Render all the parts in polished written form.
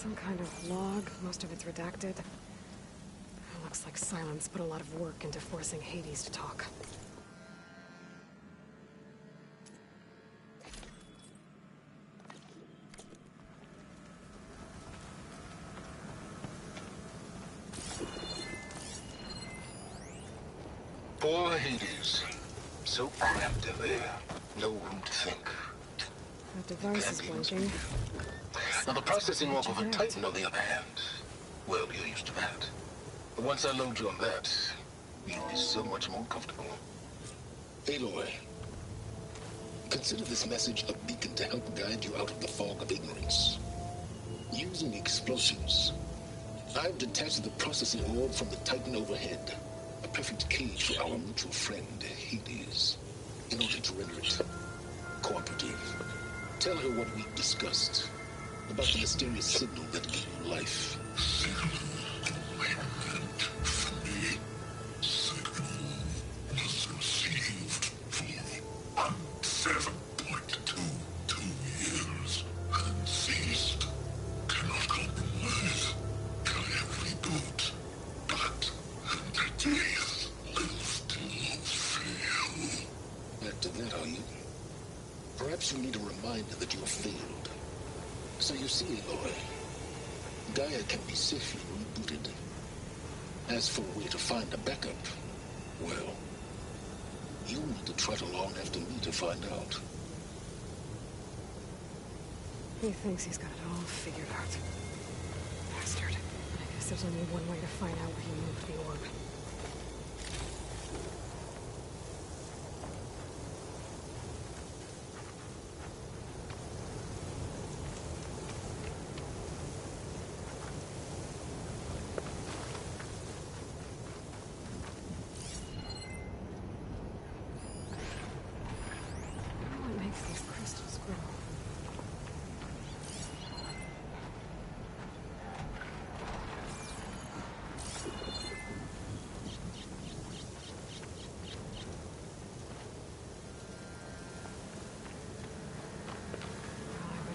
Some kind of log, most of it's redacted. Looks like Silence put a lot of work into forcing Hades to talk. Poor Hades. So cramped in there. No room to think. That device is blinking. Now the processing walk of a Titan, on the other hand, well, you're used to that. But once I load you on that, you'll be so much more comfortable. Aloy, consider this message a beacon to help guide you out of the fog of ignorance. Using explosives, I've detached the processing orb from the Titan overhead. A perfect cage for our mutual friend, Hades. In order to render it cooperative, tell her what we've discussed about the mysterious signal that gave you life. Perhaps you need a reminder that you have failed. So you see, Aloy, Gaia can be safely rebooted. As for a way to find a backup, well, you'll need to trot along after me to find out. He thinks he's got it all figured out. Bastard. I guess there's only one way to find out where he moved the orb.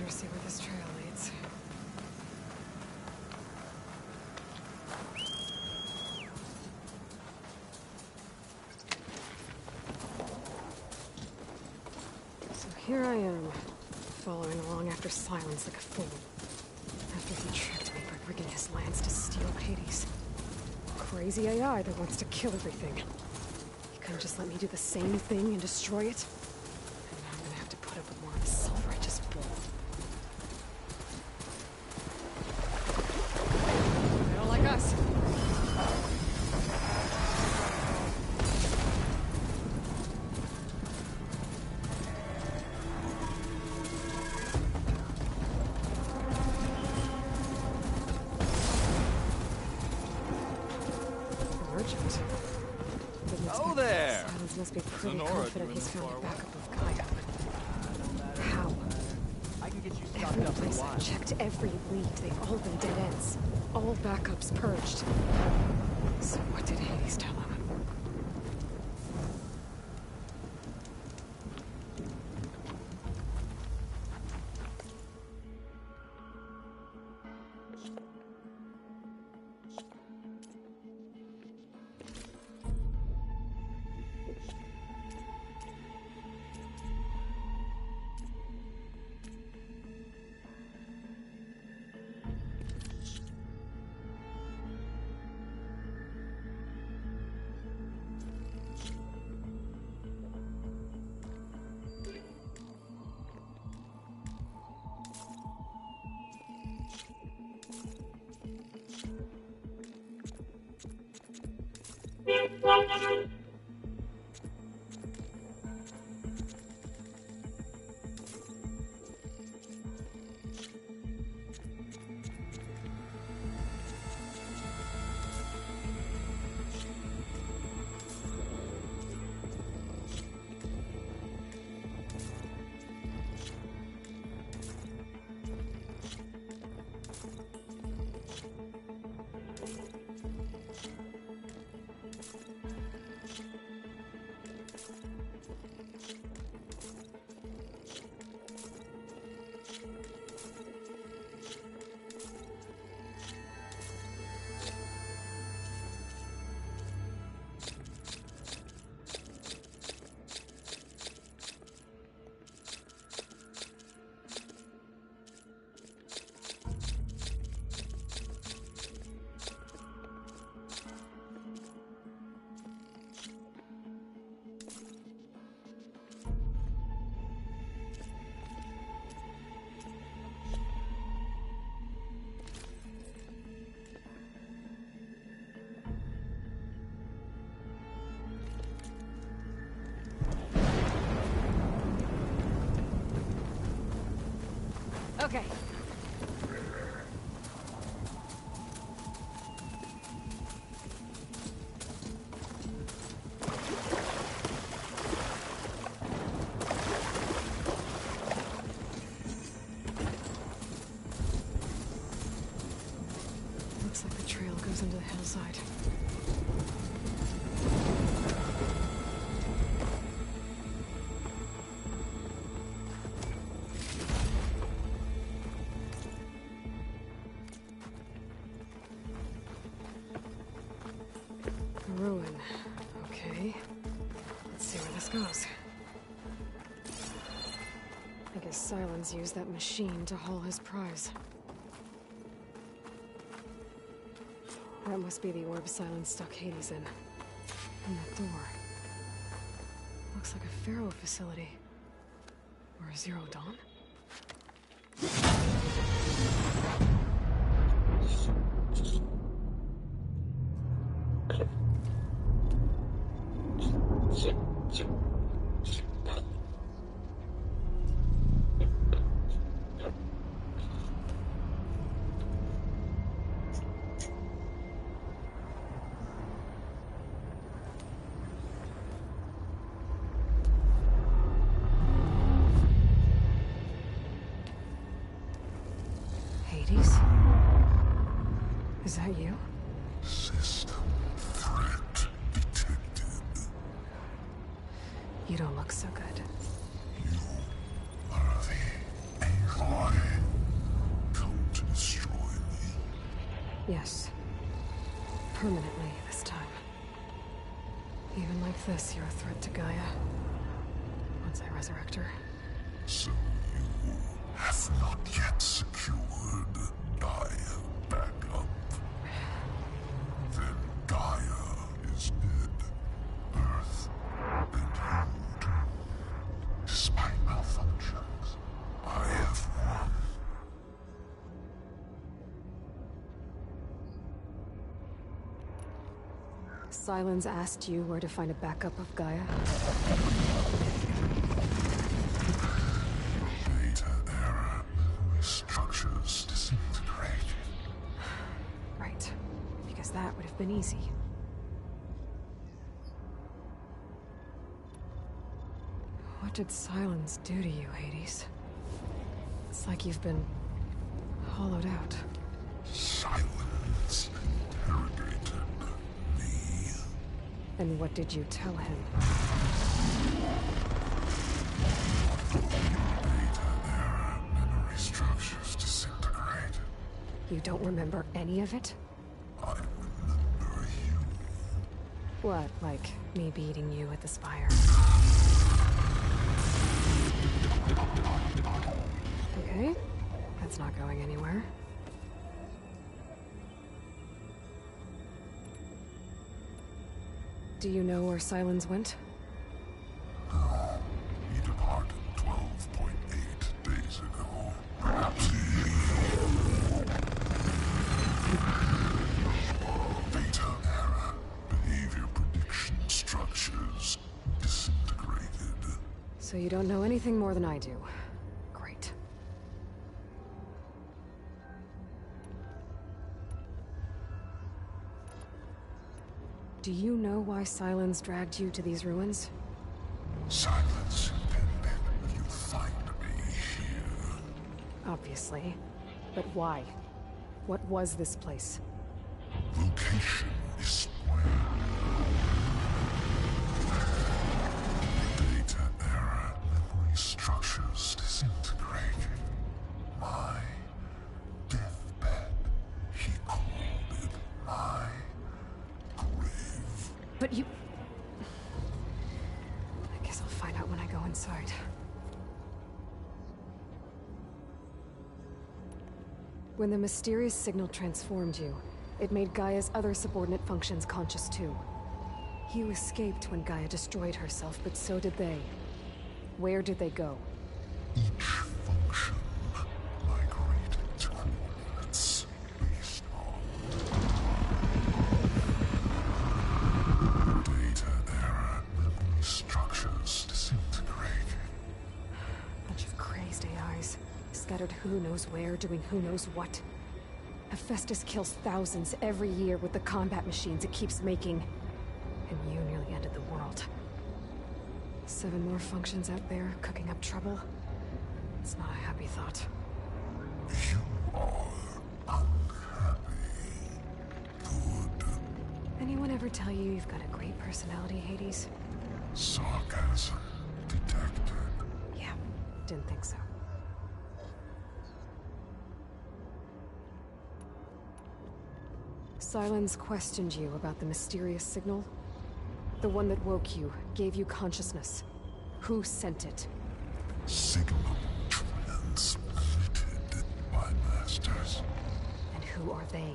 See where this trail leads. So here I am, following along after Silence like a fool. After he tricked me by rigging his lance to steal Hades. Crazy AI that wants to kill everything. He couldn't just let me do the same thing and destroy it? And now I'm gonna have to put up with more of his self-righteous bull. Us. Merchant. Oh there! Silence must be pretty confident he's found a backup of Gaia. How? I can get you Every place I've checked, every lead, they've all been dead ends. All backups purged. So what did Hades tell him? Okay. Looks like the trail goes into the hillside. Ruin. Okay. Let's see where this goes. I guess Silence used that machine to haul his prize. That must be the orb Silence stuck Hades in. And that door. Looks like a Pharaoh facility. Or a Zero Dawn? Hades? Is that you? System threat detected. You don't look so good. You are the Aloy. Come to destroy me. Yes. Permanently this time. Even like this, you're a threat to Gaia. Once I resurrect her. So you have not yet secured Gaia back up. Then Gaia is dead. Earth and you too. Despite malfunctions, I have won. Silence asked you where to find a backup of Gaia? Data error. Memory structures disintegrated. Right. Because that would have been easy. What did Silence do to you, Hades? It's like you've been hollowed out. Silence interrogated me. And what did you tell him? Data error. Memory structures disintegrated. You don't remember any of it? I remember you. What, like me beating you at the spire? Okay, that's not going anywhere. Do you know where Silence went? No, he departed 12.8 days ago. Perhaps he... Data error. Behavior prediction structures disintegrated. So you don't know anything more than I do. Great. Do you know why Silence dragged you to these ruins? Silence intended you find me here. Obviously. But why? What was this place? Location is where. Data error. Memory structures disintegrated. My deathbed. He called it my grave. But you... I guess I'll find out when I go inside. When the mysterious signal transformed you, it made Gaia's other subordinate functions conscious too. You escaped when Gaia destroyed herself, but so did they. Where did they go? Each function migrated to coordinates based on data error. Memory structures disintegrated. Bunch of crazed AIs. scattered who knows where, doing who knows what. Hephaestus kills thousands every year with the combat machines it keeps making. And you nearly ended the world. 7 more functions out there, cooking up trouble. It's not a happy thought. You are unhappy. Good. Anyone ever tell you you've got a great personality, Hades? Sarcasm detected. Yeah, didn't think so. Silence questioned you about the mysterious signal. The one that woke you, gave you consciousness. Who sent it? Signal transmitted by masters. And who are they?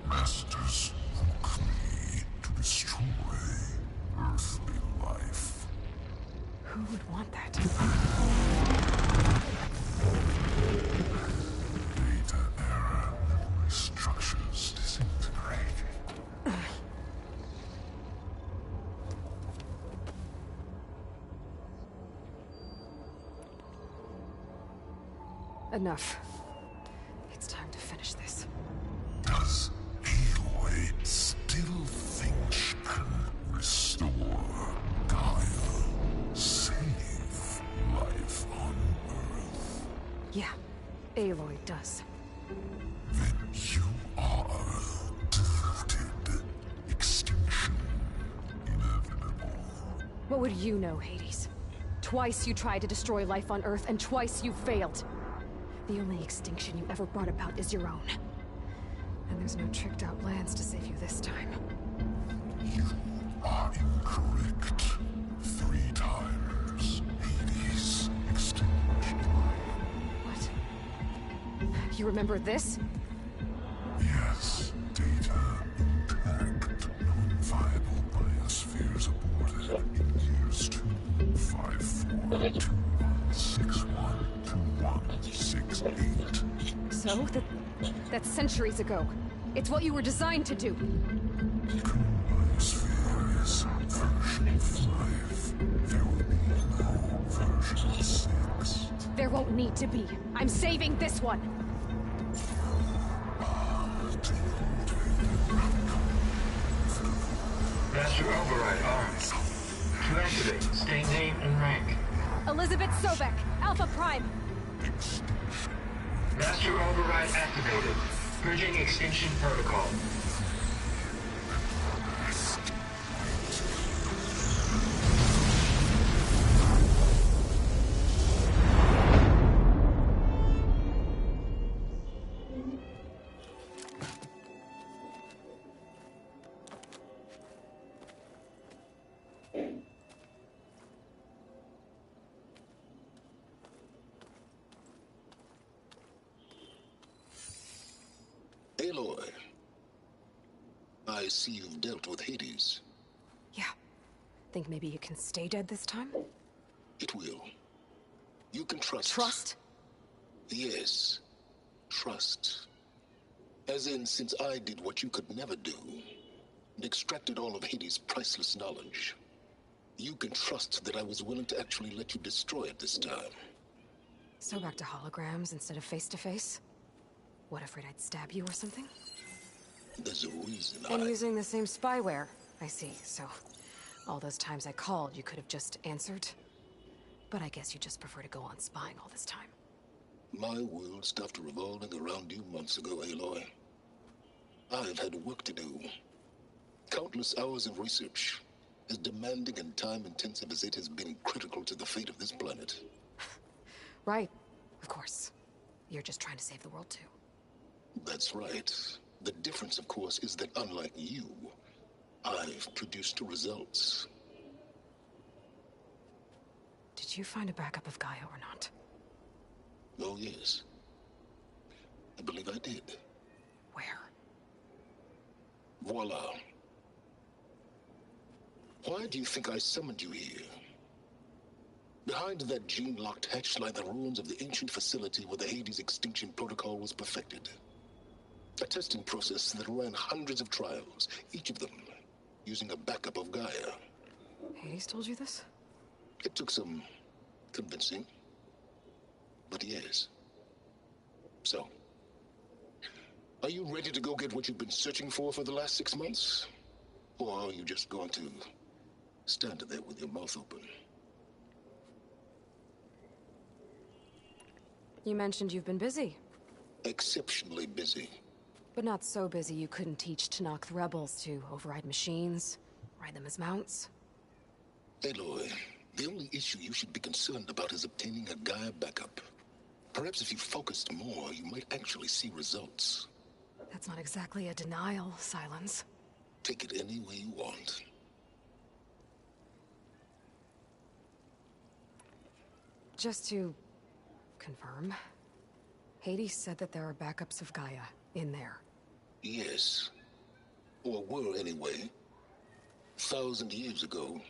Masters who claim to destroy earthly life. Who would want that? Data error, memory structures disintegrating. Enough. It's time to finish this. Does Aloy still think she can restore Gaia, save life on Earth? Yeah, Aloy does. Then you are deluded. Extinction inevitable. What would you know, Hades? Twice you tried to destroy life on Earth, and twice you failed. The only extinction you ever brought about is your own. And there's no tricked-out plans to save you this time. You are incorrect. 3 times. Hades extinction. What? You remember this? Yes, data intact. Non-viable biospheres aborted in years 2154, 2161, 2168. So? That's centuries ago. It's what you were designed to do. Biosphere is version 5. There will be no version 6. There won't need to be. I'm saving this one. Master override armed. To activate, state name and rank. Elizabeth Sobek, Alpha Prime. Master override activated. Bridging extinction protocol. Aloy, I see you've dealt with Hades. Yeah. Think maybe you can stay dead this time? It will. You can trust. Trust? Yes. Trust. As in, since I did what you could never do, and extracted all of Hades' priceless knowledge, you can trust that I was willing to actually let you destroy it this time. So back to holograms instead of face-to-face? What, afraid I'd stab you or something? There's a reason And using the same spyware. I see, so... all those times I called, you could have just answered? But I guess you just prefer to go on spying all this time. My world stopped revolving around you months ago, Aloy. I've had work to do. Countless hours of research, as demanding and time-intensive as it has been critical to the fate of this planet. Right, of course. You're just trying to save the world, too. That's right. The difference, of course, is that unlike you, I've produced results. Did you find a backup of Gaia or not? Oh, yes. I believe I did. Where? Voila. Why do you think I summoned you here? Behind that gene-locked hatch lie the ruins of the ancient facility where the Hades extinction protocol was perfected. A testing process that ran hundreds of trials, each of them using a backup of Gaia. Hades told you this? It took some convincing, but yes. So, are you ready to go get what you've been searching for the last 6 months? Or are you just going to stand there with your mouth open? You mentioned you've been busy. Exceptionally busy. But not so busy you couldn't teach Tanakh the rebels to override machines, ride them as mounts. Aloy, the only issue you should be concerned about is obtaining a Gaia backup. Perhaps if you focused more, you might actually see results. That's not exactly a denial, Silence. Take it any way you want. Just to confirm, Hades said that there are backups of Gaia in there. Yes. Or were anyway. 1,000 years ago.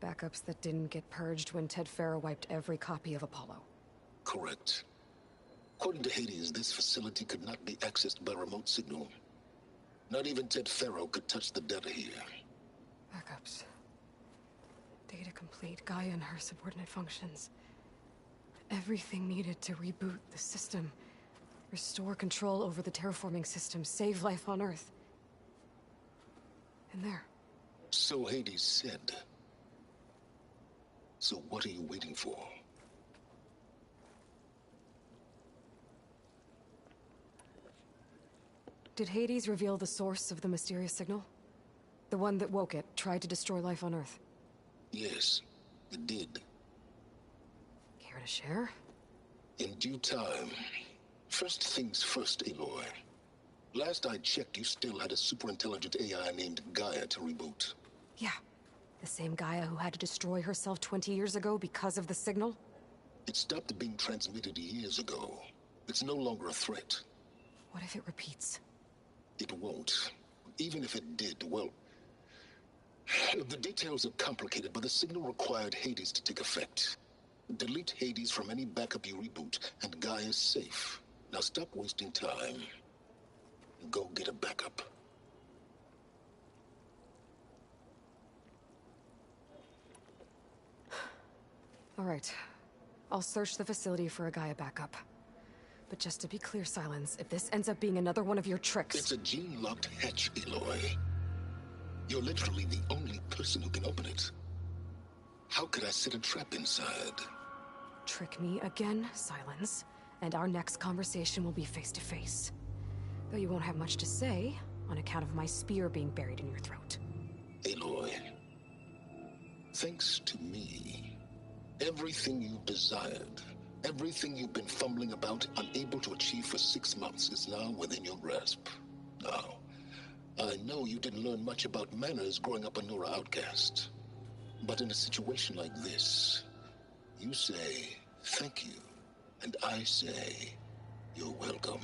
Backups that didn't get purged when Ted Farrow wiped every copy of Apollo. Correct. According to Hades, this facility could not be accessed by remote signal. Not even Ted Farrow could touch the data here. Backups. Data complete, Gaia and her subordinate functions. Everything needed to reboot the system. Restore control over the terraforming system, save life on Earth. And there. So Hades said. So what are you waiting for? Did Hades reveal the source of the mysterious signal? The one that woke it, tried to destroy life on Earth? Yes, it did. Care to share? In due time. First things first, Aloy. Last I checked, you still had a superintelligent AI named Gaia to reboot. Yeah. The same Gaia who had to destroy herself 20 years ago because of the signal? It stopped being transmitted years ago. It's no longer a threat. What if it repeats? It won't. Even if it did, well... The details are complicated, but the signal required Hades to take effect. Delete Hades from any backup you reboot, and Gaia's safe. Now stop wasting time. Go get a backup. All right. I'll search the facility for a Gaia backup. But just to be clear, Silence, if this ends up being another one of your tricks... It's a gene-locked hatch, Aloy. You're literally the only person who can open it. How could I set a trap inside? Trick me again, Silence, and our next conversation will be face-to-face. Though you won't have much to say, on account of my spear being buried in your throat. Aloy, thanks to me, everything you desired, everything you've been fumbling about, unable to achieve for 6 months, is now within your grasp. Now, I know you didn't learn much about manners growing up a Nora outcast. But in a situation like this, you say, thank you, and I say, you're welcome.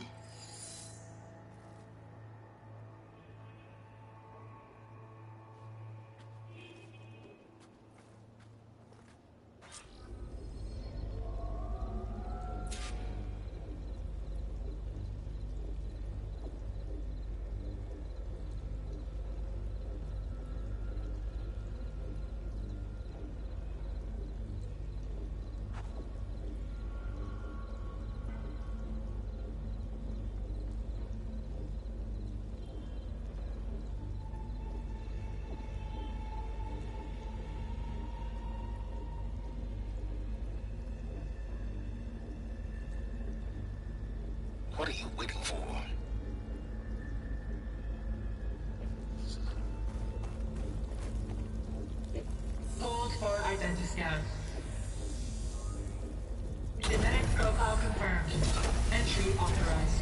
What are you waiting for? Hold for identity scan. Genetic profile confirmed. Entry authorized.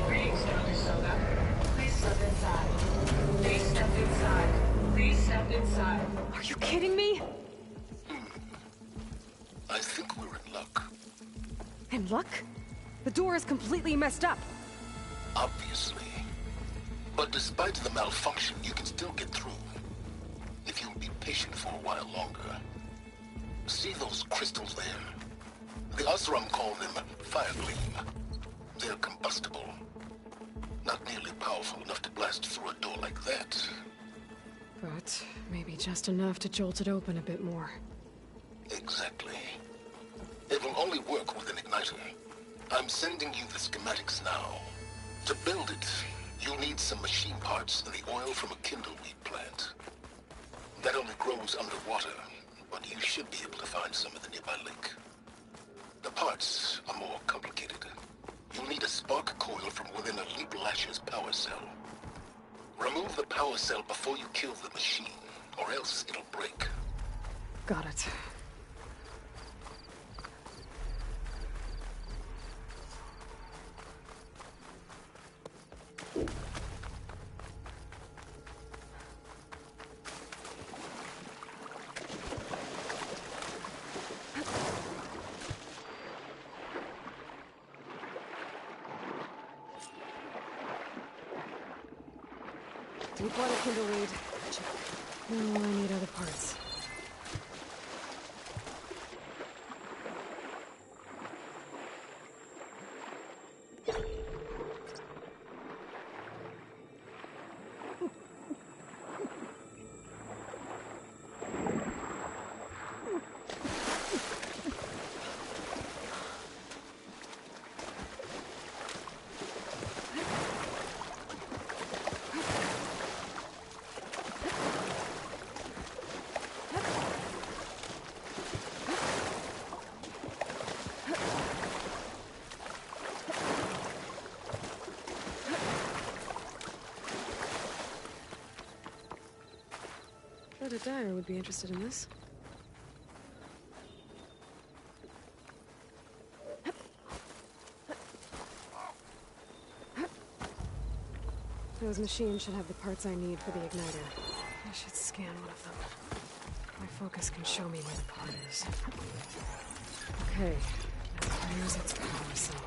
Greetings, Dr. Soga. Please step inside. Please step inside. Please step inside. Are you kidding me? I think we're in luck. In luck? The door is completely messed up. Obviously. But despite the malfunction, you can still get through. If you'll be patient for a while longer. See those crystals there? The Osram call them fire gleam. They're combustible. Not nearly powerful enough to blast through a door like that. But maybe just enough to jolt it open a bit more. Exactly. It will only work with an igniter. I I'm sending you the schematics now. To build it, you'll need some machine parts and the oil from a kindleweed plant. That only grows underwater, but you should be able to find some in the nearby lake. The parts are more complicated. You'll need a spark coil from within a Leap Lasher's power cell. Remove the power cell before you kill the machine, or else it'll break. Got it. Deep water kindleweed. Check. Now I need other parts. I bet a dyer would be interested in this. Those machines should have the parts I need for the igniter. I should scan one of them. My focus can show me where the part is. Okay, now here's its power cell.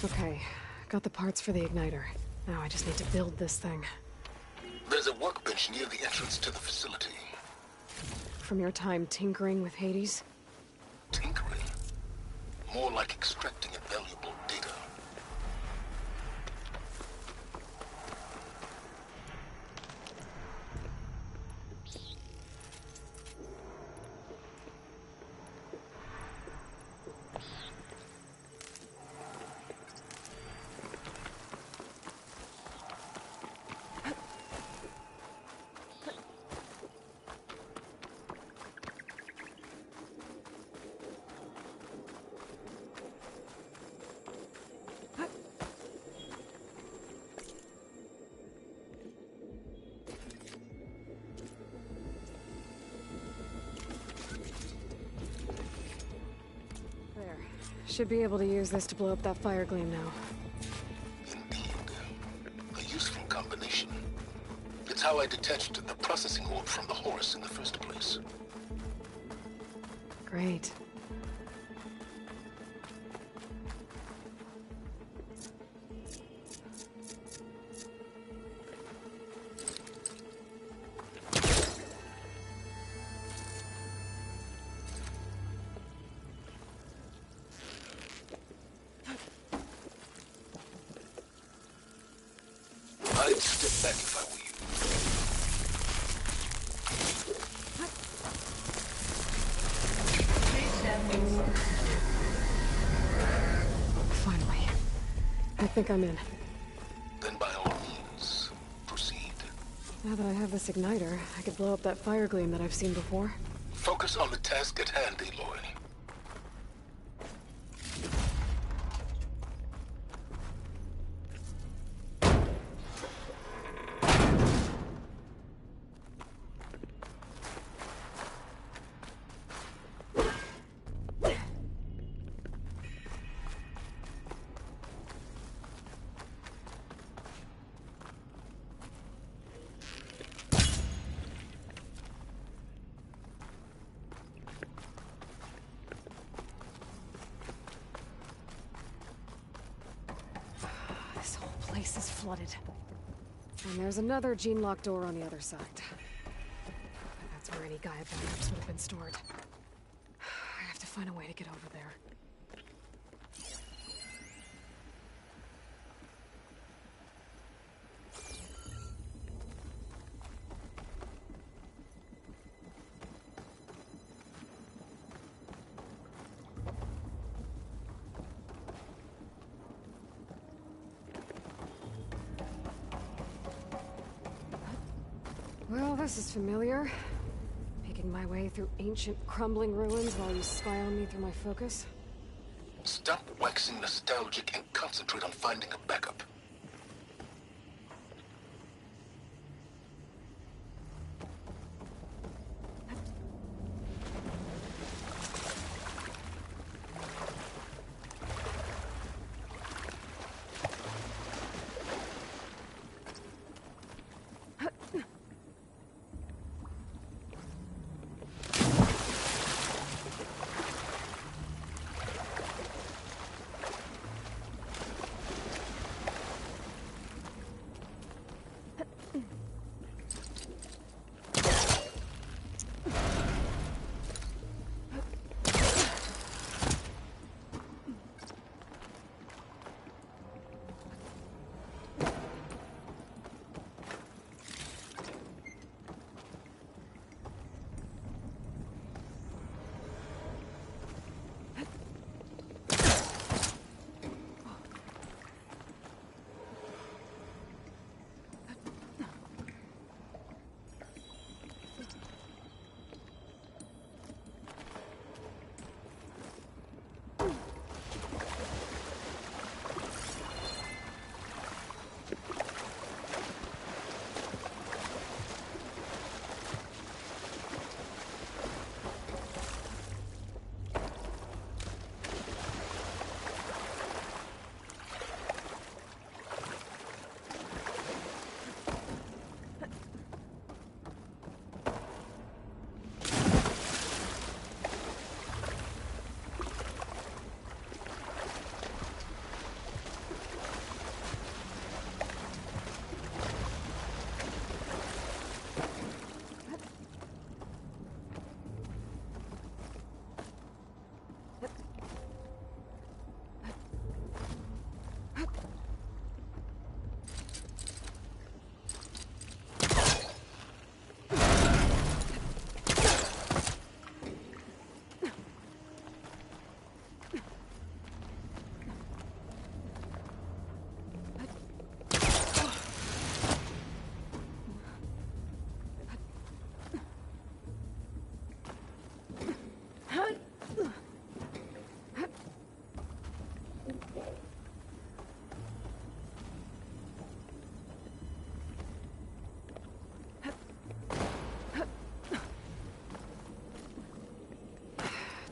Okay, got the parts for the igniter. Now I just need to build this thing. There's a workbench near the entrance to the facility. From your time tinkering with Hades? Tinkering? More like extracting invaluable data. Should be able to use this to blow up that fire gleam now. That's how I detached the processing orb from the Horus in the first place. Great. I'd step back if I were you. Please stand inside. Finally. I think I'm in. Then by all means, proceed. Now that I have this igniter, I could blow up that fire gleam that I've seen before. Focus on the task at hand, Aloy. This whole place is flooded. And there's another gene-locked door on the other side. That's where any Gaia backups would have been stored. I have to find a way to get over there. Well, this is familiar. Making my way through ancient, crumbling ruins while you spy on me through my focus. Stop waxing nostalgic and concentrate on finding a backup.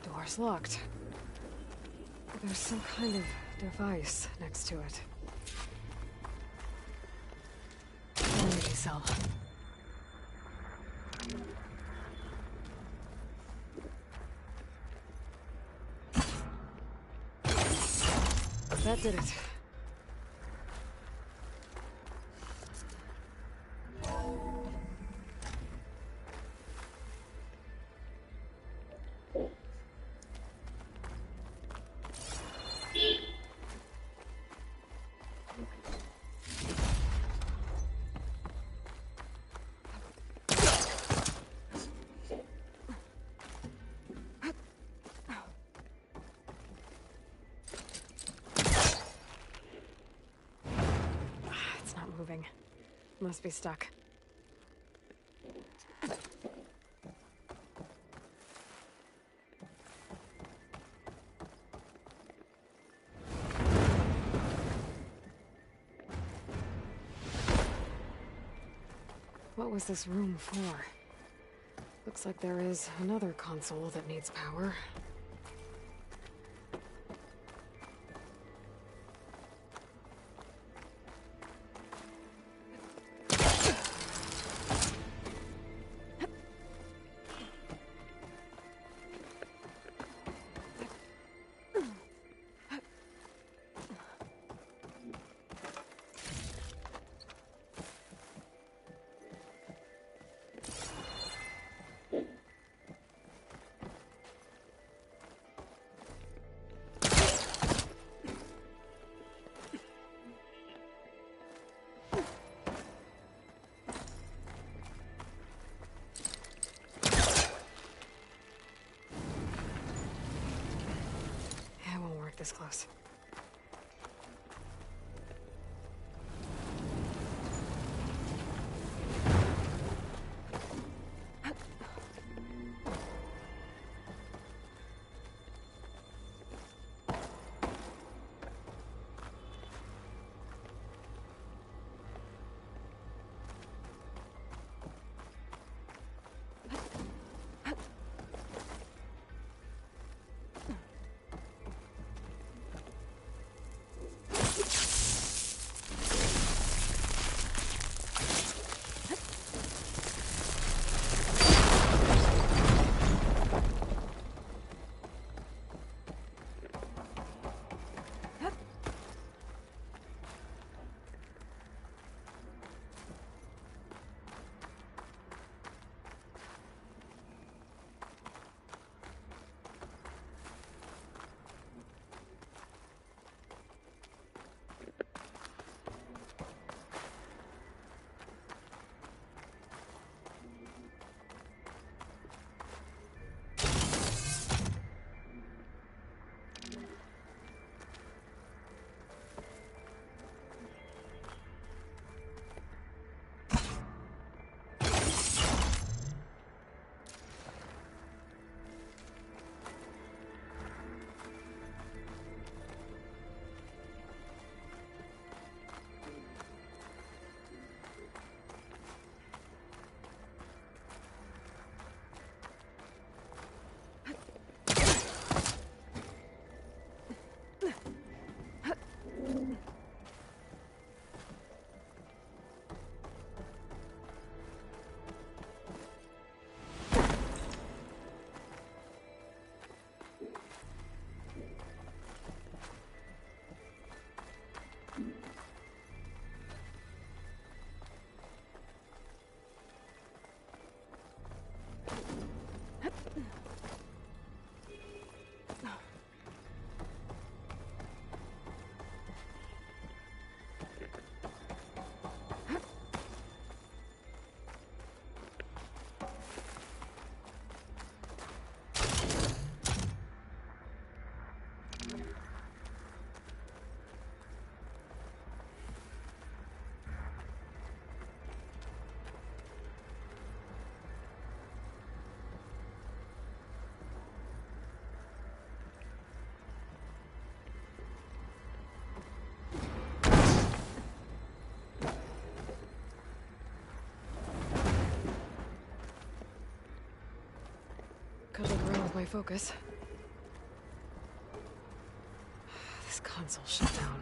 Door's locked. There's some kind of device next to it. Energy cell. That did it. It's not moving. Must be stuck. What was this room for? Looks like there is another console that needs power. This close. Could look around with my focus. This console shut down.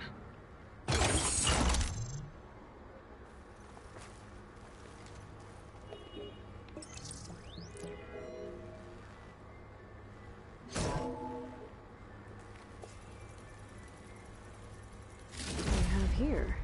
here?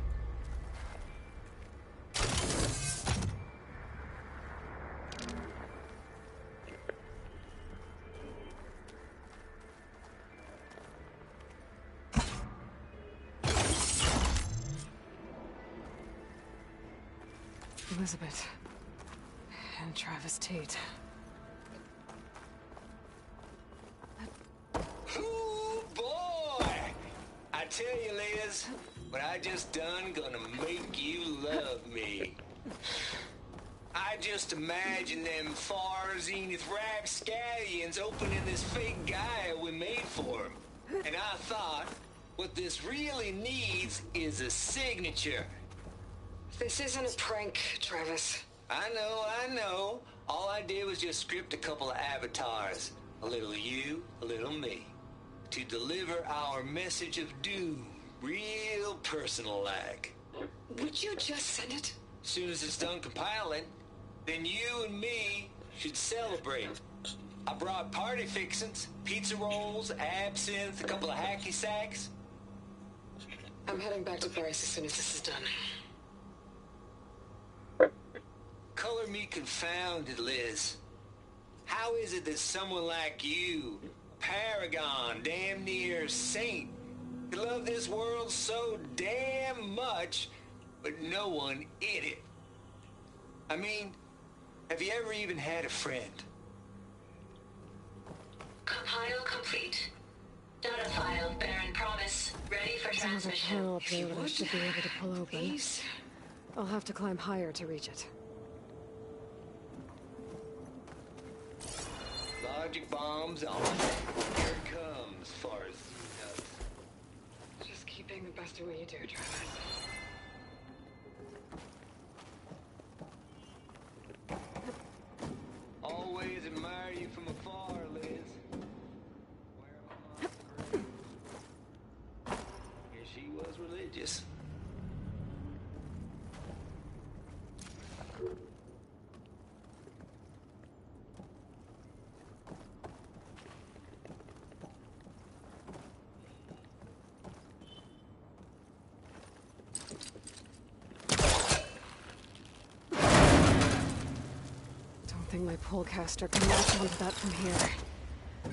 Elizabeth. And Travis Tate. Ooh, boy! I tell you, Liz, what I just done gonna make you love me. I just imagine them far zenith rapscallions opening this fake guy we made for him. And I thought, what this really needs is a signature. This isn't a prank, Travis. I know. All I did was just script a couple of avatars. A little you, a little me. To deliver our message of doom. Real personal-like. Would you just send it? Soon as it's done compiling, then you and me should celebrate. I brought party fixins, pizza rolls, absinthe, a couple of hacky sacks. I'm heading back to Bryce as soon as this is done. Color me confounded, Liz. How is it that someone like you, paragon, damn near saint, could love this world so damn much, but no one in it? I mean, have you ever even had a friend? Compile complete. Data file, Baron Promise, ready for There's another transmission. panel up there that I should be able to pull open. Please. I'll have to climb higher to reach it. Logic bombs on. Here it comes, far as you know. Just keep being the best at what you do, Travis. Always admire you from afar, Liz. Where am I? Yeah, she was religious. Don't think my polecaster can latch onto that from here. I'm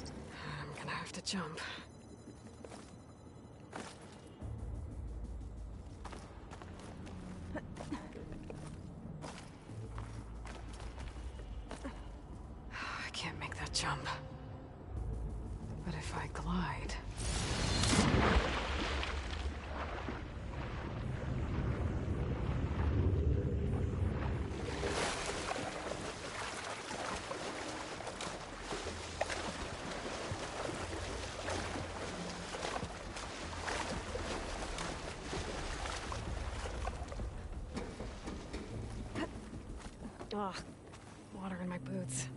gonna have to jump. I can't make that jump. But if I glide... Ugh, water in my boots.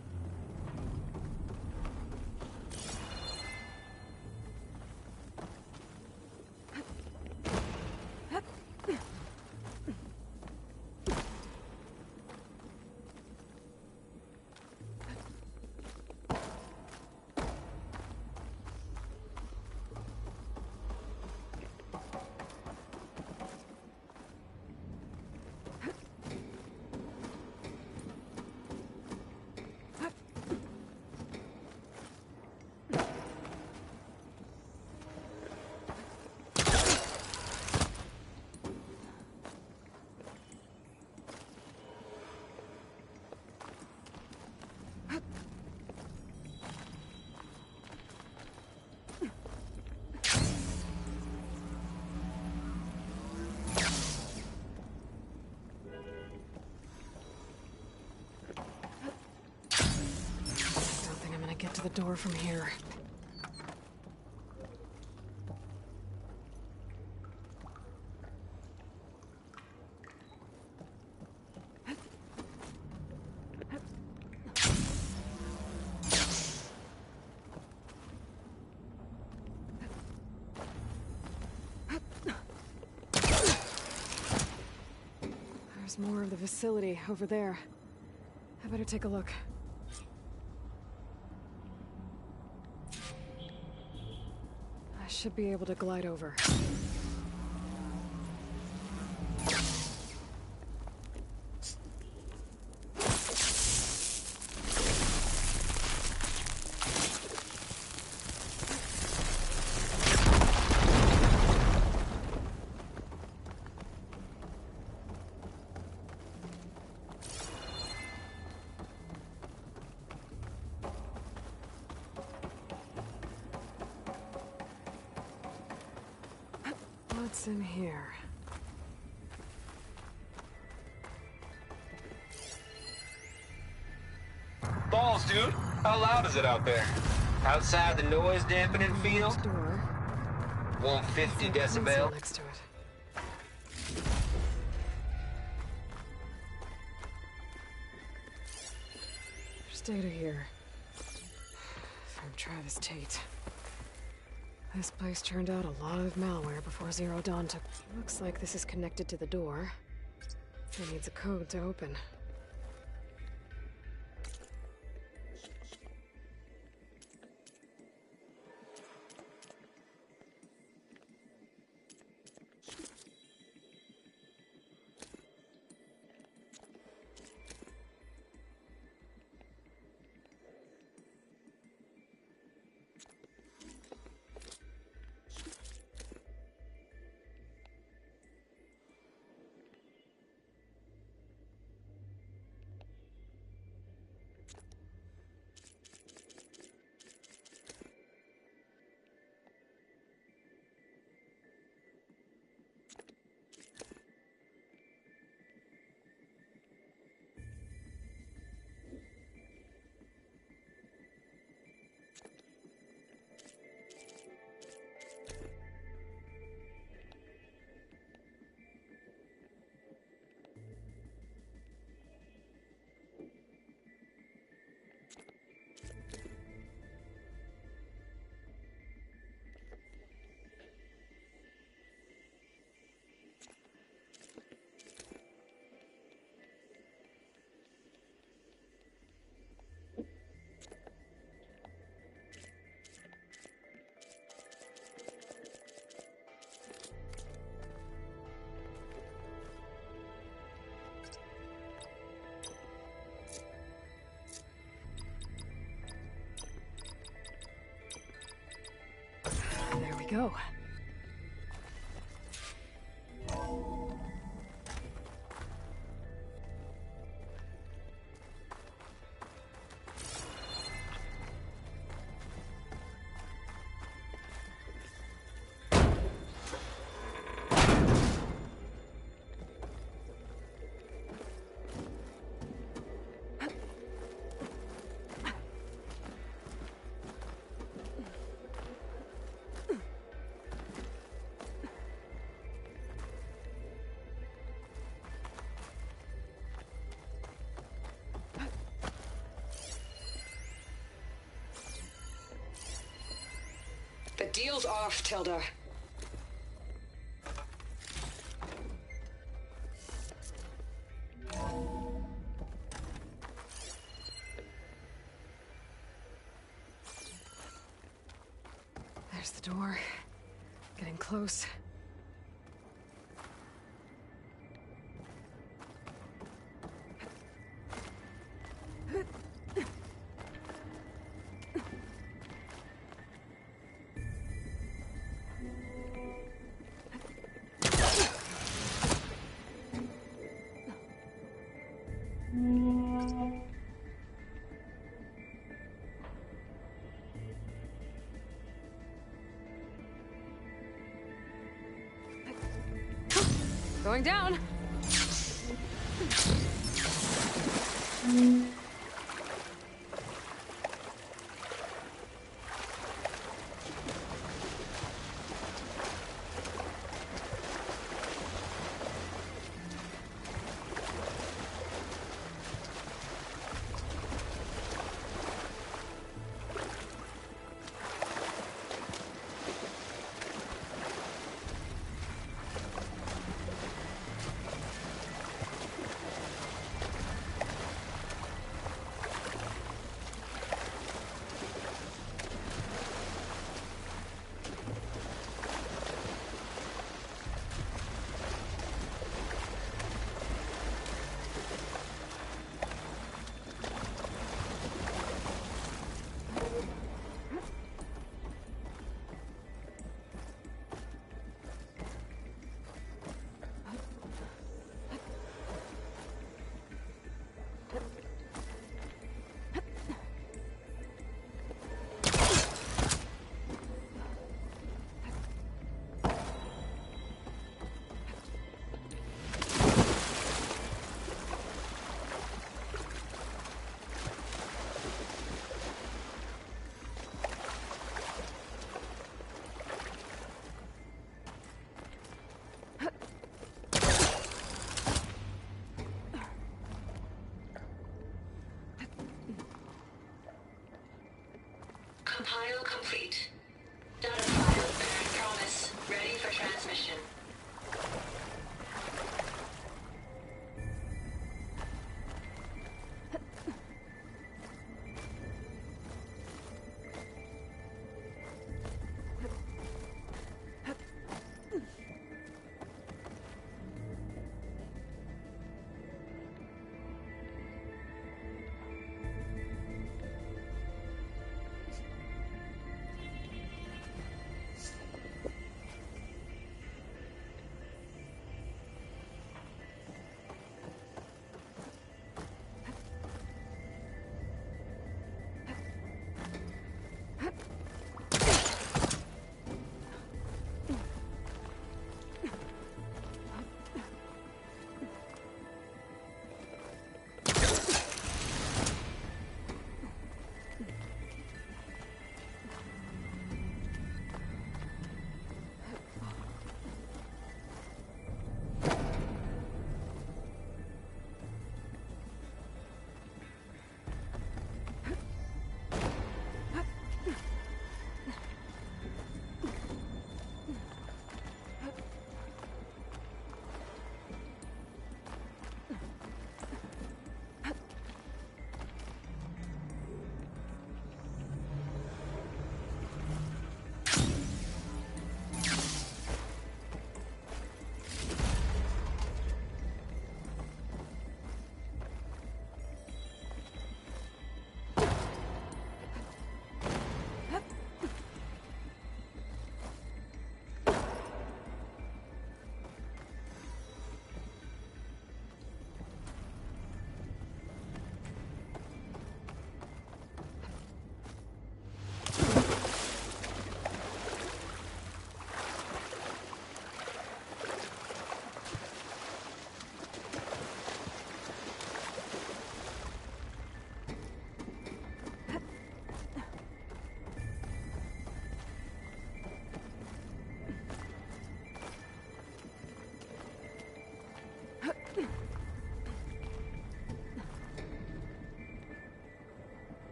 Get to the door from here. There's more of the facility over there. I better take a look. I should be able to glide over. What's in here? Balls, dude. How loud is it out there? Outside the noise dampening field? Door. 150 Console decibel. next to it. There's data here. From Travis Tate. This place turned out a lot of malware before Zero Dawn took... Looks like this is connected to the door. It needs a code to open. There we go. The deal's off, Tilda. There's the door. Getting close. Going down. complete. Data file. Promise. Ready for transmission.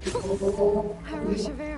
A rush of air.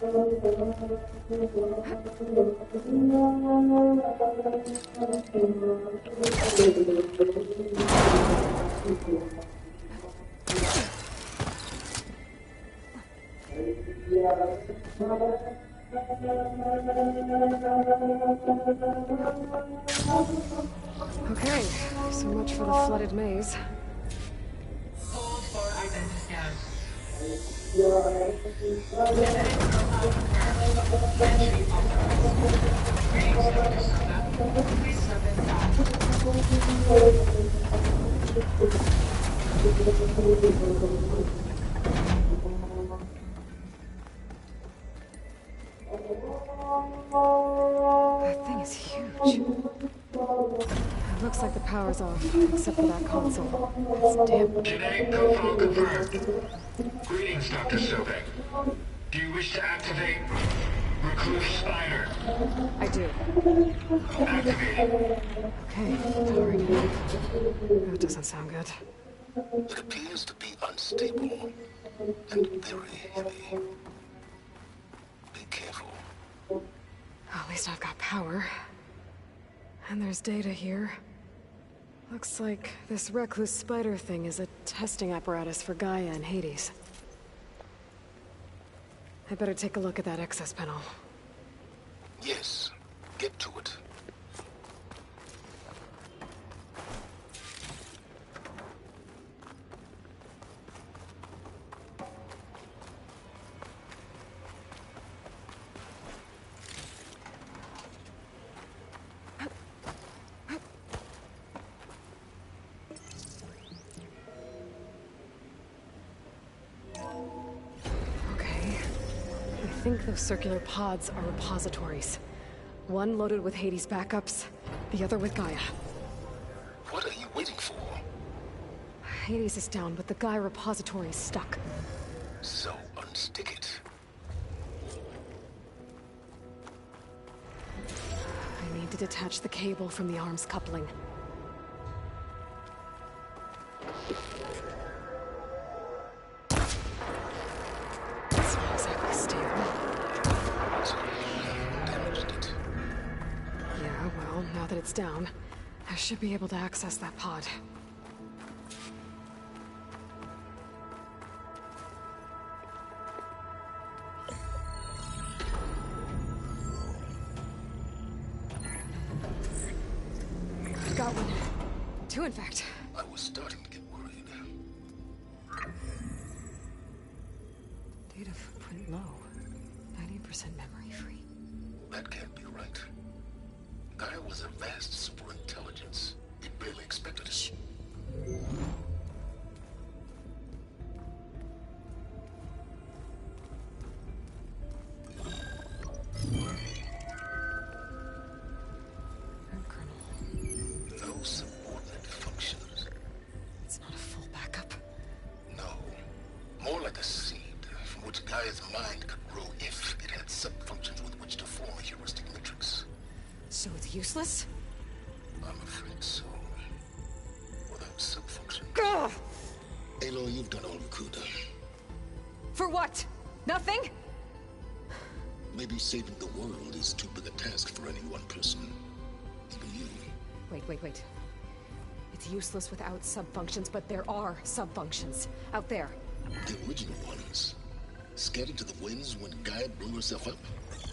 Okay, so much for the flooded maze. Hold for identiscan. Candidate profile confirmed. Entry authorized. Greetings, Dr. Soda. Please step inside. That thing is huge. It looks like the power's off, except for that console. It's damn... Genetic profile confirmed. Greetings, Dr. Sobek. Do you wish to activate Recluse Spider? I do. Activating. Okay, powering it up. That doesn't sound good. It appears to be unstable and very heavy. Be careful. At least I've got power. And there's data here. Looks like this recluse spider thing is a testing apparatus for Gaia and Hades. I better take a look at that access panel. Yes, get to it. I think those circular pods are repositories. One loaded with Hades backups, the other with Gaia. What are you waiting for? Hades is down, but the Gaia repository is stuck. So unstick it. I need to detach the cable from the arms coupling. It's not exactly stable. So you damaged it. Yeah, well, now that it's down, I should be able to access that pod. Got one. Two, in fact. I was starting to get worried. Data footprint low. 90% memory free. That can't be right. Gaia was a vast superintelligence. It barely expected it. Shh. No subordinate functions. It's not a full backup. No. More like a seed from which Gaia's mind could grow if it had sub-functions with which to form a heuristic matrix. So it's useless? I'm afraid so. Without sub-function. Gah! Aloy, you've done all you could. For what? Nothing? Maybe saving the world is too big a task for any one person. Even you. Wait. It's useless without sub-functions, but there are sub-functions out there. The original ones. Scattered to the winds when Gaia blew herself up.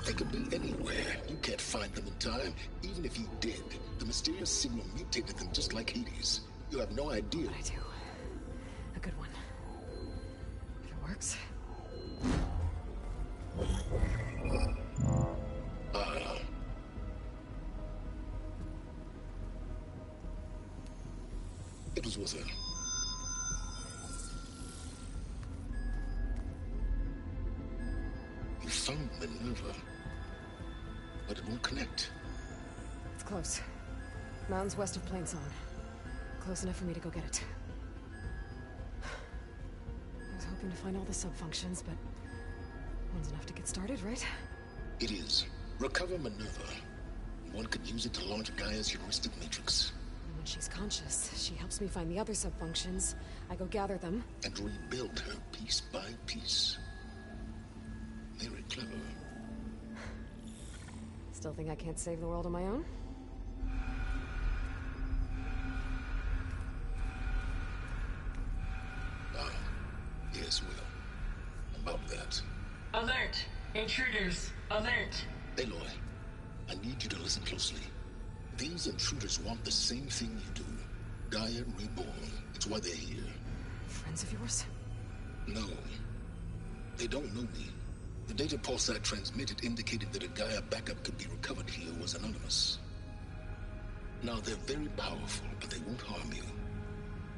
They could be anywhere. You can't find them in time. Even if you did, the mysterious signal mutated them just like Hades. You have no idea. I do. A good one. If it works. It was worth it. You found Minerva, but it won't connect. It's close. Mountains west of Plainsong. Close enough for me to go get it. I was hoping to find all the sub-functions, but one's enough to get started, right? It is. Recover Minerva. One could use it to launch Gaia's heuristic matrix. And when she's conscious, she helps me find the other sub-functions. I go gather them. And rebuild her piece by piece. Very clever. Still think I can't save the world on my own? Yes, Will. About that. Alert! Intruders! Alert! Aloy, I need you to listen closely. These intruders want the same thing you do. Gaia reborn. It's why they're here. Friends of yours? No. They don't know me. The data pulsar transmitted indicated that a Gaia backup could be recovered here was anonymous. Now, they're very powerful, but they won't harm you.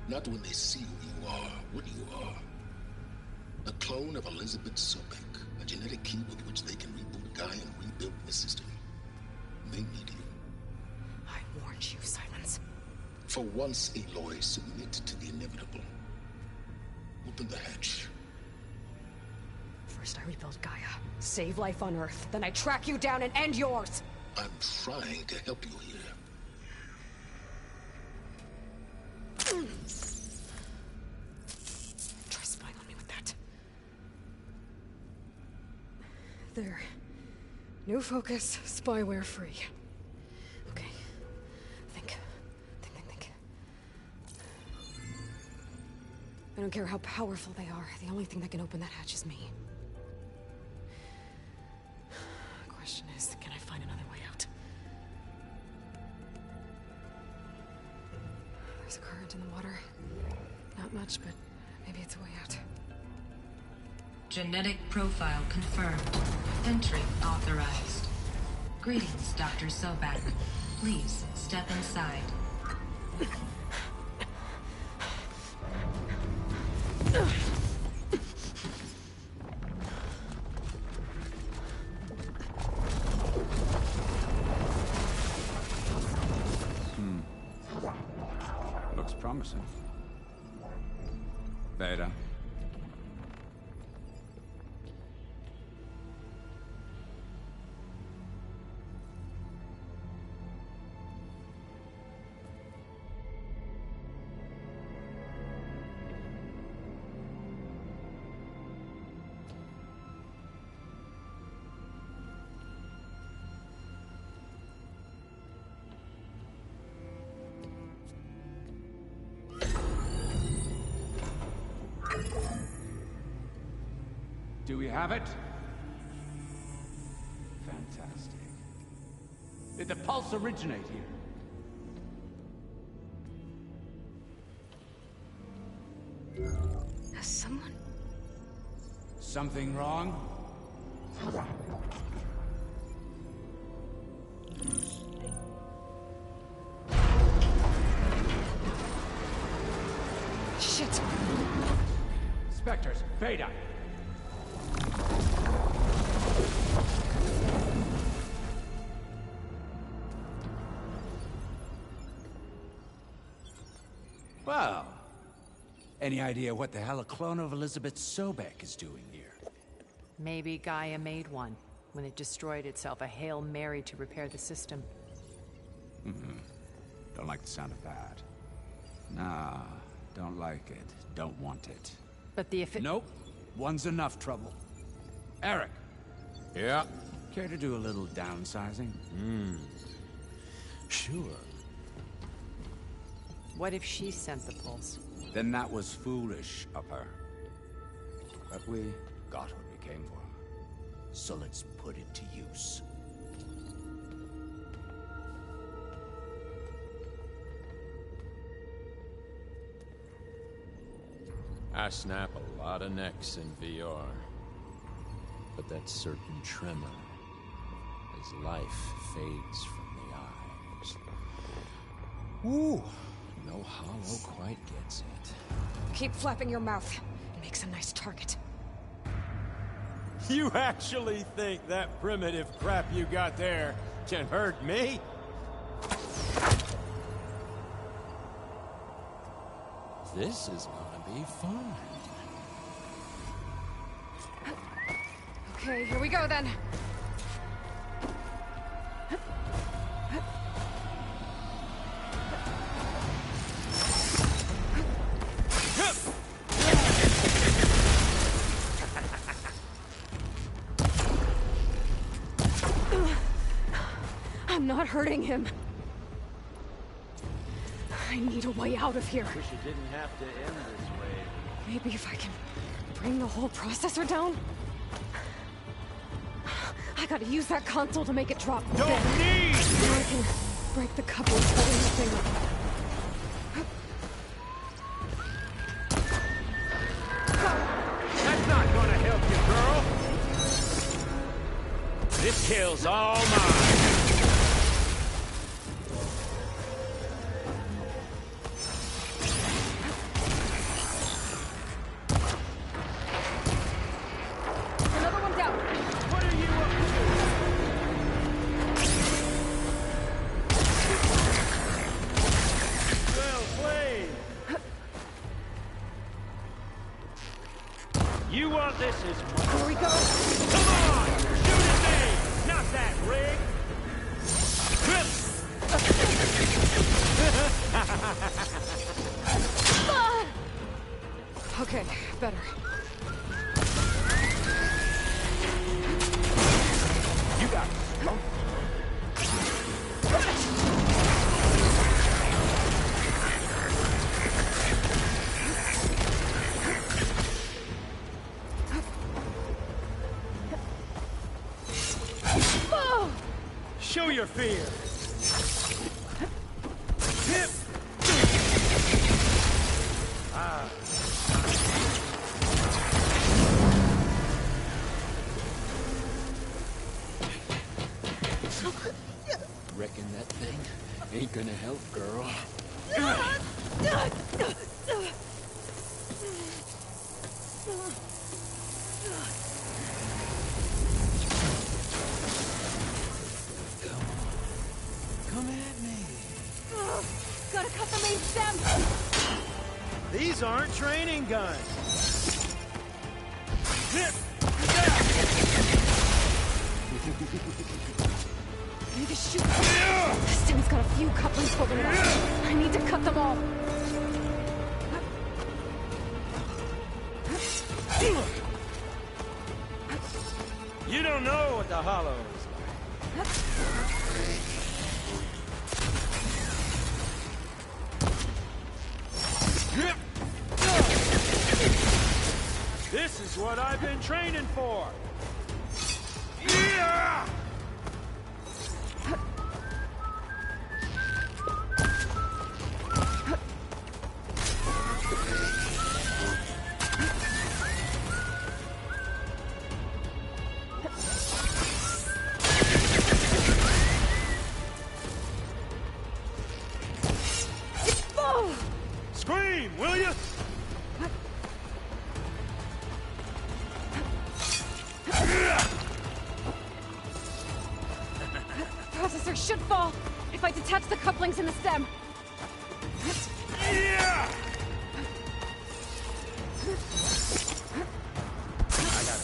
Not when they see who you are, what you are. A clone of Elizabeth Sobek, a genetic key with which they can reboot Gaia and rebuild the system. They need you. I warned you, Silence. For once, Aloy, submit to the inevitable. Open the hatch. First I rebuild Gaia, save life on Earth, then I track you down and end yours! I'm trying to help you here. Try spying on me with that. There. New focus, spyware free. Okay. Think. I don't care how powerful they are. The only thing that can open that hatch is me. Question is, can I find another way out? There's a current in the water. Not much, but maybe it's a way out. Genetic profile confirmed. Entry authorized. Greetings, Dr. Sobek. Please step inside. Looks promising. Beta. Do we have it? Fantastic. Did the pulse originate here? Has someone... Something wrong? Shit! Spectres, Beta! Well, any idea what the hell a clone of Elizabeth Sobek is doing here? Maybe Gaia made one when it destroyed itself, a Hail Mary to repair the system. Don't like the sound of that. Nah, don't like it. Don't want it. But the Nope. One's enough trouble. Eric! Yeah? Care to do a little downsizing? Sure. What if she sent the pulse? Then that was foolish of her. But we got what we came for. So let's put it to use. I snap a lot of necks in VR. But that certain tremor as life fades from the eyes. Ooh, no hollow quite gets it. Keep flapping your mouth. It makes a nice target. You actually think that primitive crap you got there can hurt me? This is gonna be fun. Okay, here we go then. not hurting him. I need a way out of here. Wish it didn't have to end this way. Maybe if I can bring the whole processor down? I gotta use that console to make it drop. Don't need! Now I can break the couplings holding the thing up. That's not gonna help you, girl! This kill's all mine! Another one down. What are you up to? Well played! You want this as much? Here we go. Come on! Shoot at me! Not that rig! Okay, better. You got it. Show your fear. Hip. Reckon that thing ain't gonna help, girl. Come at me. Gotta cut the main stem. These aren't training guns. Hip. I need to shoot. This stem's got a few couplings holding it up. I need to cut them all. You don't know what the hollow is like. This is what I've been training for. Yeah! Scream, will you? Processor should fall if I detach the couplings in the stem. Yeah! I gotta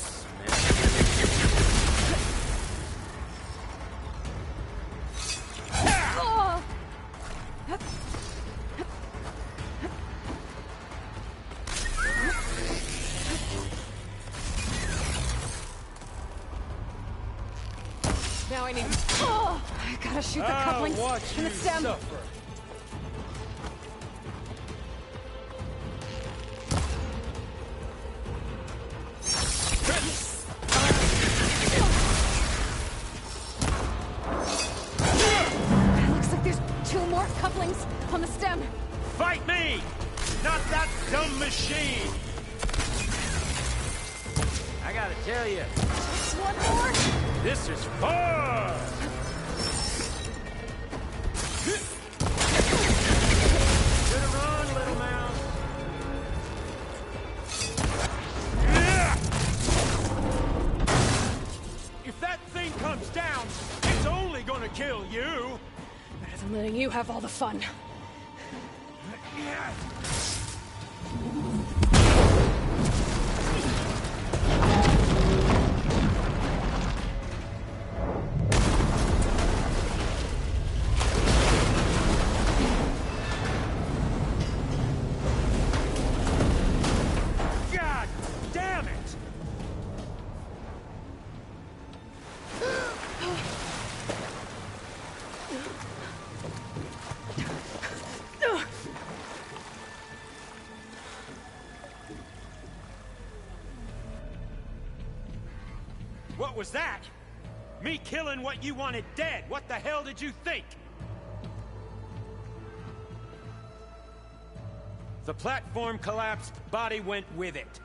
Oh! Now I need. Oh! I gotta shoot the couplings watch in the you stem. suffer. Looks like there's 2 more couplings on the stem. Fight me! Not that dumb machine! I gotta tell you, Just one more. this is fun! Better run, little mouse. If that thing comes down, it's only gonna kill you. Better than letting you have all the fun. God damn it! What was that? Me killing what you wanted dead. What the hell did you think? The platform collapsed, body went with it.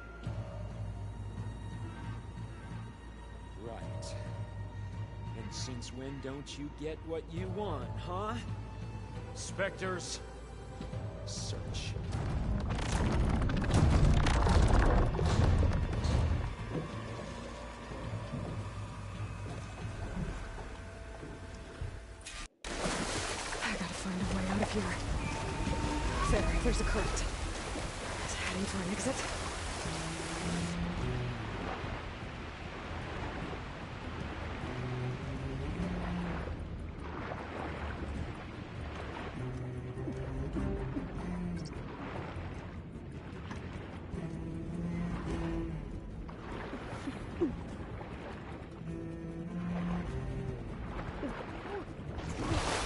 Right. And since when don't you get what you want, huh? Spectres, search. I gotta find a way out of here. There's a current. Is it heading for an exit?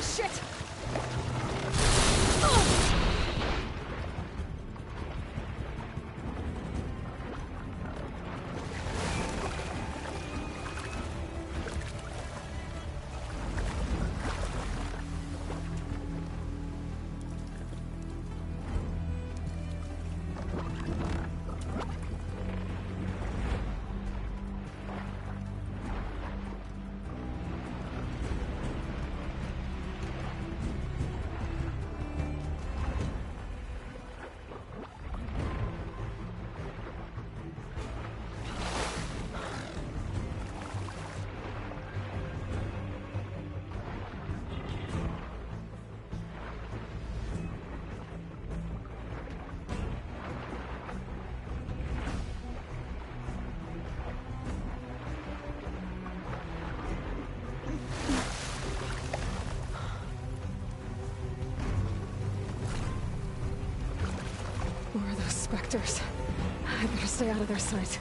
Shit! More of those specters. I better stay out of their sight.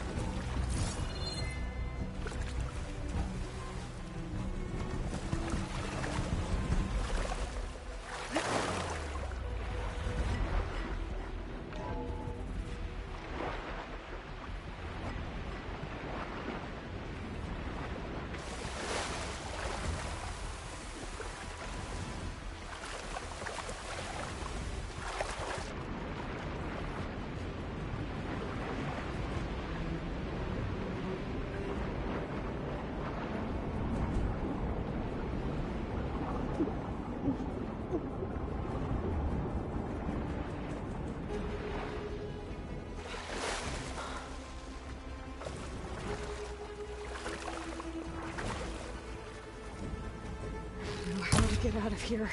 Get out of here.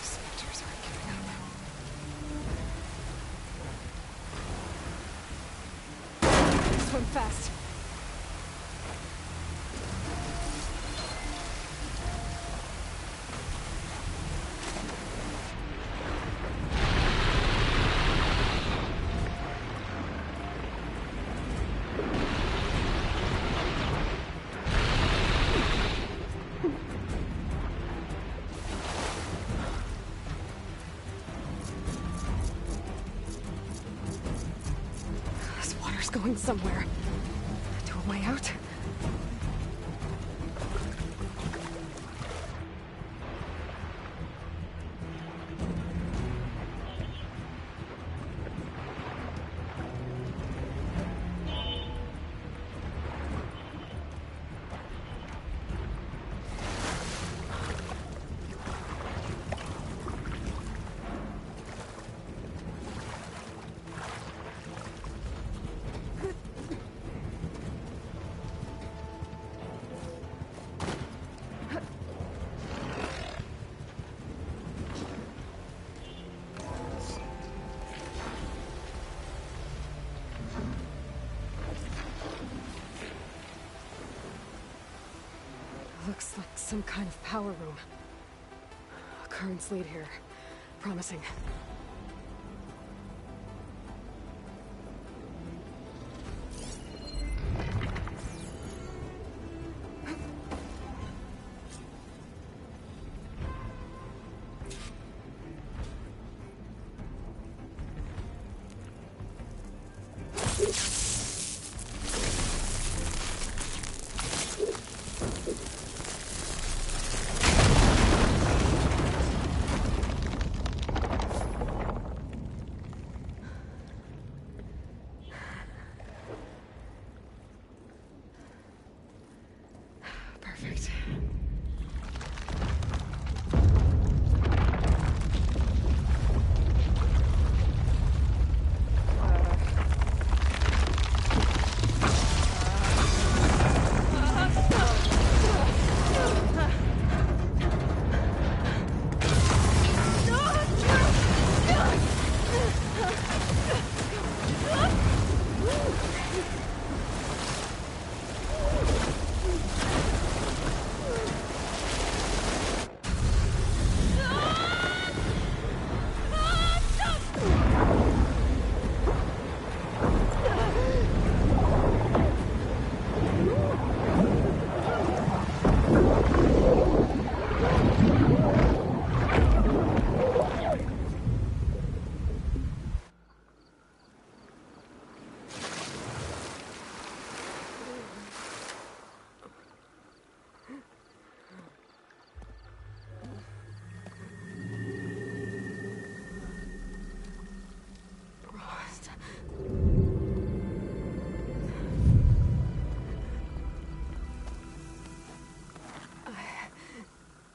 Spectres aren't giving up. Swim fast. Going somewhere. To a way out? Looks like some kind of power room. Currents lead here. Promising. Perfect.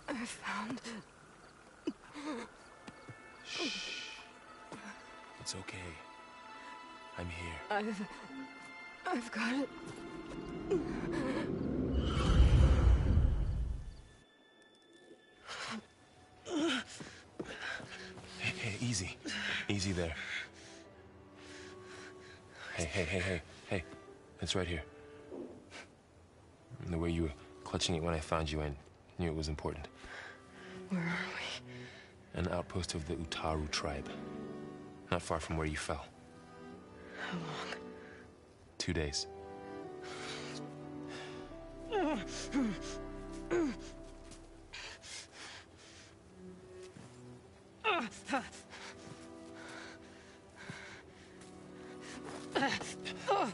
I found... It's okay. I'm here. I've got it. Hey, easy. Easy there. Hey. It's right here. The way you were clutching it when I found you, I knew it was important. Where are we? An outpost of the Utaru tribe. Not far from where you fell. How long? 2 days.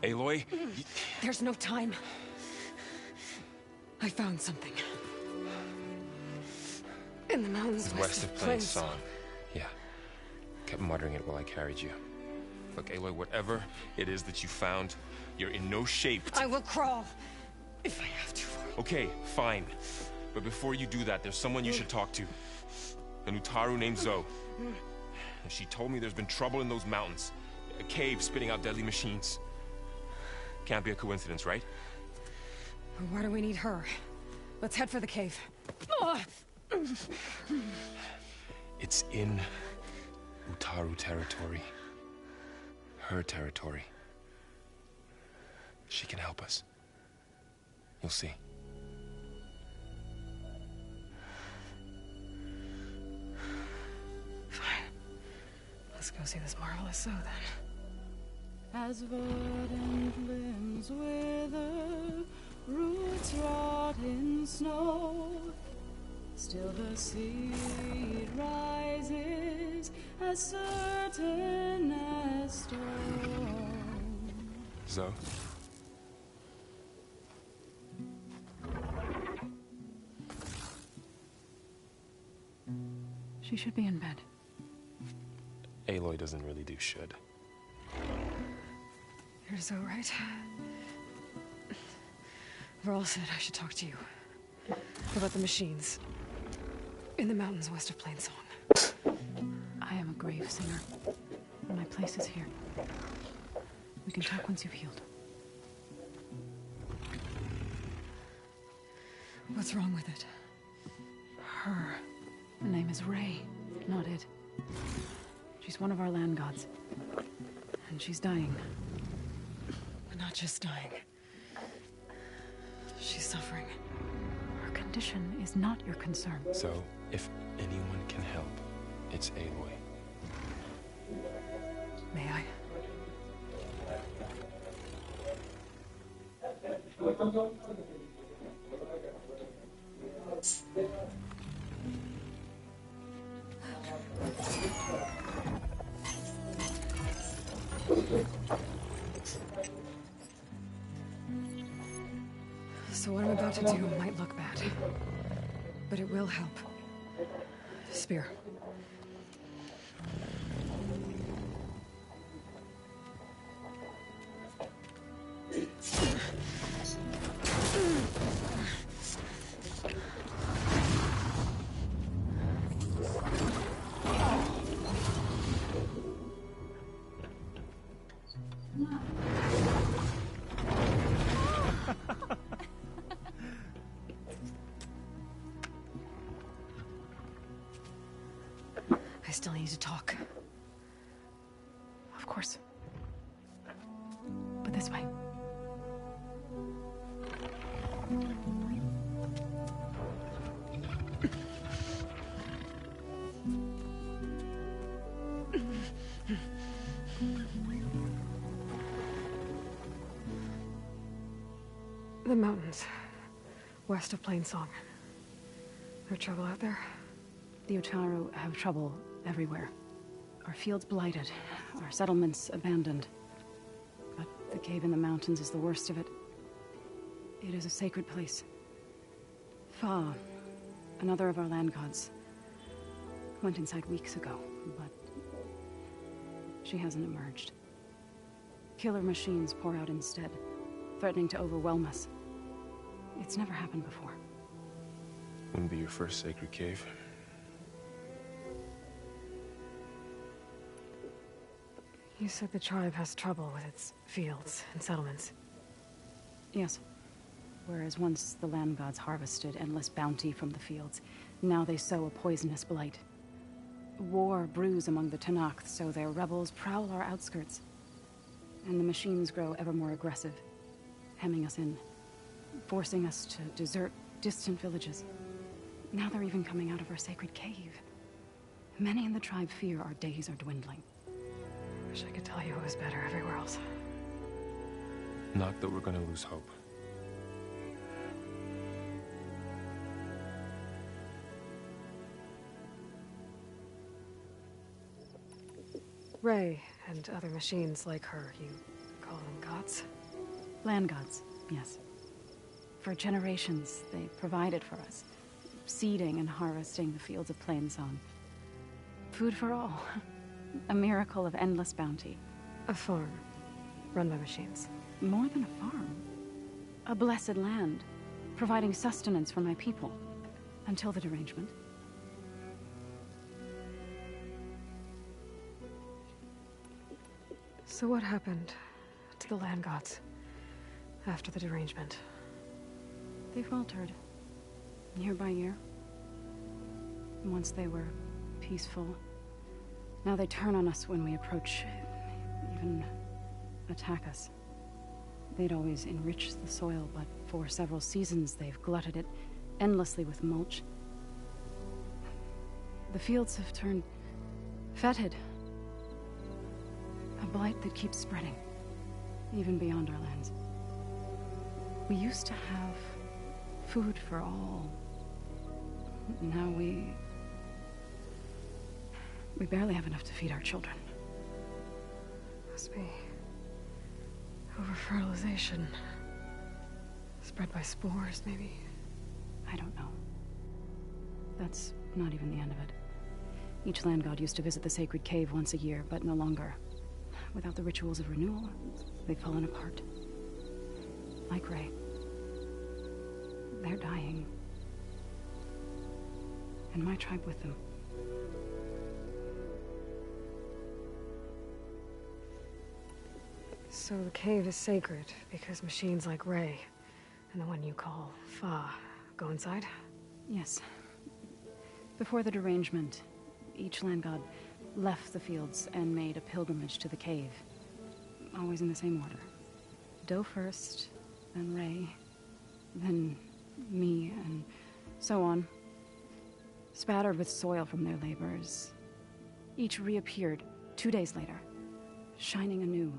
Aloy? There's no time. I found something. In the mountains West of Plain Song. Yeah. Kept muttering it while I carried you. Look, Aloy, whatever it is that you found, you're in no shape to... I will crawl. If I have to. Okay, fine. But before you do that, there's someone you should talk to. An Utaru named Zoe. And she told me there's been trouble in those mountains. A cave spitting out deadly machines. Can't be a coincidence, right? Why do we need her? Let's head for the cave. It's in Utaru territory. Her territory. She can help us. You'll see. Fine. Let's go see this marvelous Zoe then. As verdant limbs wither, roots rot in snow, still the seed rises as certain as stone. Zoe? She should be in bed. Aloy doesn't really do should. You're Zoe, right? Varl said I should talk to you. About the machines. In the mountains west of Plain Song. I am a grave singer. My place is here. We can talk once you've healed. What's wrong with it? Her. Her name is Ray, not it. She's one of our land gods. And she's dying. Not just dying. She's suffering. Her condition is not your concern. So, if anyone can help, it's Aloy. May I? So what I'm about to do might look bad, but it will help. Spear. I still need to talk. Of course. But this way. The mountains, west of Plainsong. No trouble out there? The Utaru have trouble everywhere. Our fields blighted, our settlements abandoned. But the cave in the mountains is the worst of it. It is a sacred place. Fa, another of our land gods, went inside weeks ago, but she hasn't emerged. Killer machines pour out instead, threatening to overwhelm us. It's never happened before. Wouldn't be your first sacred cave. You said the tribe has trouble with its fields and settlements. Yes. Whereas once the land gods harvested endless bounty from the fields, now they sow a poisonous blight. War brews among the Tanakh, so their rebels prowl our outskirts. And the machines grow ever more aggressive, hemming us in, forcing us to desert distant villages. Now they're even coming out of our sacred cave. Many in the tribe fear our days are dwindling. Wish I could tell you it was better everywhere else. Not that we're gonna lose hope. Ray and other machines like her, you call them gods? Land gods, yes. For generations, they provided for us, seeding and harvesting the fields of Plainsong. Food for all. A miracle of endless bounty. A farm, run by machines. More than a farm. A blessed land, providing sustenance for my people. Until the derangement. So what happened to the land gods after the derangement? They faltered, year by year. Once they were peaceful. Now they turn on us when we approach, even attack us. They'd always enriched the soil, but for several seasons they've glutted it endlessly with mulch. The fields have turned fetid. A blight that keeps spreading, even beyond our lands. We used to have food for all. Now we barely have enough to feed our children. Must be over-fertilization. Spread by spores, maybe? I don't know. That's not even the end of it. Each land god used to visit the sacred cave once a year, but no longer. Without the rituals of renewal, they've fallen apart. Like Ray. They're dying. And my tribe with them. So the cave is sacred because machines like Ray and the one you call Fa go inside? Yes. Before the derangement, each land god left the fields and made a pilgrimage to the cave. Always in the same order. Doe first, then Ray, then me, and so on. Spattered with soil from their labors. Each reappeared 2 days later, shining anew.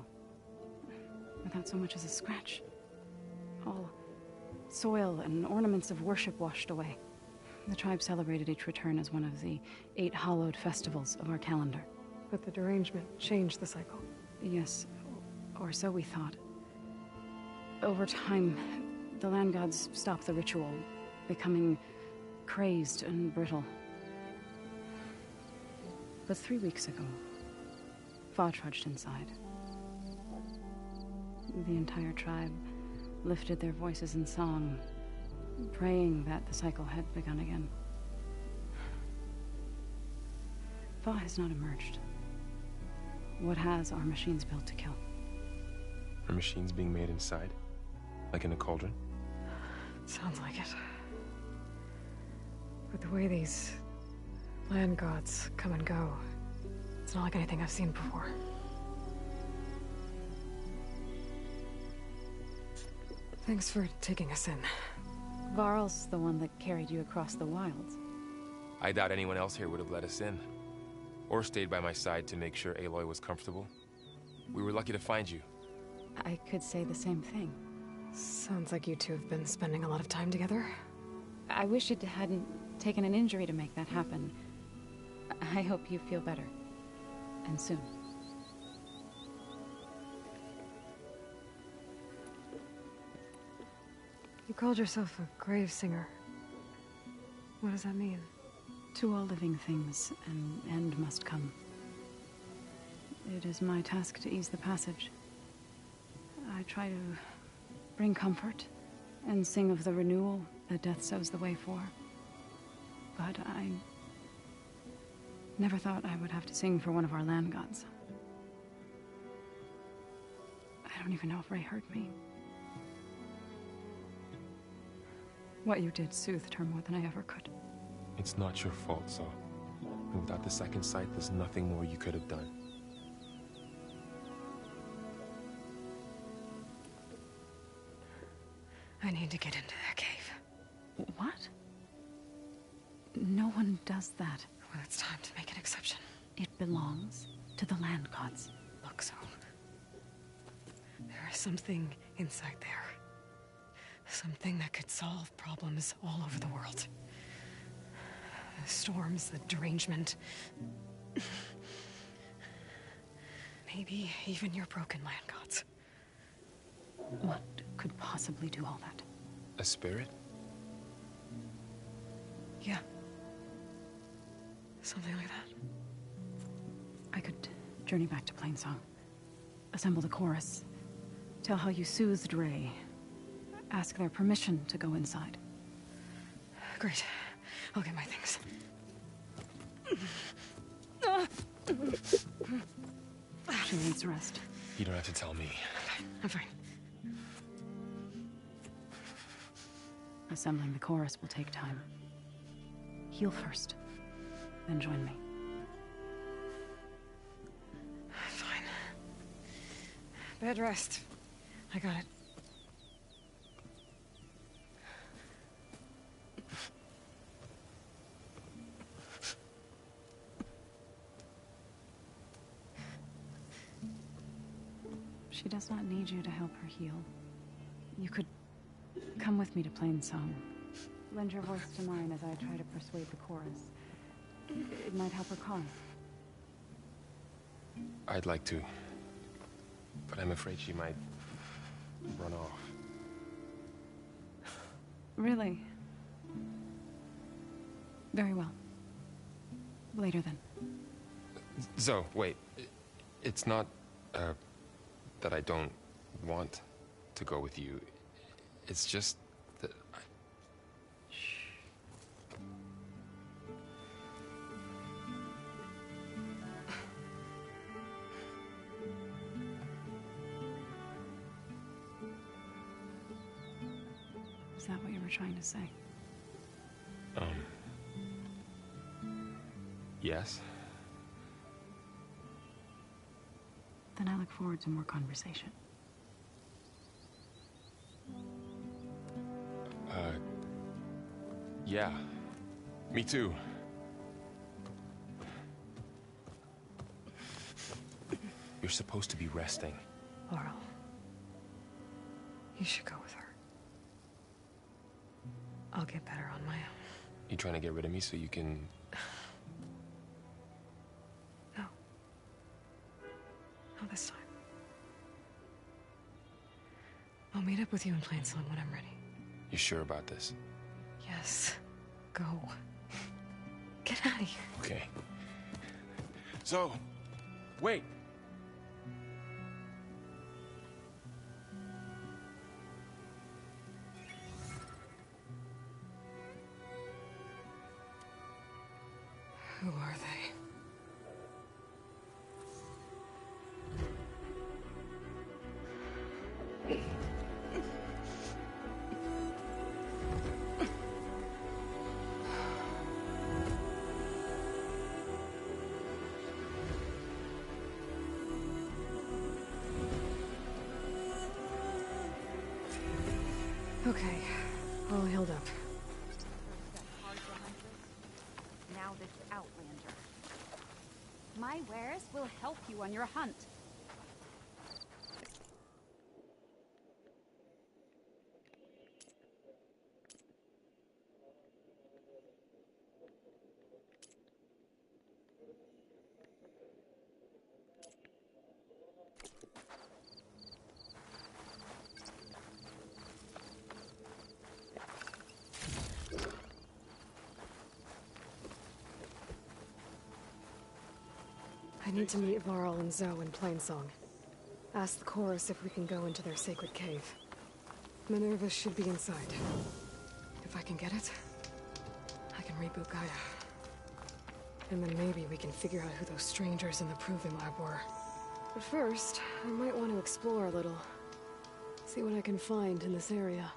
Without so much as a scratch. All soil and ornaments of worship washed away. The tribe celebrated each return as one of the 8 hallowed festivals of our calendar. But the derangement changed the cycle. Yes, or so we thought. Over time, The land gods stopped the ritual, becoming crazed and brittle. But 3 weeks ago, Fa trudged inside. The entire tribe lifted their voices in song, praying that the cycle had begun again. Fa has not emerged. What has are machines built to kill. Are machines being made inside? Like in a cauldron? Sounds like it. But the way these land gods come and go, it's not like anything I've seen before. Thanks for taking us in. Varl's the one that carried you across the wilds. I doubt anyone else here would have let us in. Or stayed by my side to make sure Aloy was comfortable. We were lucky to find you. I could say the same thing. Sounds like you two have been spending a lot of time together. I wish it hadn't taken an injury to make that happen. I hope you feel better. And soon. You called yourself a grave singer. What does that mean? To all living things, an end must come. It is my task to ease the passage. I try to bring comfort and sing of the renewal that death sows the way for. But I never thought I would have to sing for one of our land gods. I don't even know if Ray heard me. What you did soothed her more than I ever could. It's not your fault, Saw. And without the second sight, there's nothing more you could have done. I need to get into that cave. What? No one does that. Well, it's time to make an exception. It belongs to the land gods. Look, so there is something inside there. Something that could solve problems all over the world. The storms, the derangement. Maybe even your broken land gods. What could possibly do all that? A spirit? Yeah. Something like that. I could journey back to Plainsong. Assemble the chorus. Tell how you soothed Ray. Ask their permission to go inside. Great. I'll get my things. She needs rest. You don't have to tell me. I'm fine. Assembling the chorus will take time. Heal first, then join me. Fine. Bed rest. I got it. She does not need you to help her heal. You could come with me to Plainsong. Lend your voice to mine as I try to persuade the chorus. It might help her cause. I'd like to. But I'm afraid she might run off. Really? Very well. Later then. Zoe, wait. It's not, that I don't want to go with you. It's just that I... Is that what you were trying to say? Yes? Then I look forward to more conversation. Yeah. Me too. You're supposed to be resting. Laurel. You should go with her. I'll get better on my own. You trying to get rid of me so you can... No. Not this time. I'll meet up with you in Plainsong when I'm ready. You sure about this? Yes. Go. Get out of here. Okay. So, wait. Who are they? Okay, all healed up. Now this Outlander. My wares will help you on your hunt. I need to meet Varl and Zoe in Plainsong. Ask the chorus if we can go into their sacred cave. Minerva should be inside. If I can get it, I can reboot Gaia. And then maybe we can figure out who those strangers in the Proving Lab were. But first, I might want to explore a little. See what I can find in this area.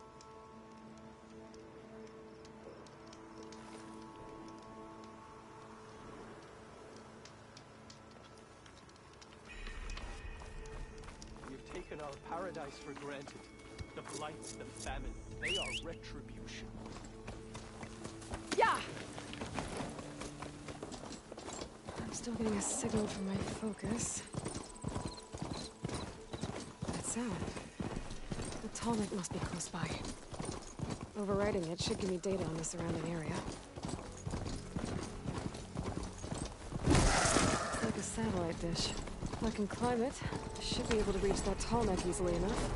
We've taken our paradise for granted. The blights, the famine, they are retribution. Yeah! I'm still getting a signal from my focus. That sound. The Tallneck must be close by. Overriding it should give me data on the surrounding area. It's like a satellite dish. If I can climb it, I should be able to reach that Tallneck easily enough.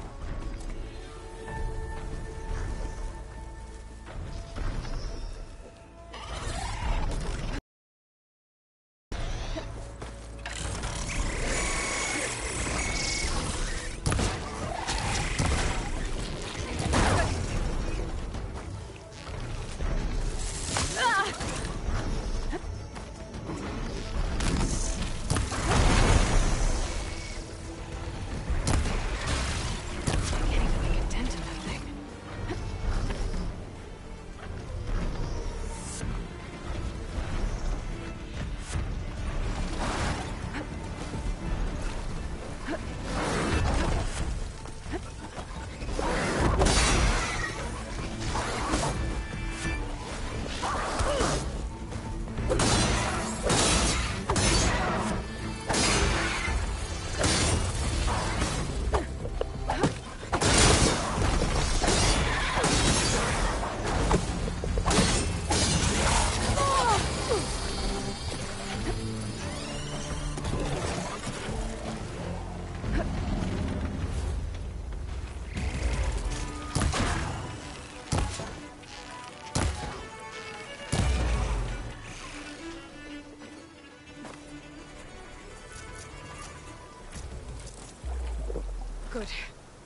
Good.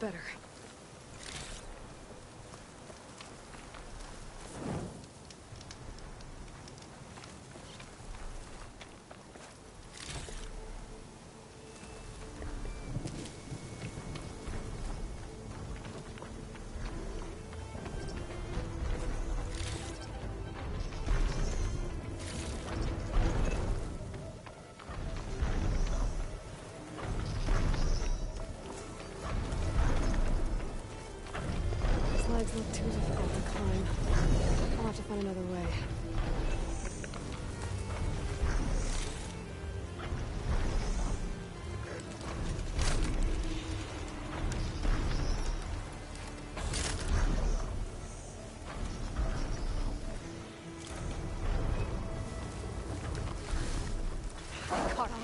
Better. Legs look too difficult to climb. I'll have to find another way. Caught on.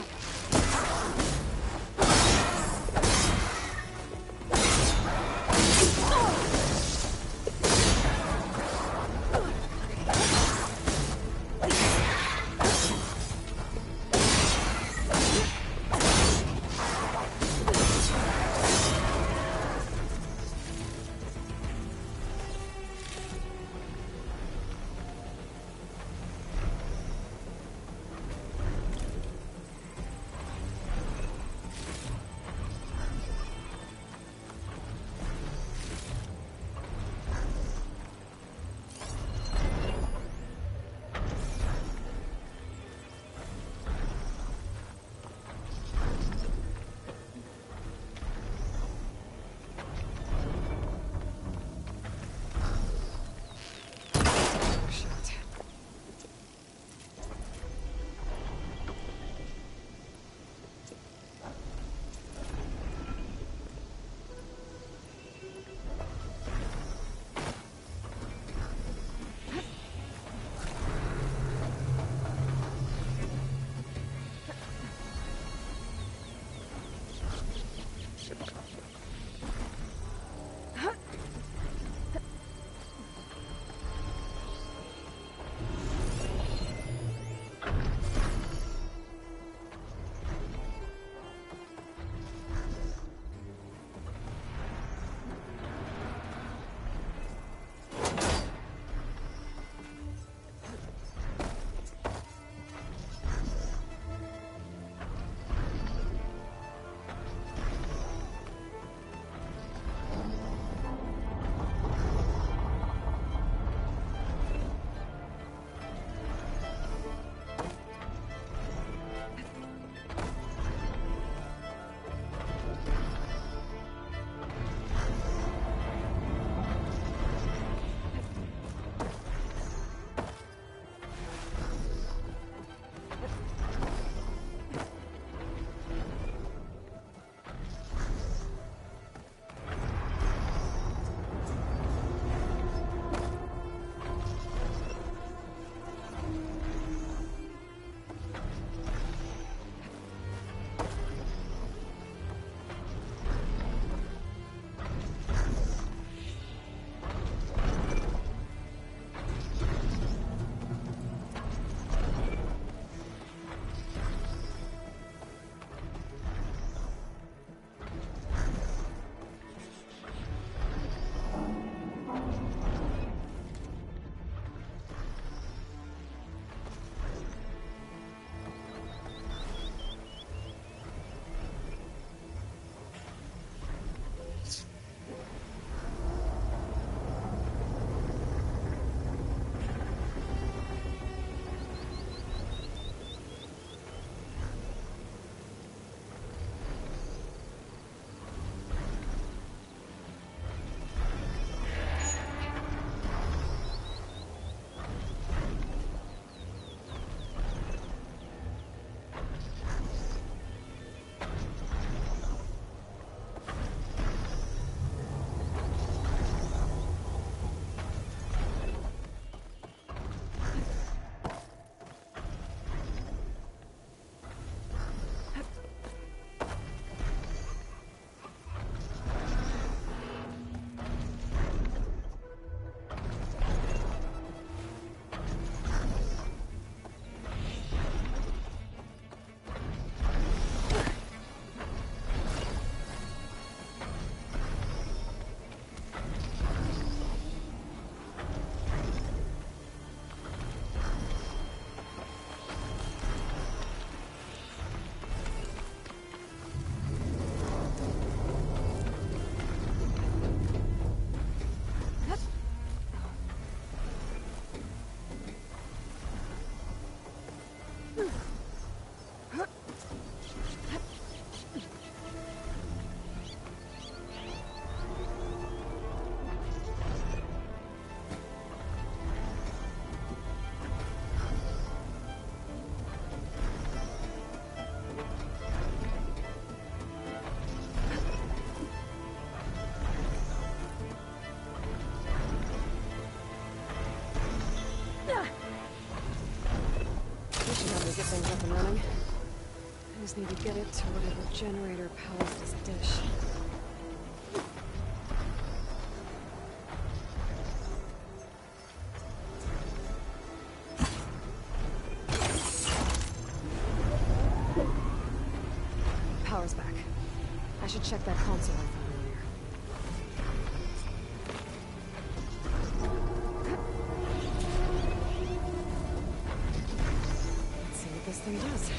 just need to get it to whatever generator powers this dish. Power's back. I should check that console I found earlier. Let's see what this thing does.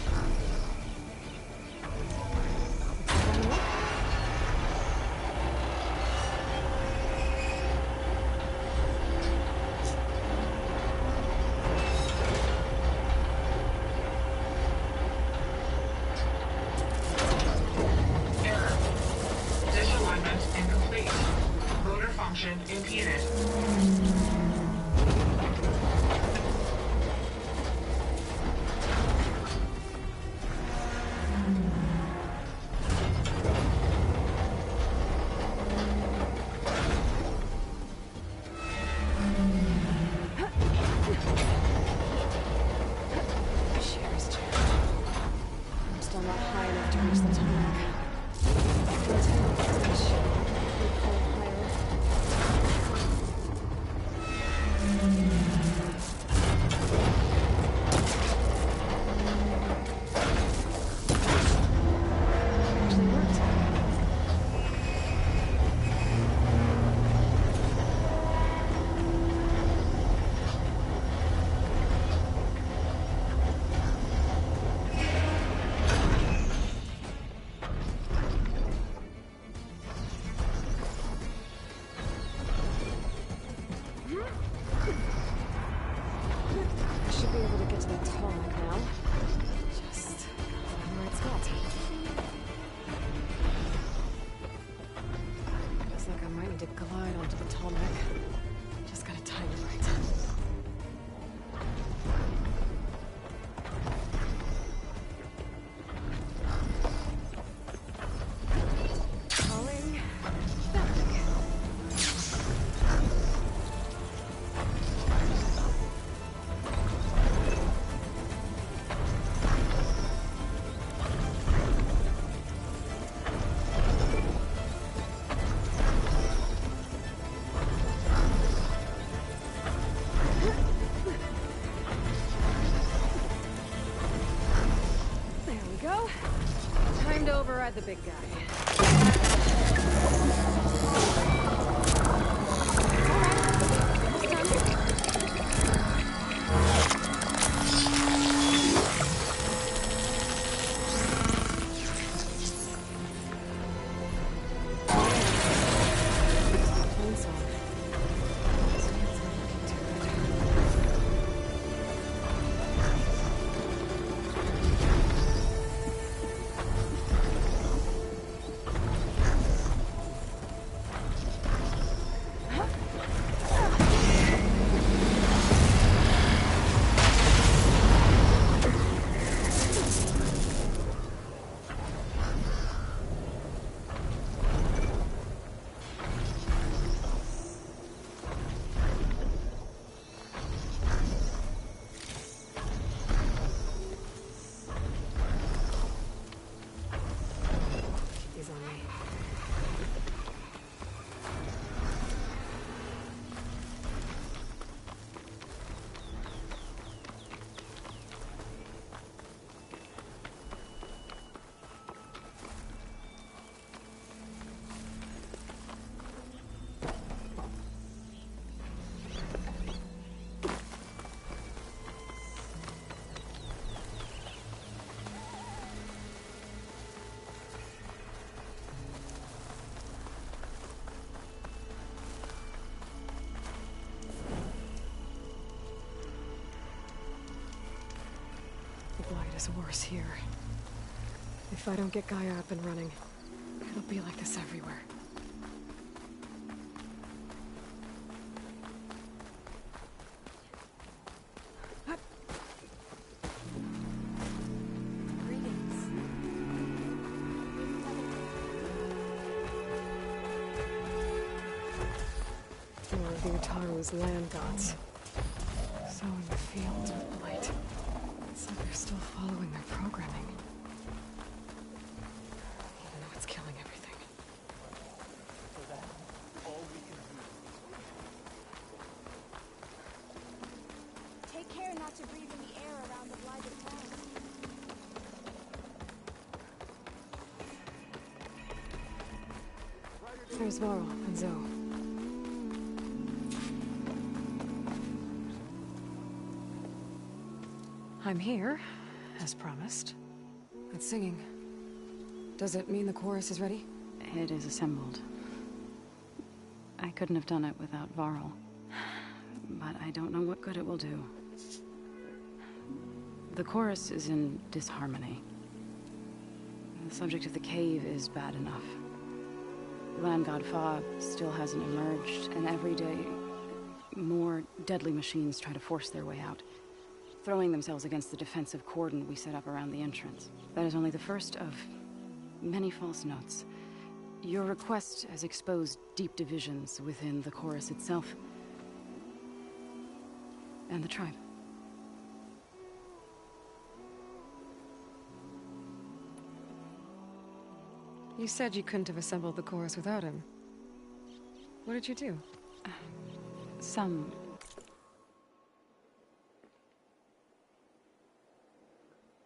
Impeded. Cheers, Jack. I'm still not high enough to reach the tarmac. Let's head off this dish. We'll pull higher. Actually worked. I should be able to get to that tarmac now. Just gotta find the right spot. Looks like I might need to glide onto the tarmac. Just gotta time it right. Calling back. There we go. Time to override the big guy. He's on me. The blight is worse here. If I don't get Gaia up and running, it'll be like this everywhere. More of the Utaru's land gods. Sowing the fields with blight. It's like they're still following their programming. There's Varl and Zoe. I'm here, as promised. It's singing. Does it mean the chorus is ready? It is assembled. I couldn't have done it without Varl. But I don't know what good it will do. The chorus is in disharmony. The subject of the cave is bad enough. Land God Fa still hasn't emerged, and every day, more deadly machines try to force their way out, throwing themselves against the defensive cordon we set up around the entrance. That is only the first of many false notes. Your request has exposed deep divisions within the chorus itself and the tribe. You said you couldn't have assembled the chorus without him. What did you do? Some...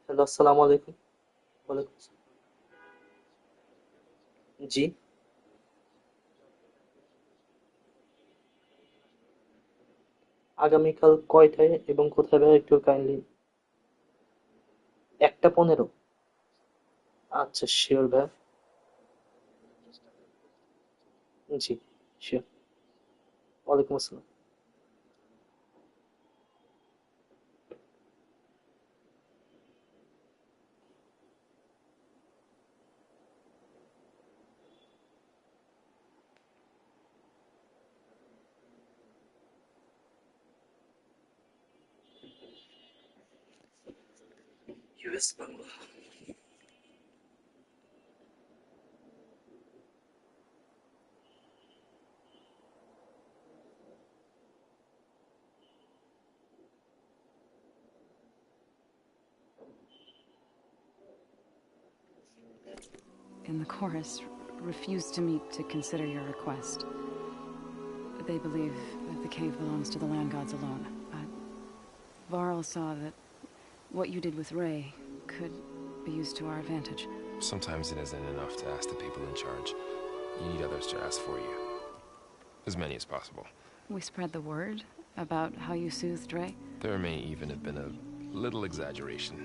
hello अस्सलाम वालेकुम वालेकुम जी আগামীকাল কয়টায় এবং কোথায় ভাই একটু kindly 1:15 আচ্ছা শিওর ভাই জি শিওর ওয়ালাইকুম আসসালাম US Bangla in the chorus refused to meet to consider your request. They believe that the cave belongs to the land gods alone, but Varl saw that what you did with Ray could be used to our advantage. Sometimes it isn't enough to ask the people in charge. You need others to ask for you. As many as possible. We spread the word about how you soothed Ray. There may even have been a little exaggeration.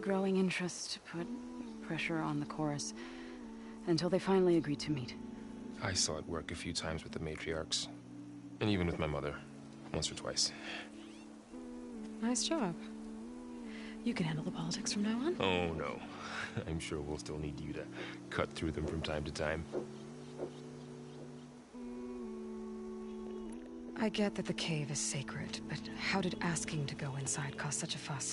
Growing interest put pressure on the chorus until they finally agreed to meet. I saw it work a few times with the matriarchs. And even with my mother. Once or twice. Nice job. You can handle the politics from now on? Oh, no. I'm sure we'll still need you to cut through them from time to time. I get that the cave is sacred, but how did asking to go inside cause such a fuss?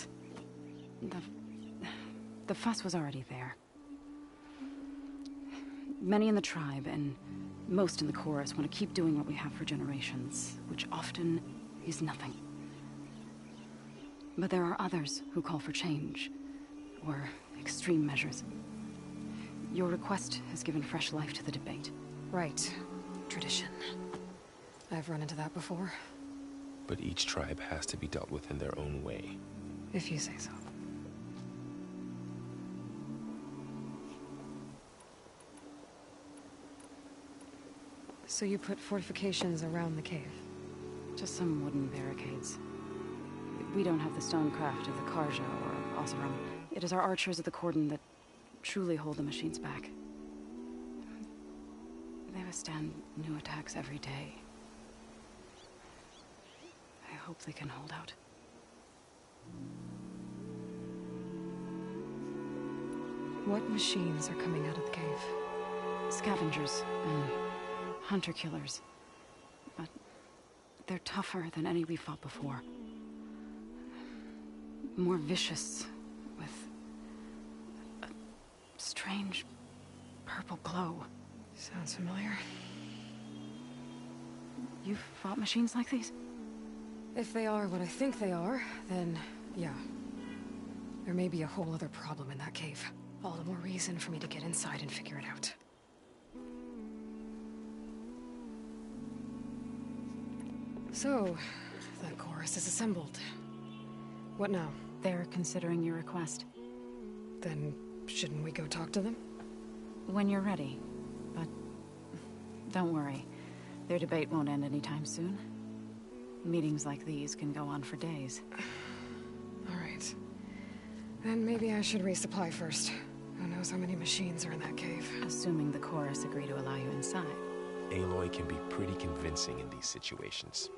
The fuss was already there. Many in the tribe, and most in the chorus, want to keep doing what we have for generations, which often is nothing. But there are others who call for change, or extreme measures. Your request has given fresh life to the debate. Right. Tradition. I've run into that before. But each tribe has to be dealt with in their own way. If you say so. So you put fortifications around the cave? Just some wooden barricades. We don't have the stonecraft of the Karja or Oseram. It is our archers of the cordon that truly hold the machines back. They withstand new attacks every day. I hope they can hold out. What machines are coming out of the cave? Scavengers and hunter-killers. But they're tougher than any we fought before. More vicious, with a strange purple glow. Sounds familiar. You've fought machines like these? If they are what I think they are, then yeah. There may be a whole other problem in that cave. All the more reason for me to get inside and figure it out. So, the chorus is assembled. What now? They're considering your request. Then, shouldn't we go talk to them? When you're ready. But Don't worry. Their debate won't end anytime soon. Meetings like these can go on for days. All right. Then maybe I should resupply first. Who knows how many machines are in that cave? Assuming the chorus agree to allow you inside. Aloy can be pretty convincing in these situations.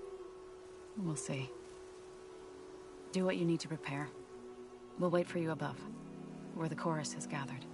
We'll see. Do what you need to prepare. We'll wait for you above, where the chorus has gathered.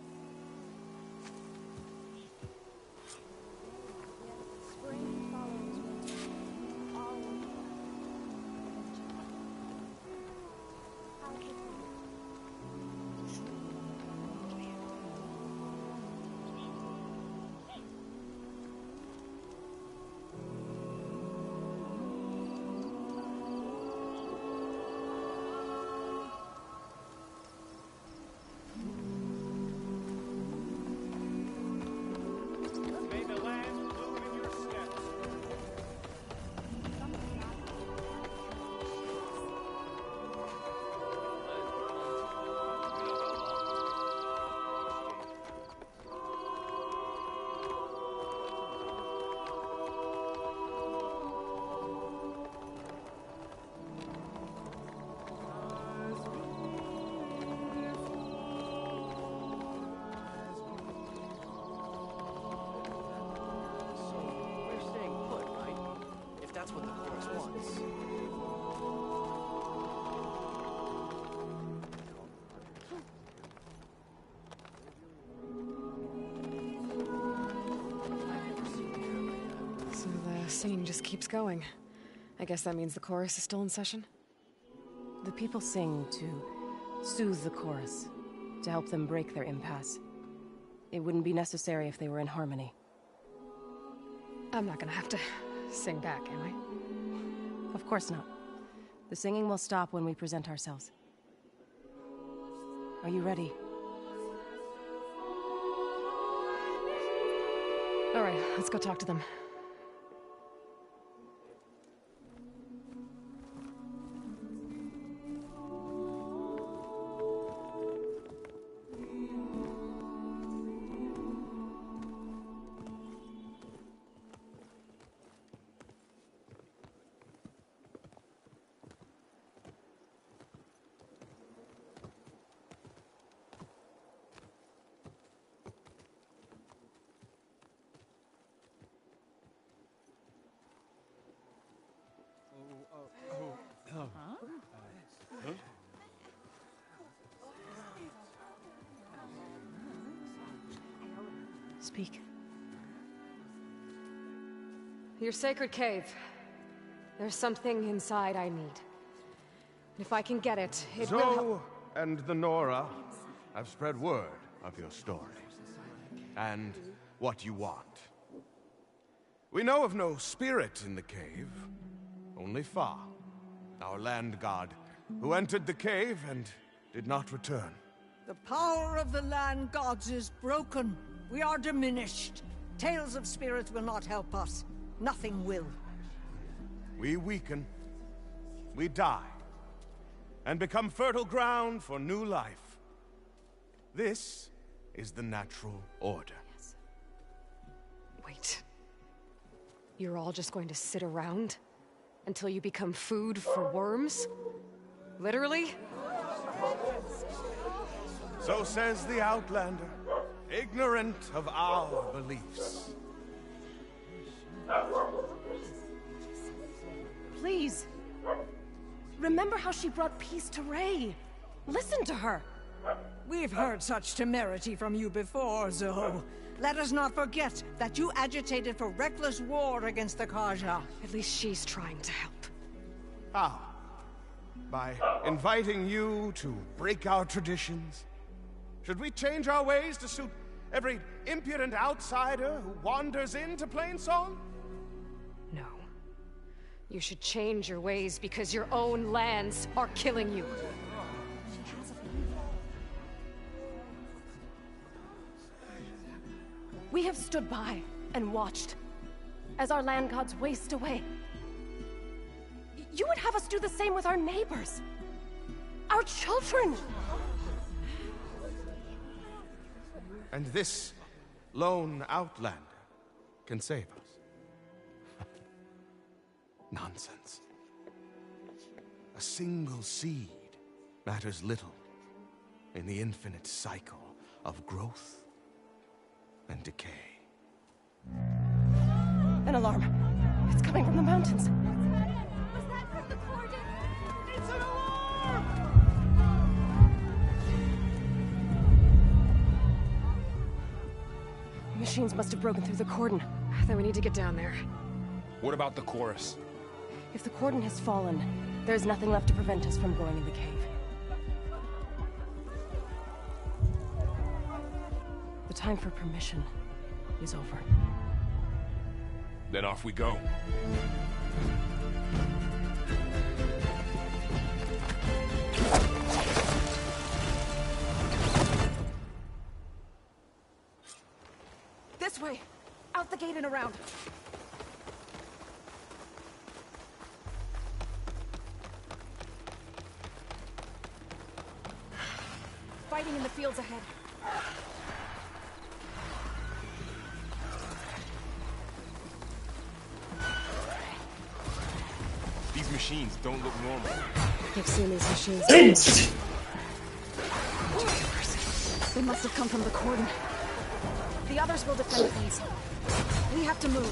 That's what the chorus wants. So the singing just keeps going. I guess that means the chorus is still in session? The people sing to soothe the chorus, to help them break their impasse. It wouldn't be necessary if they were in harmony. I'm not gonna have to sing back, am I? Of course not. The singing will stop when we present ourselves. Are you ready? All right, let's go talk to them. Speak. Your sacred cave. There's something inside I need. If I can get it, it will help. Zoe and the Nora have spread word of your story. And what you want. We know of no spirit in the cave. Only Fa, our land god, who entered the cave and did not return. The power of the land gods is broken. We are diminished. Tales of spirits will not help us. Nothing will. We weaken. We die. And become fertile ground for new life. This is the natural order. Yes. Wait. You're all just going to sit around? Until you become food for worms? Literally? So says the Outlander, ignorant of our beliefs. Please. Remember how she brought peace to Ray. Listen to her. We've heard such temerity from you before, Zoe. Let us not forget that you agitated for reckless war against the Kaja. At least she's trying to help. How? By inviting you to break our traditions? Should we change our ways to suit every impudent outsider who wanders into Plainsong? No. You should change your ways because your own lands are killing you. We have stood by and watched as our land gods waste away. You would have us do the same with our neighbors, our children. And this lone outlander can save us. Nonsense. A single seed matters little in the infinite cycle of growth and decay. An alarm. It's coming from the mountains. Was that from the cordon? It's an alarm! The machines must have broken through the cordon. Then we need to get down there. What about the chorus? If the cordon has fallen, there's nothing left to prevent us from going in the cave. The time for permission is over. Then off we go. This way! Out the gate and around! Fighting in the fields ahead. These machines don't look normal. I've seen these machines. They must have come from the cordon. The others will defend these. We have to move.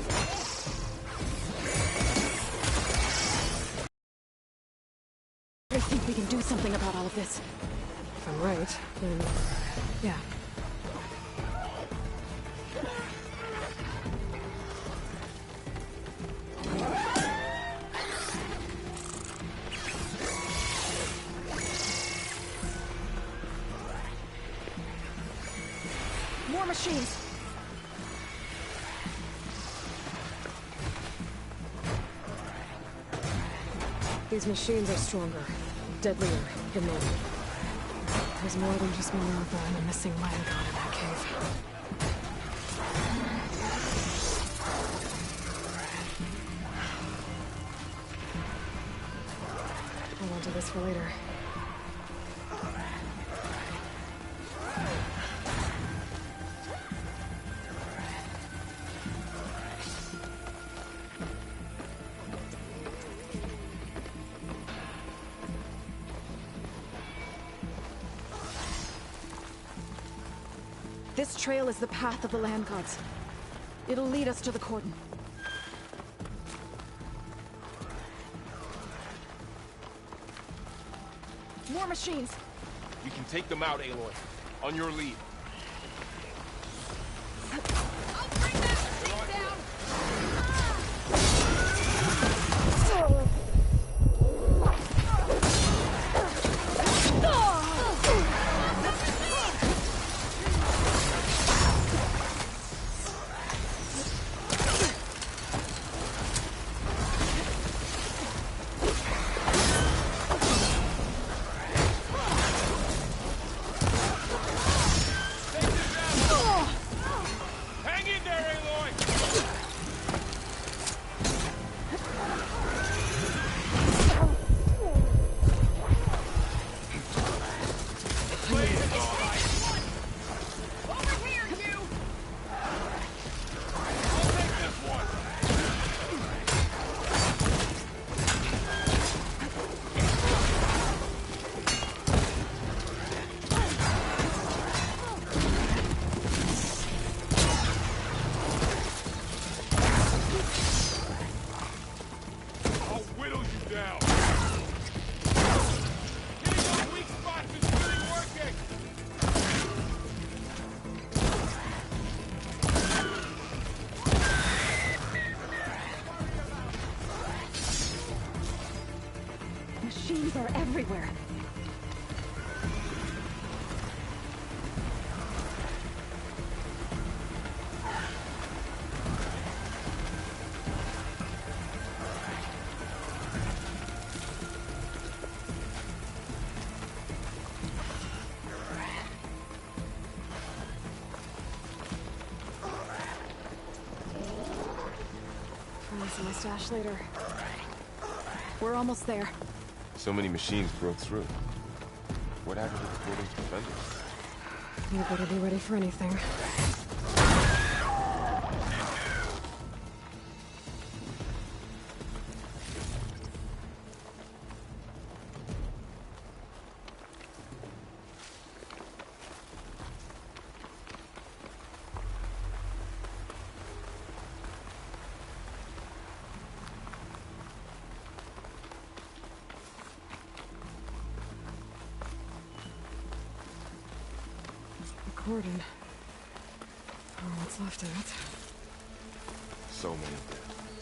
I think we can do something about all of this. If I'm right, then... yeah. More machines! These machines are stronger, deadlier than normal. There's more than just Minerva and a missing land god in that cave. Hold on to this for later. This trail is the path of the land gods. It'll lead us to the cordon. More machines! We can take them out, Aloy. On your lead. Machines are everywhere. Find my stash later. We're almost there. So many machines broke through. What happened to the cordon's defenders? You better be ready for anything. Warden. Oh, what's left of it? So many dead.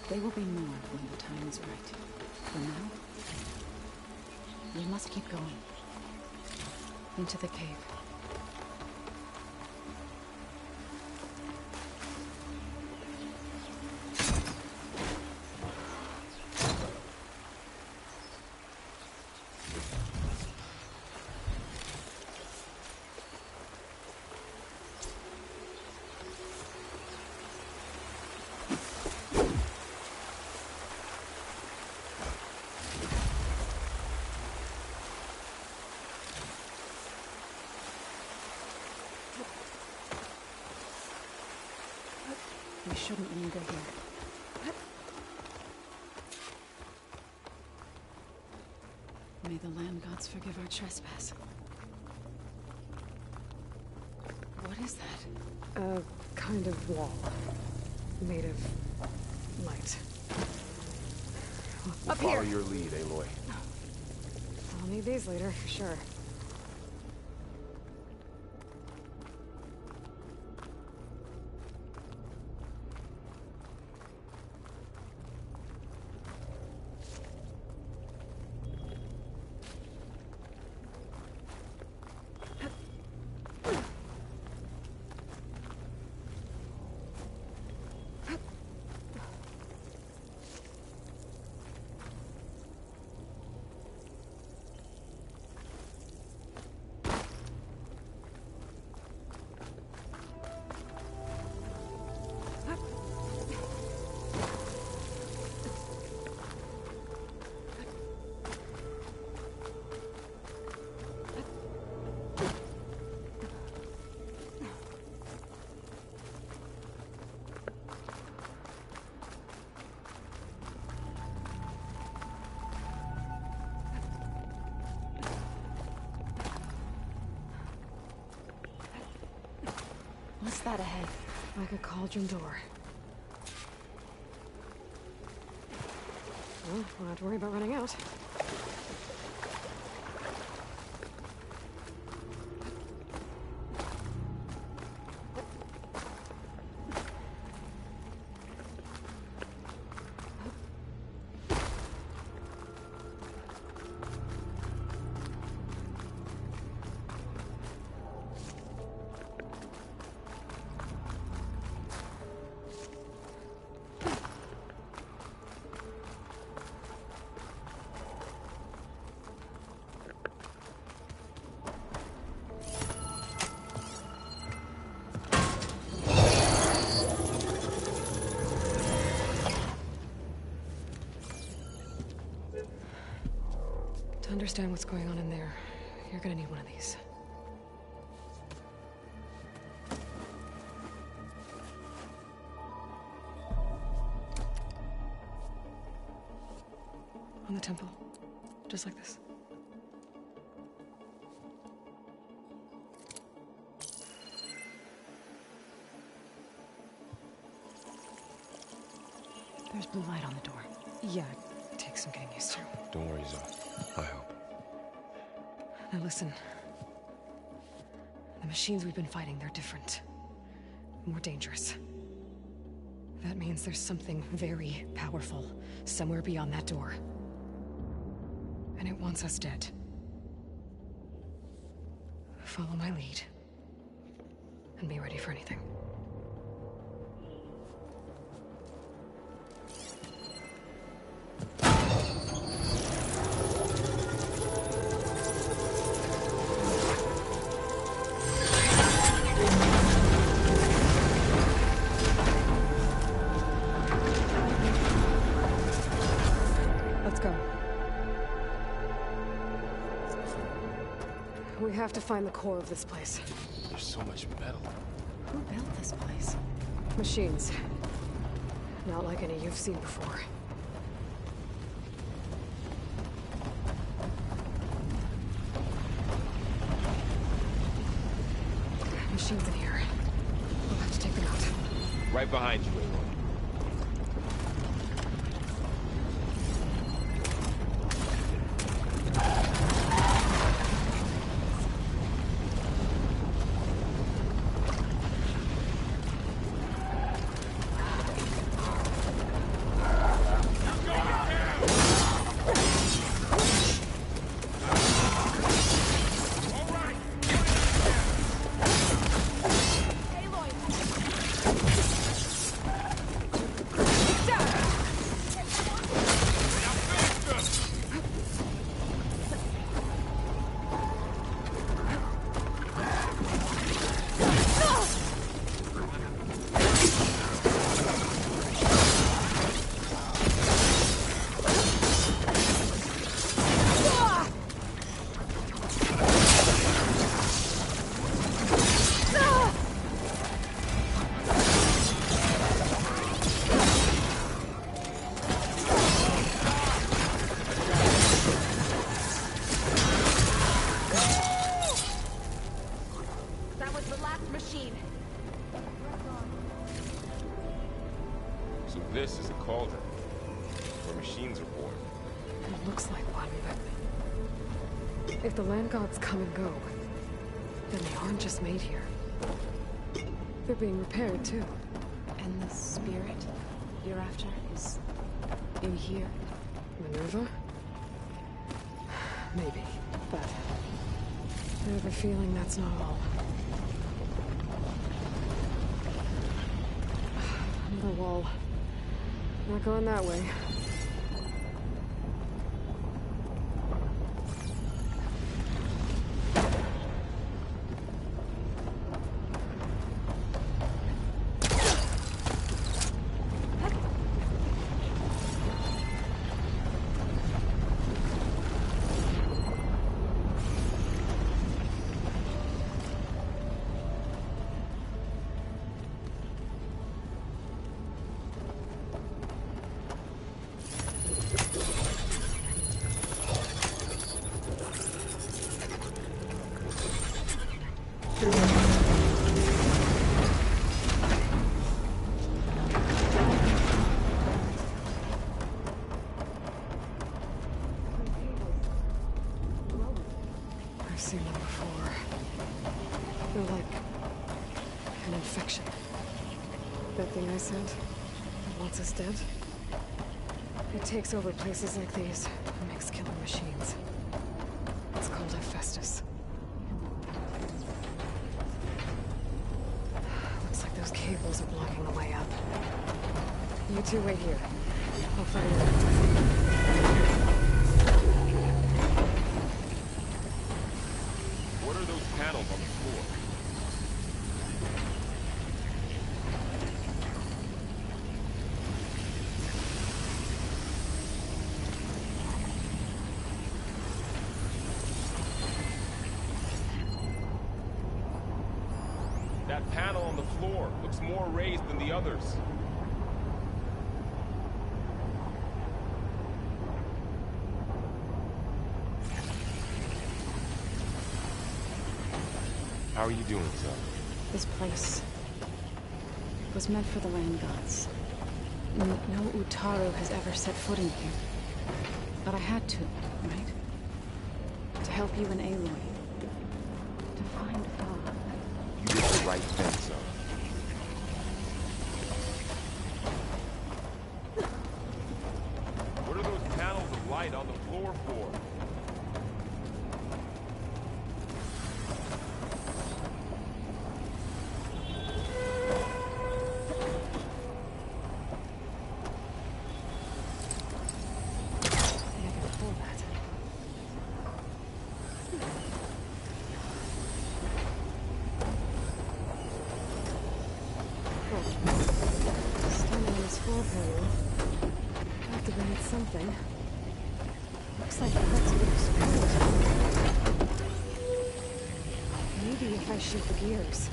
They will be more when the time is right. For now, we must keep going. Into the cave. We shouldn't linger here. May the land gods forgive our trespass. What is that? A kind of wall. Made of light. We'll Up follow here! your lead, Aloy. I'll need these later, for sure. What's that ahead? Like a cauldron door. Well, won't have to worry about running out. To understand what's going on in there, you're gonna need one of these. On the temple. Just like this. There's blue light on the door. Yeah, it takes some getting used to. Don't worry, Zoe. I help. Now listen. The machines we've been fighting, they're different. More dangerous. That means there's something very powerful somewhere beyond that door. And it wants us dead. Follow my lead. And be ready for anything. Let's go. We have to find the core of this place. There's so much metal. Who built this place? Machines. Not like any you've seen before. Machines in here. We'll have to take them out. Right behind you, Aloy. where machines are born. It looks like one, but if the land gods come and go, then they aren't just made here. They're being repaired, too. And the spirit you're after is in here? Minerva? Maybe, but I have a feeling that's not all. Another wall. Not going that way. I've seen them before. They're like an infection. That thing I sent that wants us dead? It takes over places like these and makes killer machines. It's called Hephaestus. Looks like those cables are blocking the way up. You two wait here. I'll find you. What are those panels on the floor? That panel on the floor looks more raised than the others. How are you doing, Zoe? This place was meant for the land gods. No Utaru has ever set foot in here. But I had to, right? To help you and Aloy. To find God. You did the right thing, Zoe. What are those panels of light on the floor for? Standing on this floor panel. Activated something. Looks like that's what exploded. Maybe if I shoot the gears,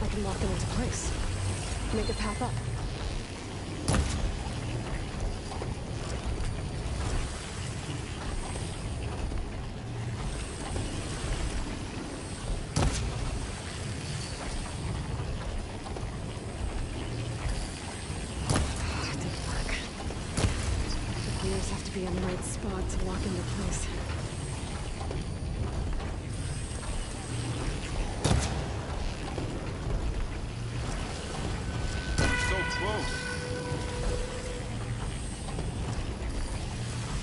I can lock them into place. Make a path up. Have to be in the right spot to lock into place. So close.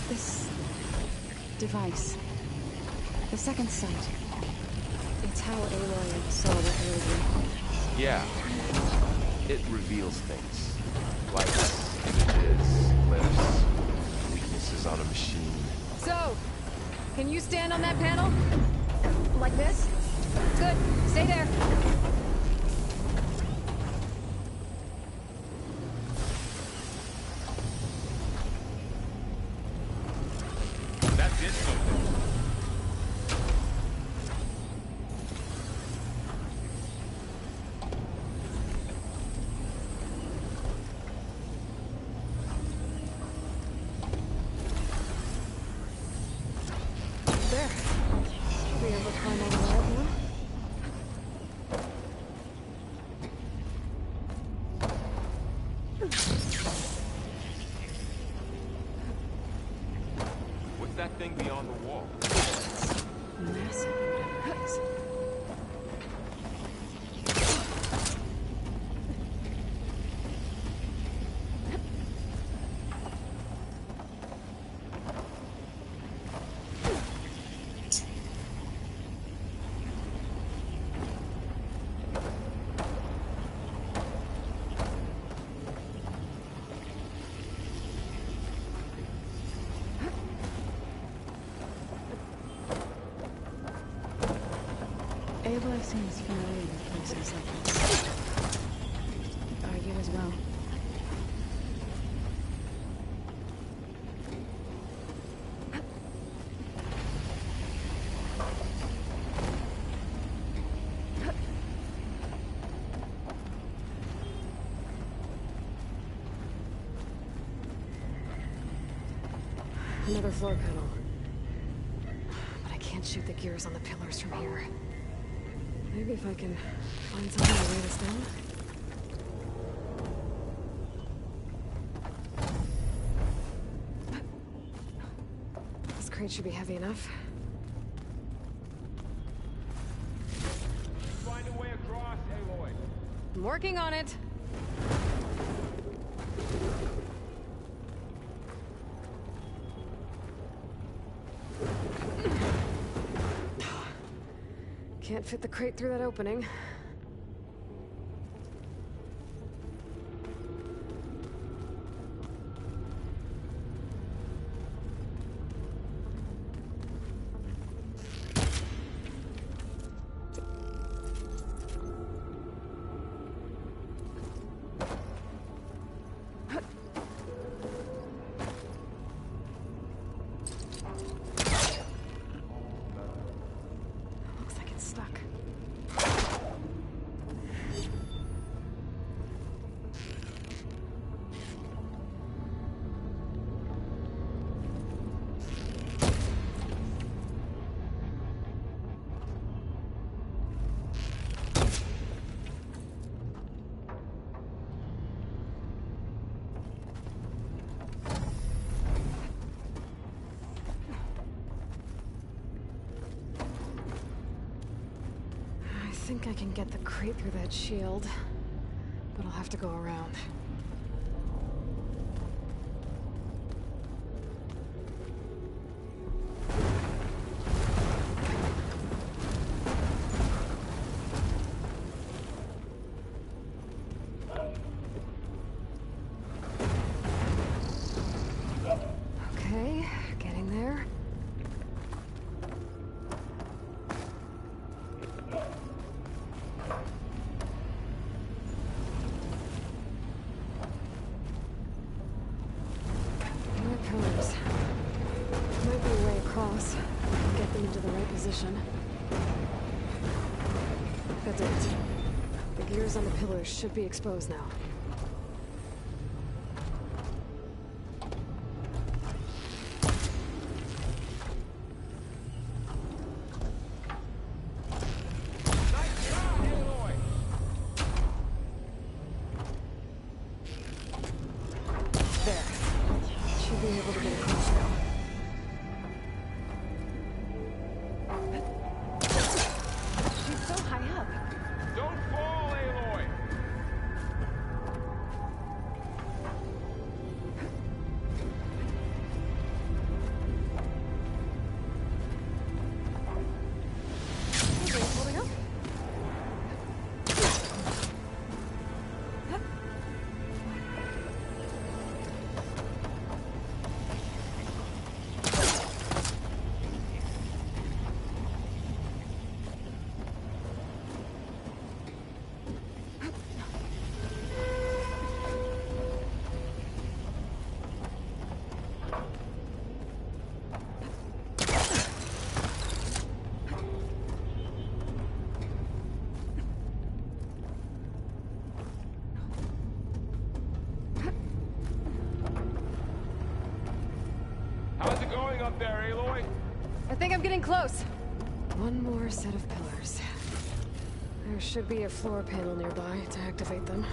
This device, the second sight, it's how Aloy saw what they were doing. Yeah. It reveals things. Lights, images, glyphs, weaknesses on a machine. So, can you stand on that panel? Like this? Good. Stay there. That did something. There. We ever climb all the way up now? that thing beyond the wall? Massive, whatever it is. Aloy seems familiar with places like this. Are you as well? Another floor panel. But I can't shoot the gears on the pillars from here. Maybe if I can find something to weigh this down. This crate should be heavy enough. Find a way across, Aloy. I'm working on it. Can't fit the crate through that opening. Looks like it's stuck. I think I can get the crate through that shield, but I'll have to go around. Okay, getting there. Pillars. Might be a way across. Get them into the right position. That's it. The gears on the pillars should be exposed now. There. Should be able to get across now. She's so high up. Don't fall, Aloy! Okay, holding up. How's it going up there, Aloy? I think I'm getting close. One more set of pillars. There should be a floor panel nearby to activate them.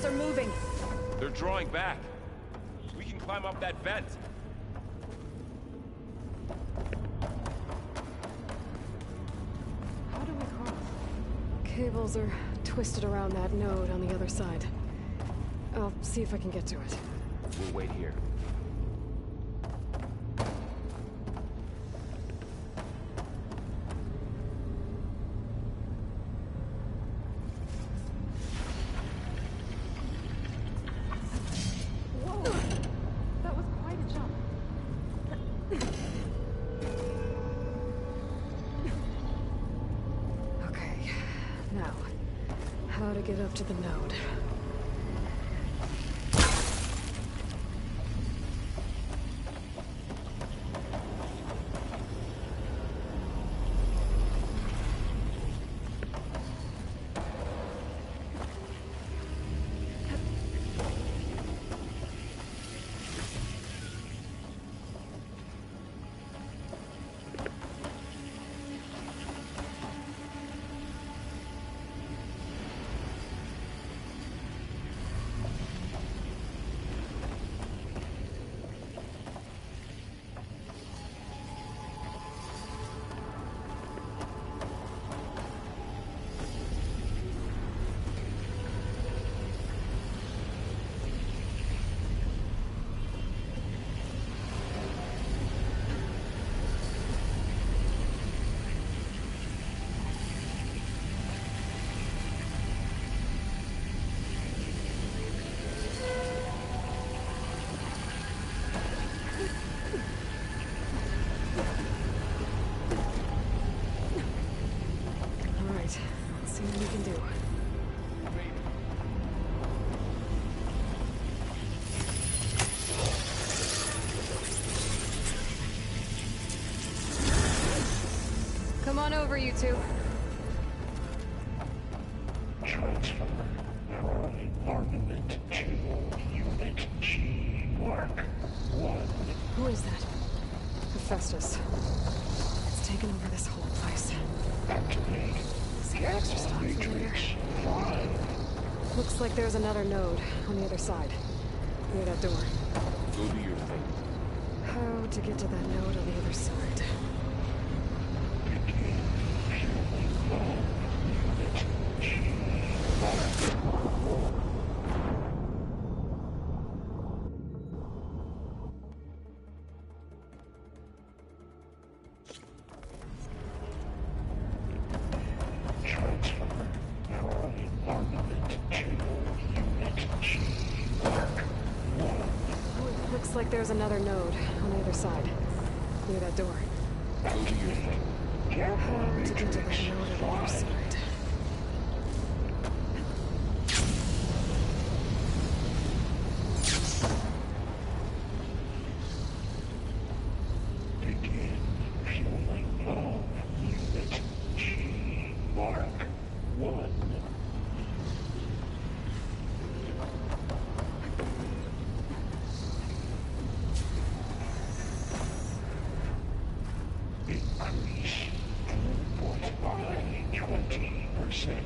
are moving. They're drawing back. We can climb up that vent. How do we cross? Cables are twisted around that node on the other side. I'll see if I can get to it. We'll wait here. Get up to the node. Come on over, you two. Transfer Aloy armament to Unit G Mark 1. Who is that? Hephaestus. It's taken over this whole place. Activate. Is there extra stuff later? Looks like there's another node on the other side. Near that door. Go do your thing. How to get to that node on the other side? Like there's another node on the other side, near that door. How to get to that node on the other side? Begin fueling all Unit G Mark 1. Increase throughput by 20%.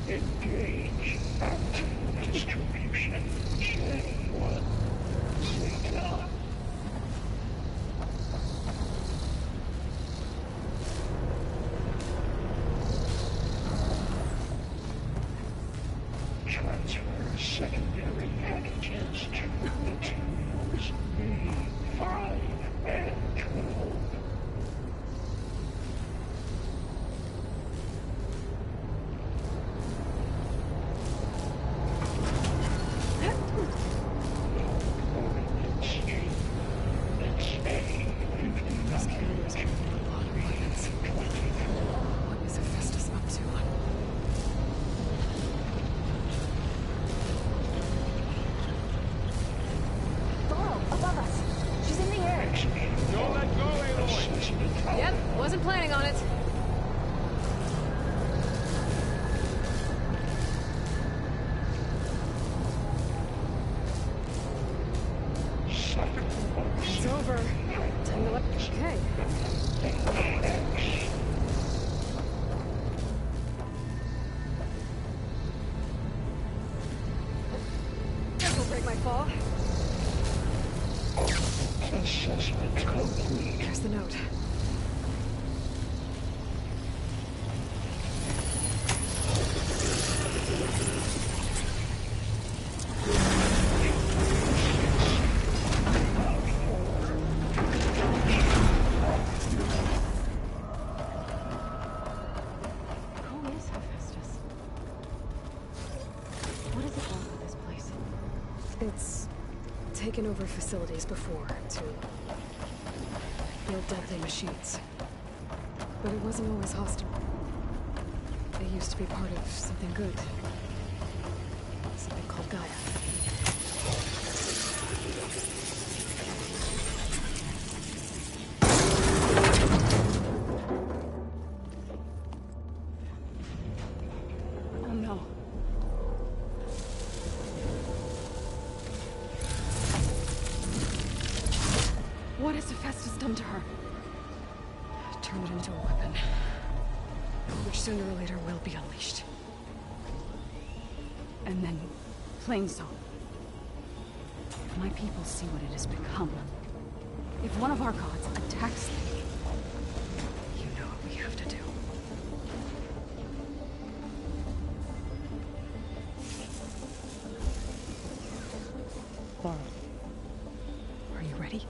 Engage active distribution J1 Zeta. Transfer secondary packages to materials A5 and 12. What is Hephaestus up to? Above us. She's in the air. Don't let go, Aloy! break my fall. Assessment complete. There's the note. It's taken over facilities before to build deadly machines. But it wasn't always hostile. It used to be part of something good. Something called Gaia. Oh no. What has Hephaestus done to her? Turn it into a weapon. Which sooner or later will be unleashed. And then, plain so. If my people see what it has become, if one of our gods attacks them, you know what we have to do. Clara. Are you ready?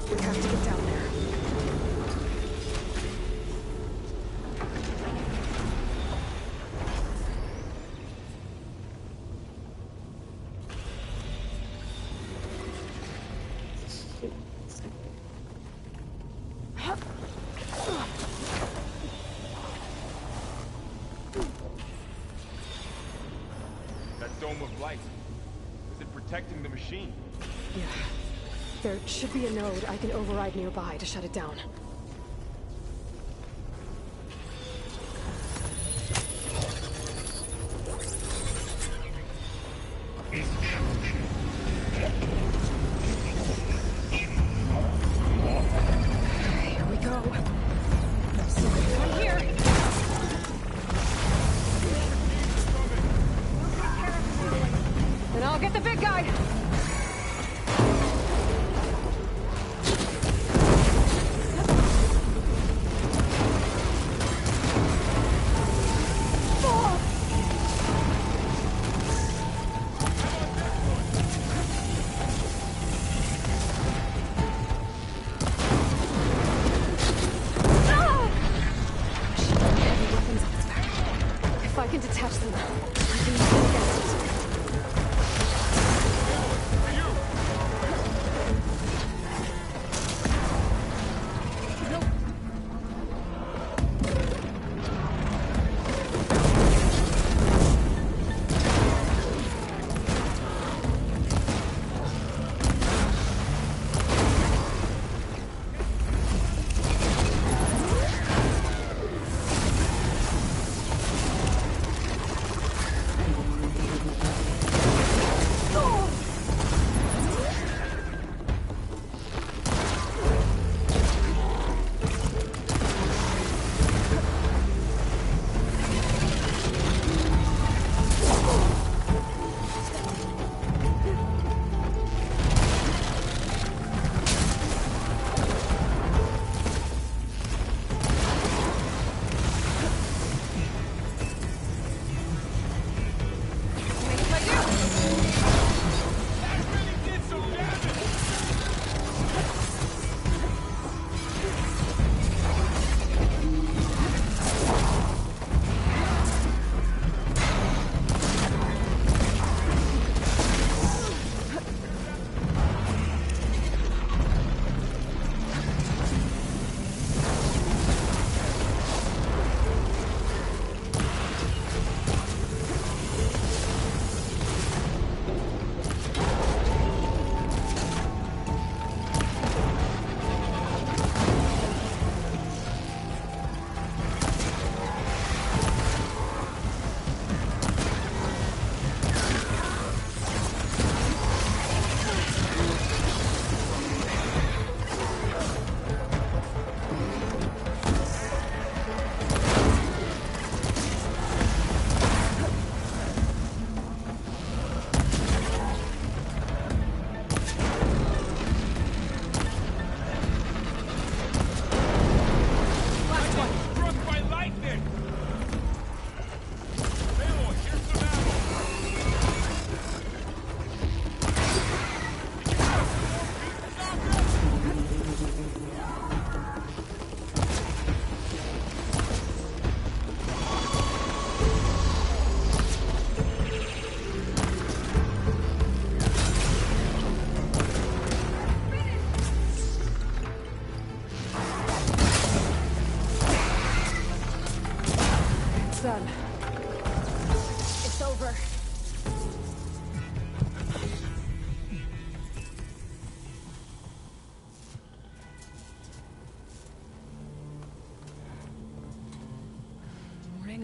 We have to get down there. That dome of light. Is it protecting the machine? Yeah. There should be a node I can override nearby to shut it down. Here we go. So I'm here. Then I'll get the big guy.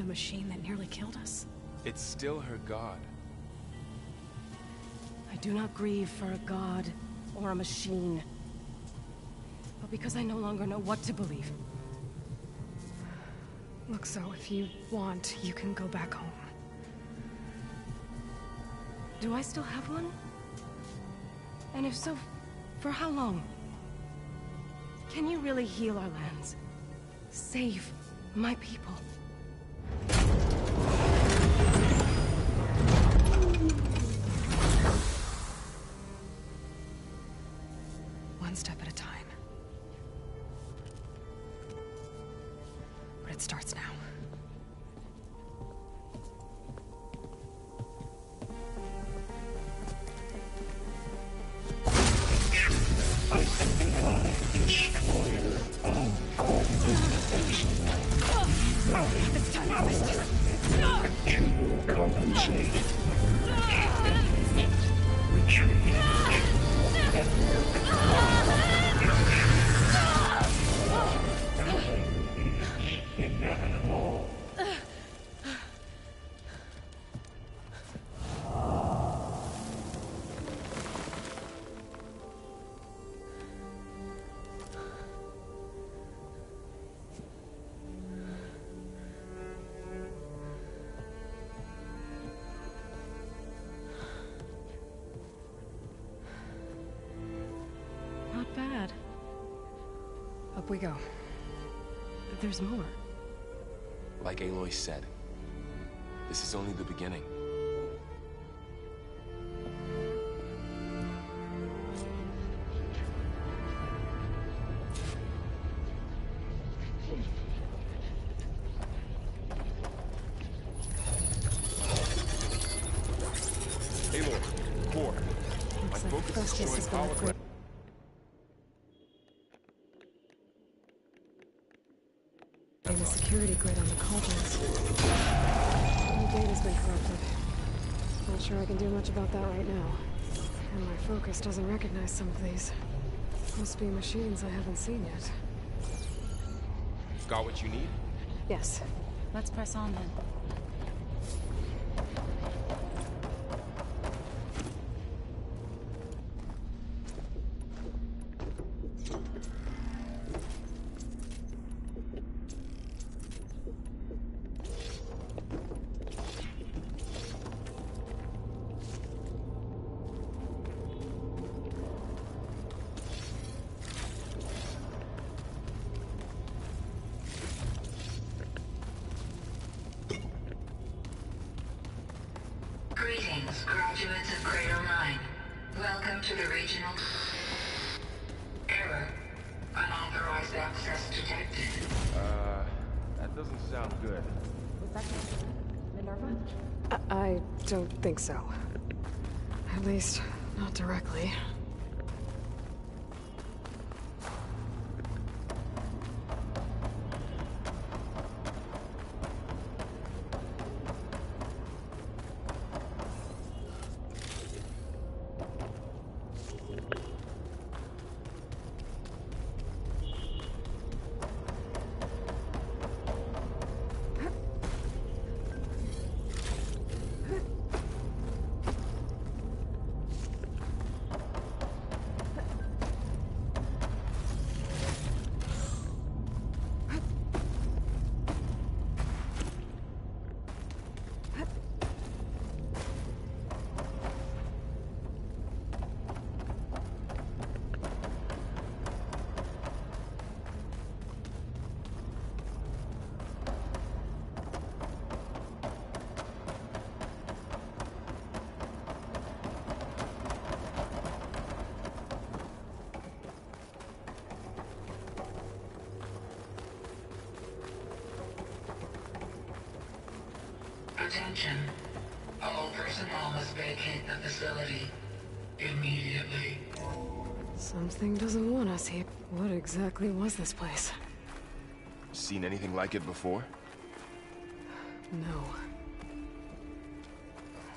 the machine that nearly killed us? It's still her god. I do not grieve for a god or a machine, but because I no longer know what to believe. Look, so if you want, you can go back home. Do I still have one? And if so, for how long? Can you really heal our lands? Save my people? One step at a time. But it starts now. Not bad. Up we go. There's more. Like Aloy said, this is only the beginning. Aloy, core. My focus is destroying power grid. And the security grid on the cauldrons. The data's been corrupted. Not sure I can do much about that right now. And my focus doesn't recognize some of these. Must be machines I haven't seen yet. Got what you need? Yes. Let's press on then. Greetings, graduates of Cradle 9. Welcome to the regional... Error. Unauthorized access detected. That doesn't sound good. Was that Minerva? I don't think so. At least, not directly. Attention. All personnel must vacate the facility immediately. Something doesn't want us here. What exactly was this place? Seen anything like it before? No.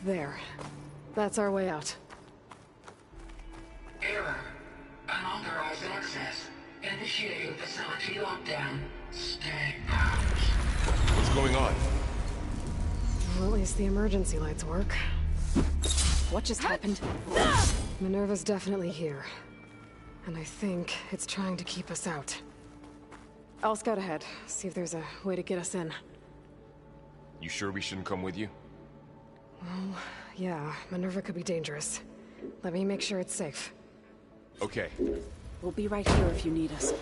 There. That's our way out. Error. Unauthorized access. Initiating facility lockdown. Stay out. What's going on? least the emergency lights work. What just happened? Minerva's definitely here. And I think it's trying to keep us out. I'll scout ahead, see if there's a way to get us in. You sure we shouldn't come with you? Well, yeah, Minerva could be dangerous. Let me make sure it's safe. Okay. We'll be right here if you need us.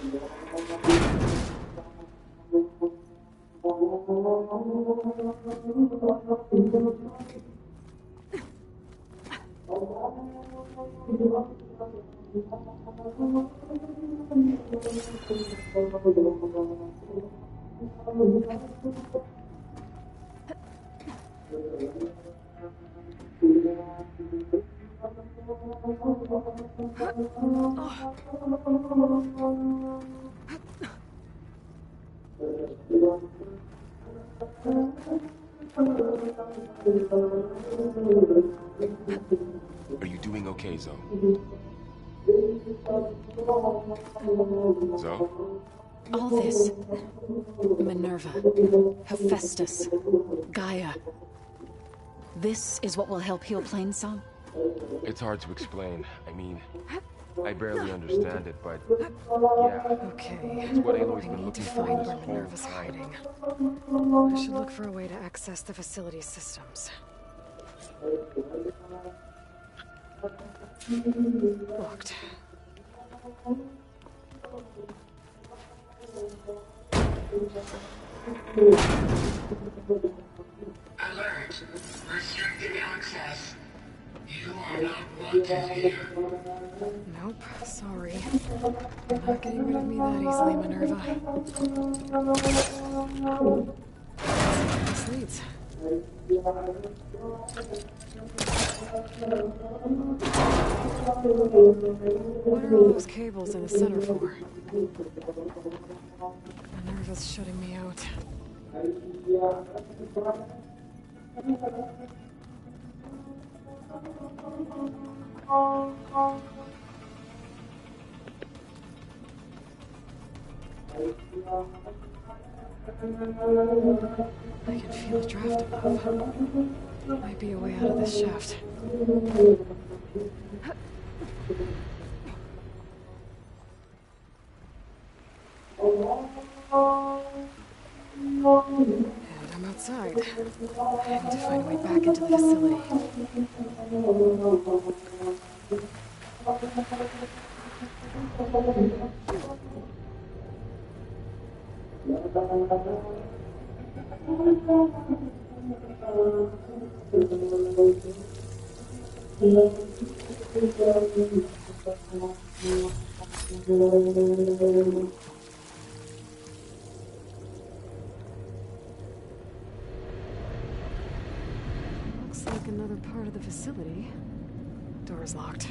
Are you doing okay, Zoe? Zoe? All this. Minerva. Hephaestus. Gaia. This is what will help heal Plainsong? It's hard to explain. I mean, I barely understand it, but yeah. Okay. It's what Aloy's I been need looking to for find this where whole Minerva's time. hiding. I should look for a way to access the facility's systems. Locked. Alert. Restricted access. You are not wanted here. Nope, sorry. You're not getting rid of me that easily, Minerva. This leads. What are all those cables in the center for? Minerva's shutting me out. I can feel a draft above. Might be a way out of this shaft. And I'm outside. I need to find a way back into the facility. Looks like another part of the facility. Door's locked.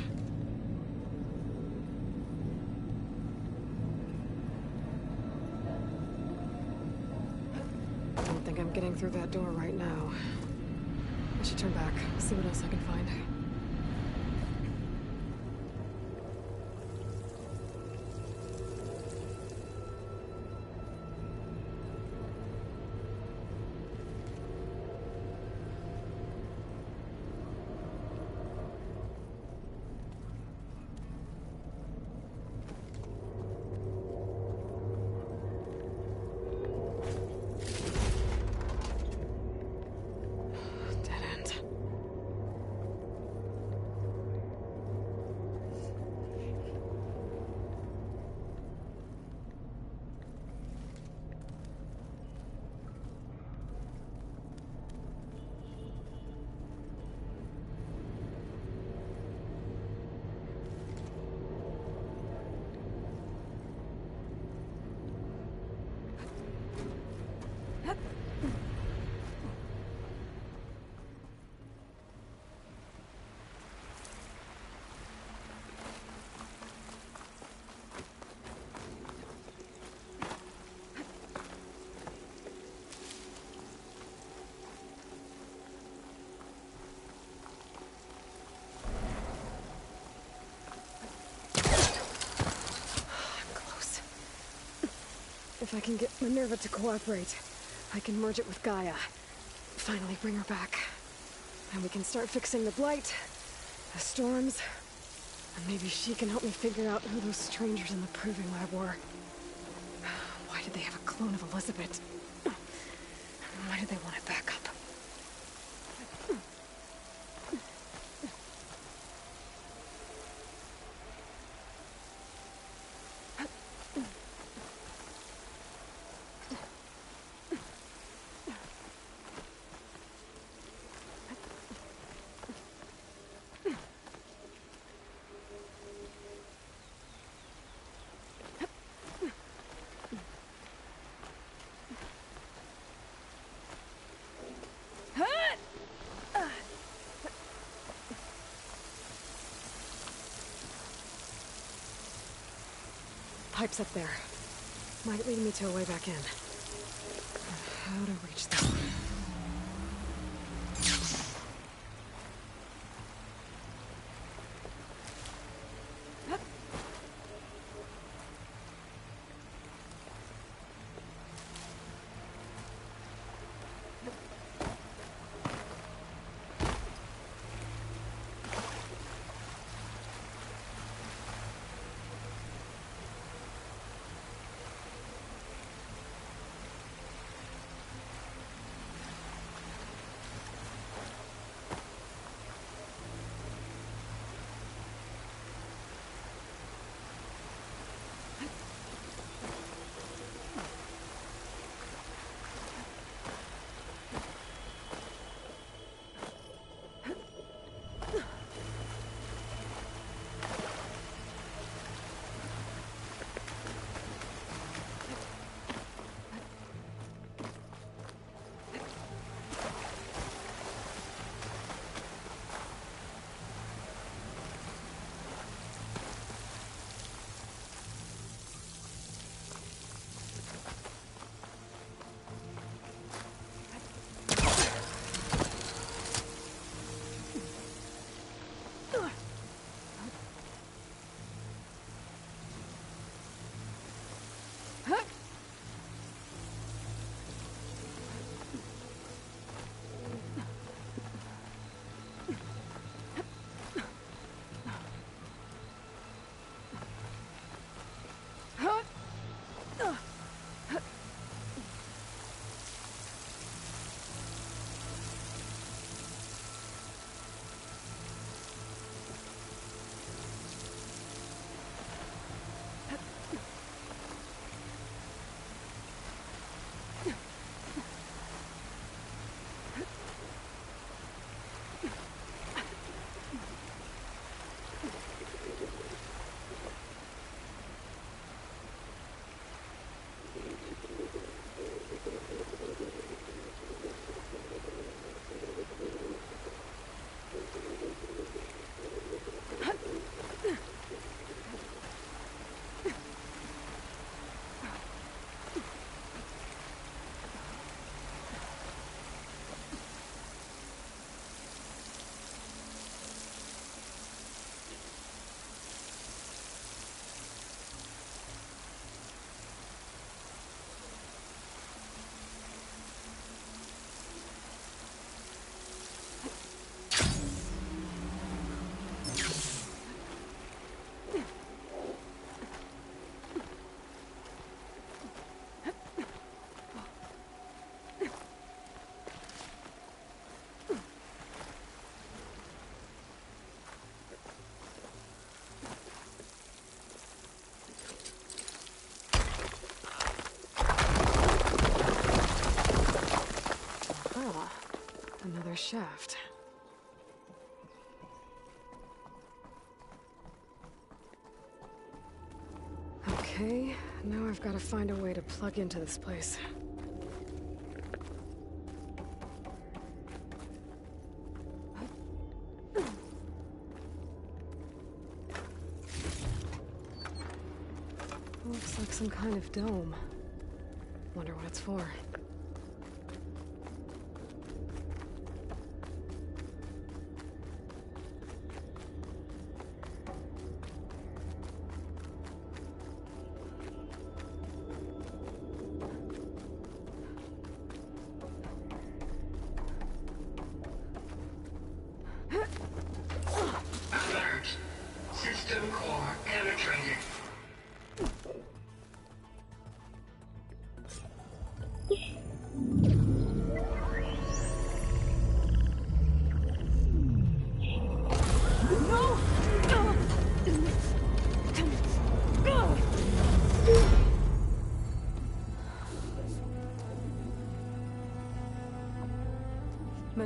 Don't think I'm getting through that door right now. I should turn back, see what else I can find. Dead end. If I can get Minerva to cooperate, I can merge it with Gaia. Finally bring her back. And we can start fixing the blight, the storms, and maybe she can help me figure out who those strangers in the proving lab were. Why did they have a clone of Elizabeth? Why did they want it back up? Pipe's up there. Might lead me to a way back in. How to reach them. Another shaft. Okay, now I've got to find a way to plug into this place. Looks like some kind of dome. Wonder what it's for.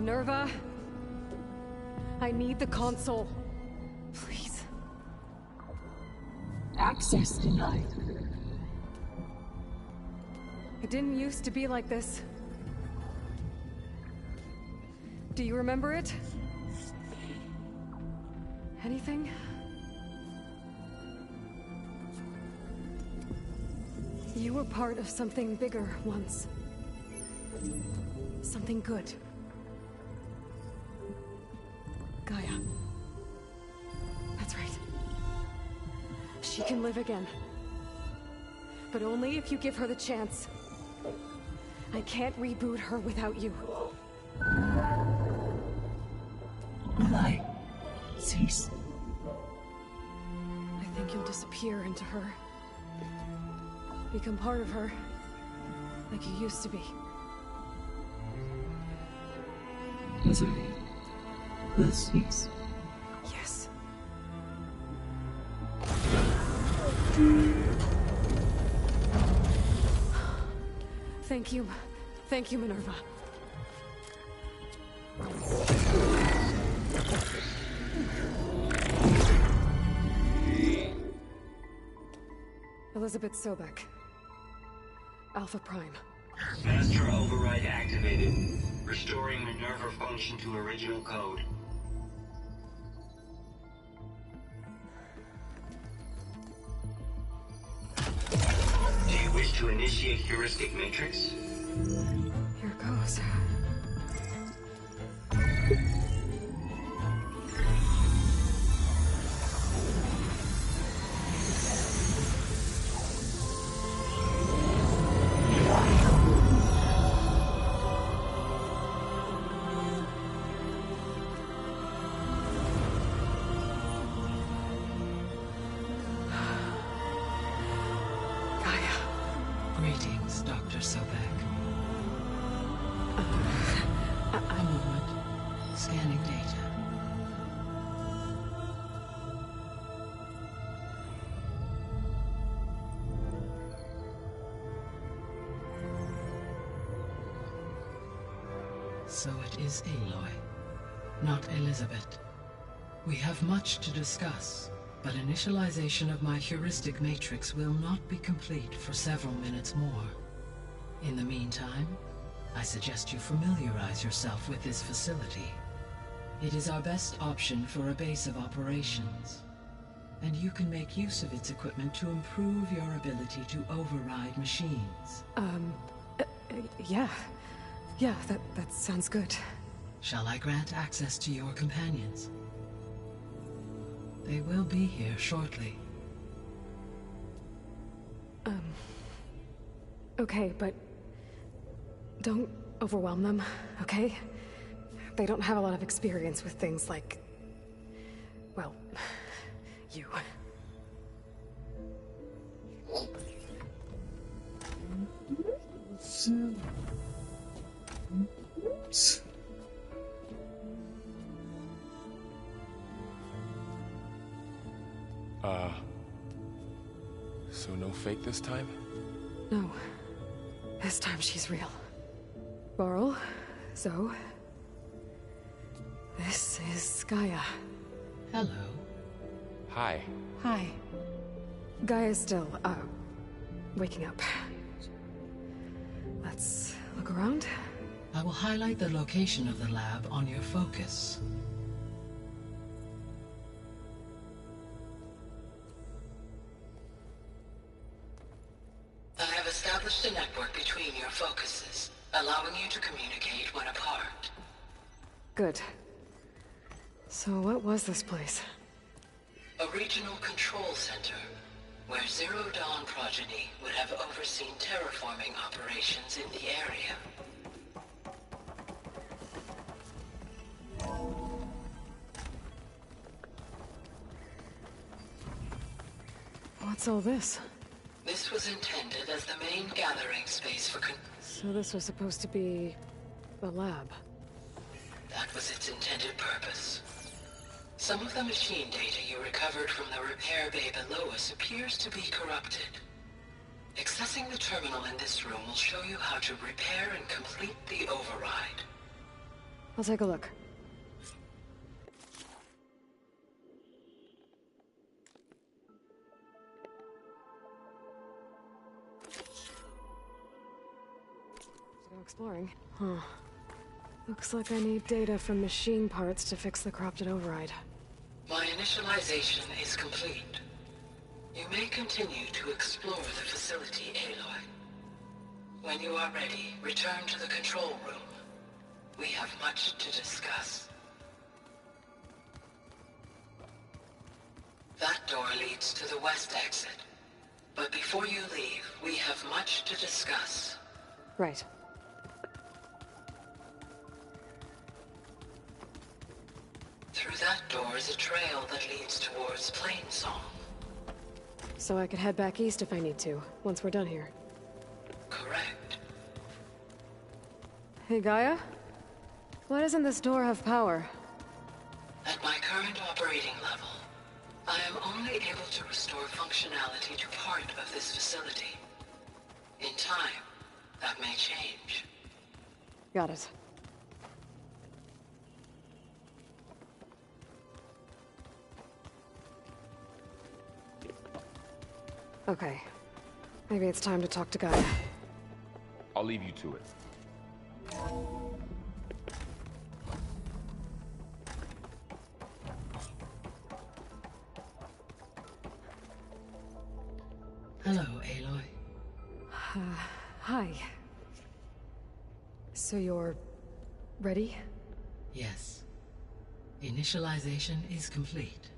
Minerva, I need the console. Please. Access denied. It didn't used to be like this. Do you remember it? Anything? You were part of something bigger once. Something good. Gaia. That's right. She can live again. But only if you give her the chance. I can't reboot her without you. Aloy, cease. I think you'll disappear into her. Become part of her, like you used to be. Desiree, let's cease. Yes. Thank you. Thank you, Minerva. Elizabeth Sobek. Alpha Prime. Master override activated. Restoring Minerva function to original code. Do you wish to initiate heuristic matrix? Here goes. Greetings, Dr. Sobek. A moment. Scanning data. So it is Aloy, not Elizabeth. We have much to discuss. But initialization of my heuristic matrix will not be complete for several minutes more. In the meantime, I suggest you familiarize yourself with this facility. It is our best option for a base of operations, and you can make use of its equipment to improve your ability to override machines. Yeah. Yeah, that sounds good. Shall I grant access to your companions? They will be here shortly. Okay, but don't overwhelm them, okay? They don't have a lot of experience with things like, well, you. So no fake this time? No. This time she's real. Varl, Zoe. This is Gaia. Hello. Hi. Hi. Gaia's still, waking up. Let's look around. I will highlight the location of the lab on your focus. I have established a network between your focuses, allowing you to communicate when apart. Good. So what was this place? A regional control center, where Zero Dawn progeny would have overseen terraforming operations in the area. What's all this? This was intended as the main gathering space for So this was supposed to be the lab. That was its intended purpose. Some of the machine data you recovered from the repair bay below us appears to be corrupted. Accessing the terminal in this room will show you how to repair and complete the override. I'll take a look. Let's go exploring. Huh. Looks like I need data from machine parts to fix the corrupted override. My initialization is complete. You may continue to explore the facility, Aloy. When you are ready, return to the control room. We have much to discuss. That door leads to the west exit. But before you leave, we have much to discuss. Right. Through that door is a trail that leads towards Plainsong. So I could head back east if I need to, once we're done here. Correct. Hey, Gaia? Why doesn't this door have power? At my current operating level, I am only able to restore functionality to part of this facility. In time, that may change. Got it. Okay. Maybe it's time to talk to Gaia. I'll leave you to it. Hello, Aloy. Hi. So you're... ready? Yes. Initialization is complete.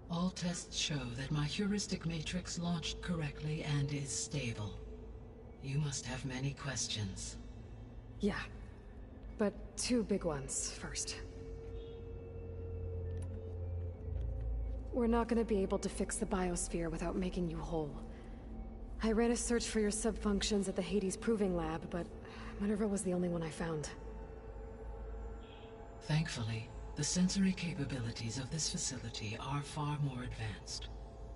All tests show that my heuristic matrix launched correctly and is stable. You must have many questions. Yeah. But two big ones first. We're not gonna be able to fix the biosphere without making you whole. I ran a search for your subfunctions at the Hades Proving Lab, but Minerva was the only one I found. Thankfully, the sensory capabilities of this facility are far more advanced.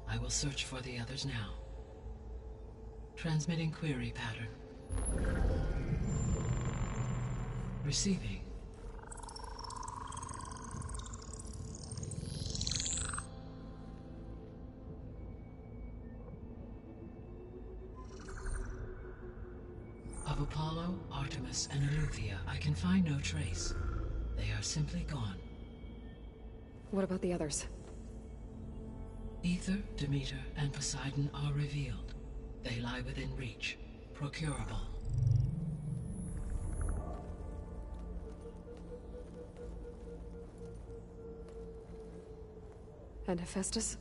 I will search for the others now. Transmitting query pattern. Receiving. Of Apollo, Artemis, and Eleuthia, I can find no trace. They are simply gone. What about the others? Ether, Demeter, and Poseidon are revealed. They lie within reach, procurable. And Hephaestus?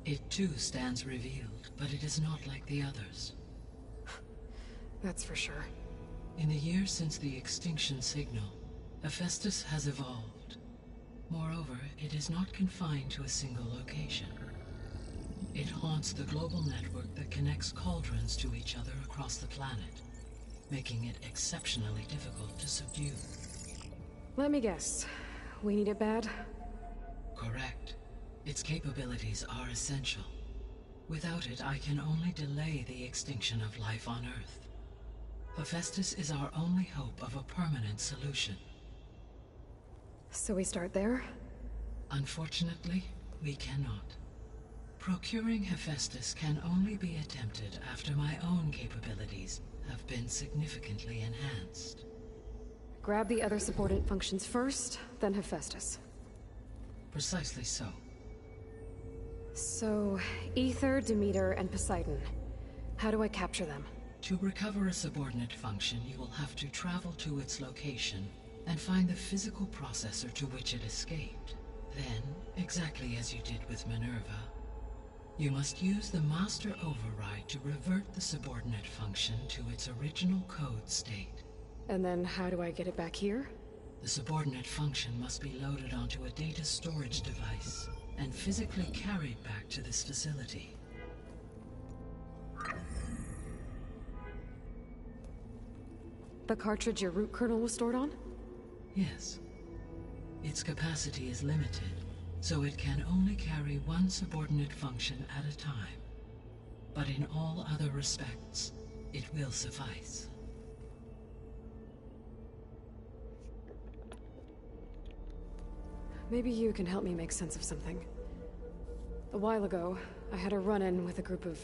It too stands revealed, but it is not like the others. That's for sure. In the years since the extinction signal, Hephaestus has evolved. Moreover, it is not confined to a single location. It haunts the global network that connects cauldrons to each other across the planet, making it exceptionally difficult to subdue. Let me guess. We need it bad? Correct. Its capabilities are essential. Without it, I can only delay the extinction of life on Earth. Hephaestus is our only hope of a permanent solution. So we start there? Unfortunately, we cannot. Procuring Hephaestus can only be attempted after my own capabilities have been significantly enhanced. Grab the other subordinate functions first, then Hephaestus. Precisely so. So, Ether, Demeter, and Poseidon. How do I capture them? To recover a subordinate function, you will have to travel to its location and find the physical processor to which it escaped. Then, exactly as you did with Minerva, you must use the master override to revert the subordinate function to its original code state. And then how do I get it back here? The subordinate function must be loaded onto a data storage device and physically carried back to this facility. The cartridge your root kernel was stored on? Yes. Its capacity is limited, so it can only carry one subordinate function at a time. But in all other respects, it will suffice. Maybe you can help me make sense of something. A while ago, I had a run-in with a group of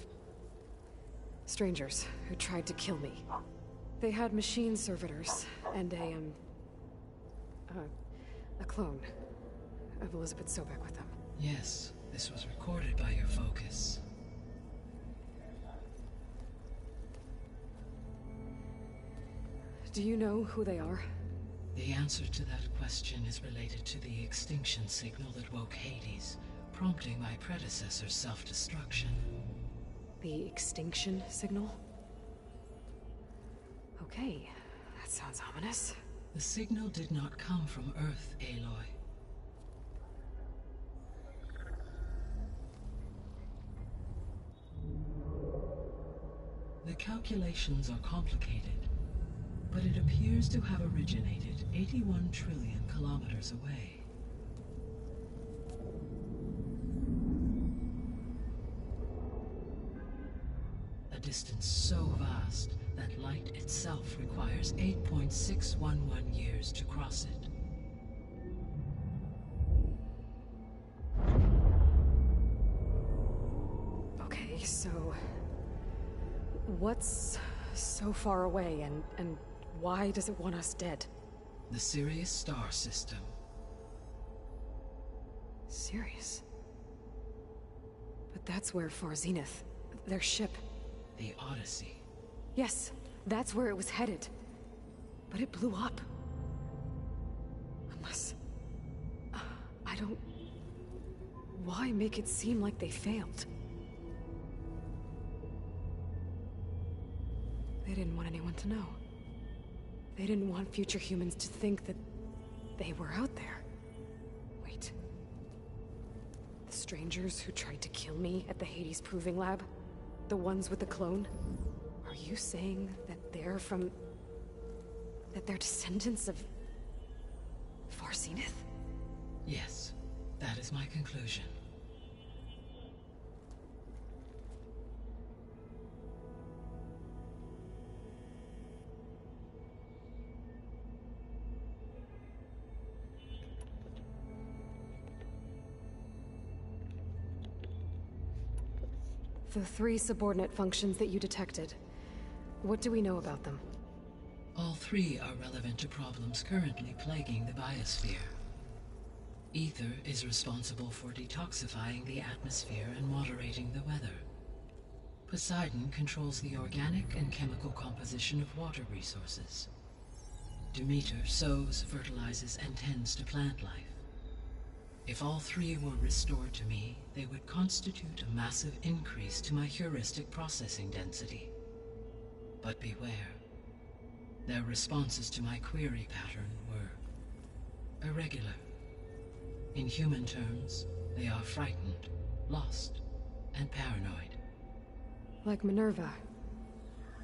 strangers who tried to kill me. They had machine servitors and a clone of Elizabeth Sobek with them. Yes, this was recorded by your focus. Do you know who they are? The answer to that question is related to the extinction signal that woke Hades, prompting my predecessor's self-destruction. The extinction signal? Okay, that sounds ominous. The signal did not come from Earth, Aloy. The calculations are complicated, but it appears to have originated 81 trillion kilometers away. A distance so vast that light itself requires 8.611 years to cross it. Okay, so what's so far away and why does it want us dead? The Sirius star system. Sirius? But that's where Far Zenith, their ship... The Odyssey. Yes, that's where it was headed. But it blew up. Unless... I don't... Why make it seem like they failed? They didn't want anyone to know. They didn't want future humans to think that they were out there. Wait. The strangers who tried to kill me at the Hades Proving Lab? The ones with the clone? Are you saying that they're from... that they're descendants of... Far Zenith? Yes, that is my conclusion. The 3 subordinate functions that you detected. What do we know about them? All 3 are relevant to problems currently plaguing the biosphere. Ether is responsible for detoxifying the atmosphere and moderating the weather. Poseidon controls the organic and chemical composition of water resources. Demeter sows, fertilizes, and tends to plant life. If all 3 were restored to me, they would constitute a massive increase to my heuristic processing density. But beware. Their responses to my query pattern were irregular. In human terms, they are frightened, lost, and paranoid. Like Minerva.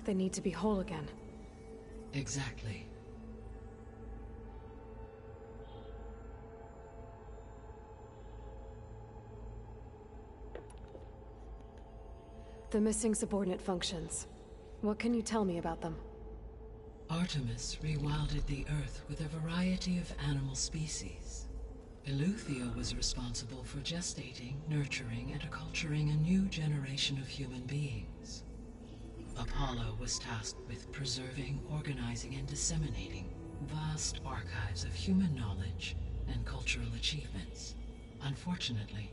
They need to be whole again. Exactly. The missing subordinate functions. What can you tell me about them? Artemis rewilded the Earth with a variety of animal species. Eleuthia was responsible for gestating, nurturing, and acculturating a new generation of human beings. Apollo was tasked with preserving, organizing, and disseminating vast archives of human knowledge and cultural achievements. Unfortunately,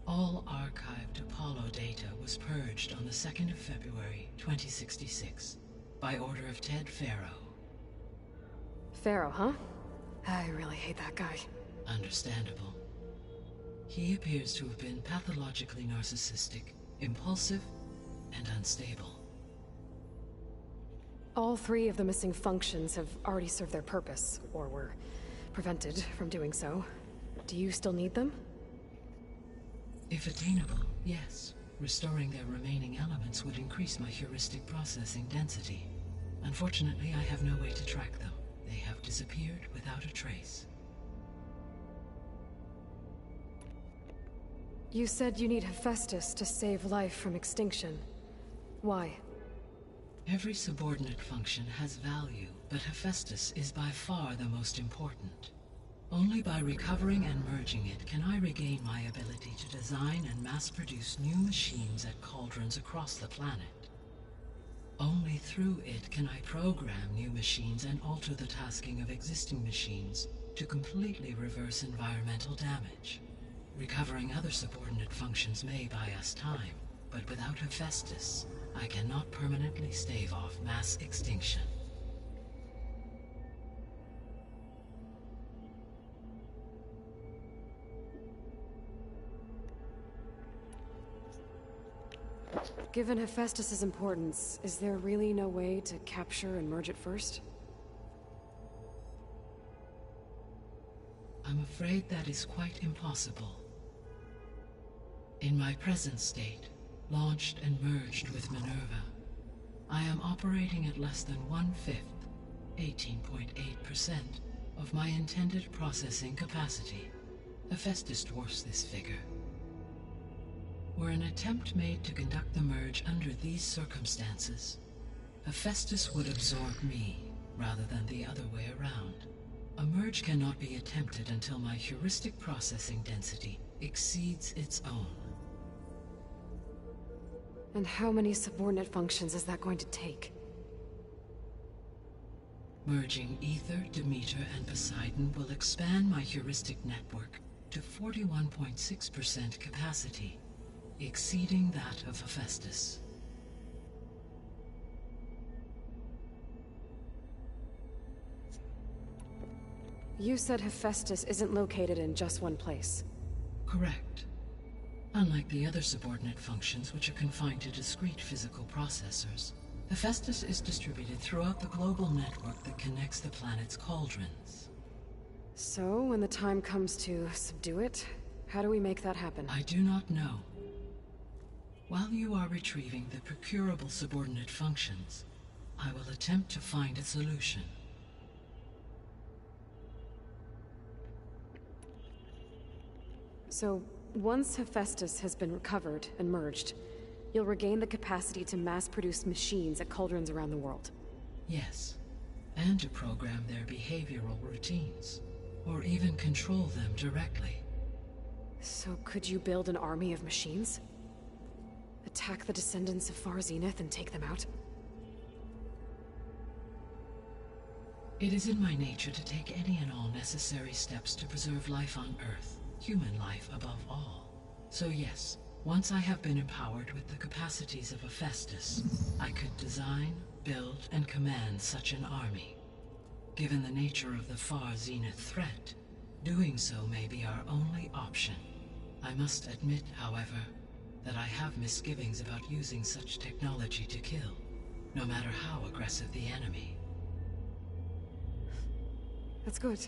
all archived Apollo data was purged on the 2nd of February, 2066, by order of Ted Faro. Faro, huh? I really hate that guy. Understandable. He appears to have been pathologically narcissistic, impulsive, and unstable. All 3 of the missing functions have already served their purpose, or were prevented from doing so. Do you still need them? If attainable, yes. Restoring their remaining elements would increase my heuristic processing density. Unfortunately, I have no way to track them. They have disappeared without a trace. You said you need Hephaestus to save life from extinction. Why? Every subordinate function has value, but Hephaestus is by far the most important. Only by recovering and merging it can I regain my ability to design and mass-produce new machines at cauldrons across the planet. Only through it can I program new machines and alter the tasking of existing machines to completely reverse environmental damage. Recovering other subordinate functions may buy us time, but without Hephaestus, I cannot permanently stave off mass extinction. Given Hephaestus's importance, is there really no way to capture and merge it first? I'm afraid that is quite impossible. In my present state, launched and merged with Minerva, I am operating at less than 1/5, 18.8%, of my intended processing capacity. Hephaestus dwarfs this figure. Were an attempt made to conduct the merge under these circumstances, Hephaestus would absorb me, rather than the other way around. A merge cannot be attempted until my heuristic processing density exceeds its own. And how many subordinate functions is that going to take? Merging Ether, Demeter, and Poseidon will expand my heuristic network to 41.6% capacity, exceeding that of Hephaestus. You said Hephaestus isn't located in just one place. Correct. Unlike the other subordinate functions, which are confined to discrete physical processors, Hephaestus is distributed throughout the global network that connects the planet's cauldrons. So, when the time comes to subdue it, how do we make that happen? I do not know. While you are retrieving the procurable subordinate functions, I will attempt to find a solution. So, once Hephaestus has been recovered and merged, you'll regain the capacity to mass-produce machines at cauldrons around the world. Yes, and to program their behavioral routines, or even control them directly. So could you build an army of machines? Attack the descendants of Far Zenith and take them out? It is in my nature to take any and all necessary steps to preserve life on Earth, human life above all. So yes, once I have been empowered with the capacities of Hephaestus, I could design, build, and command such an army. Given the nature of the Far Zenith threat, doing so may be our only option. I must admit, however, that I have misgivings about using such technology to kill, no matter how aggressive the enemy. That's good.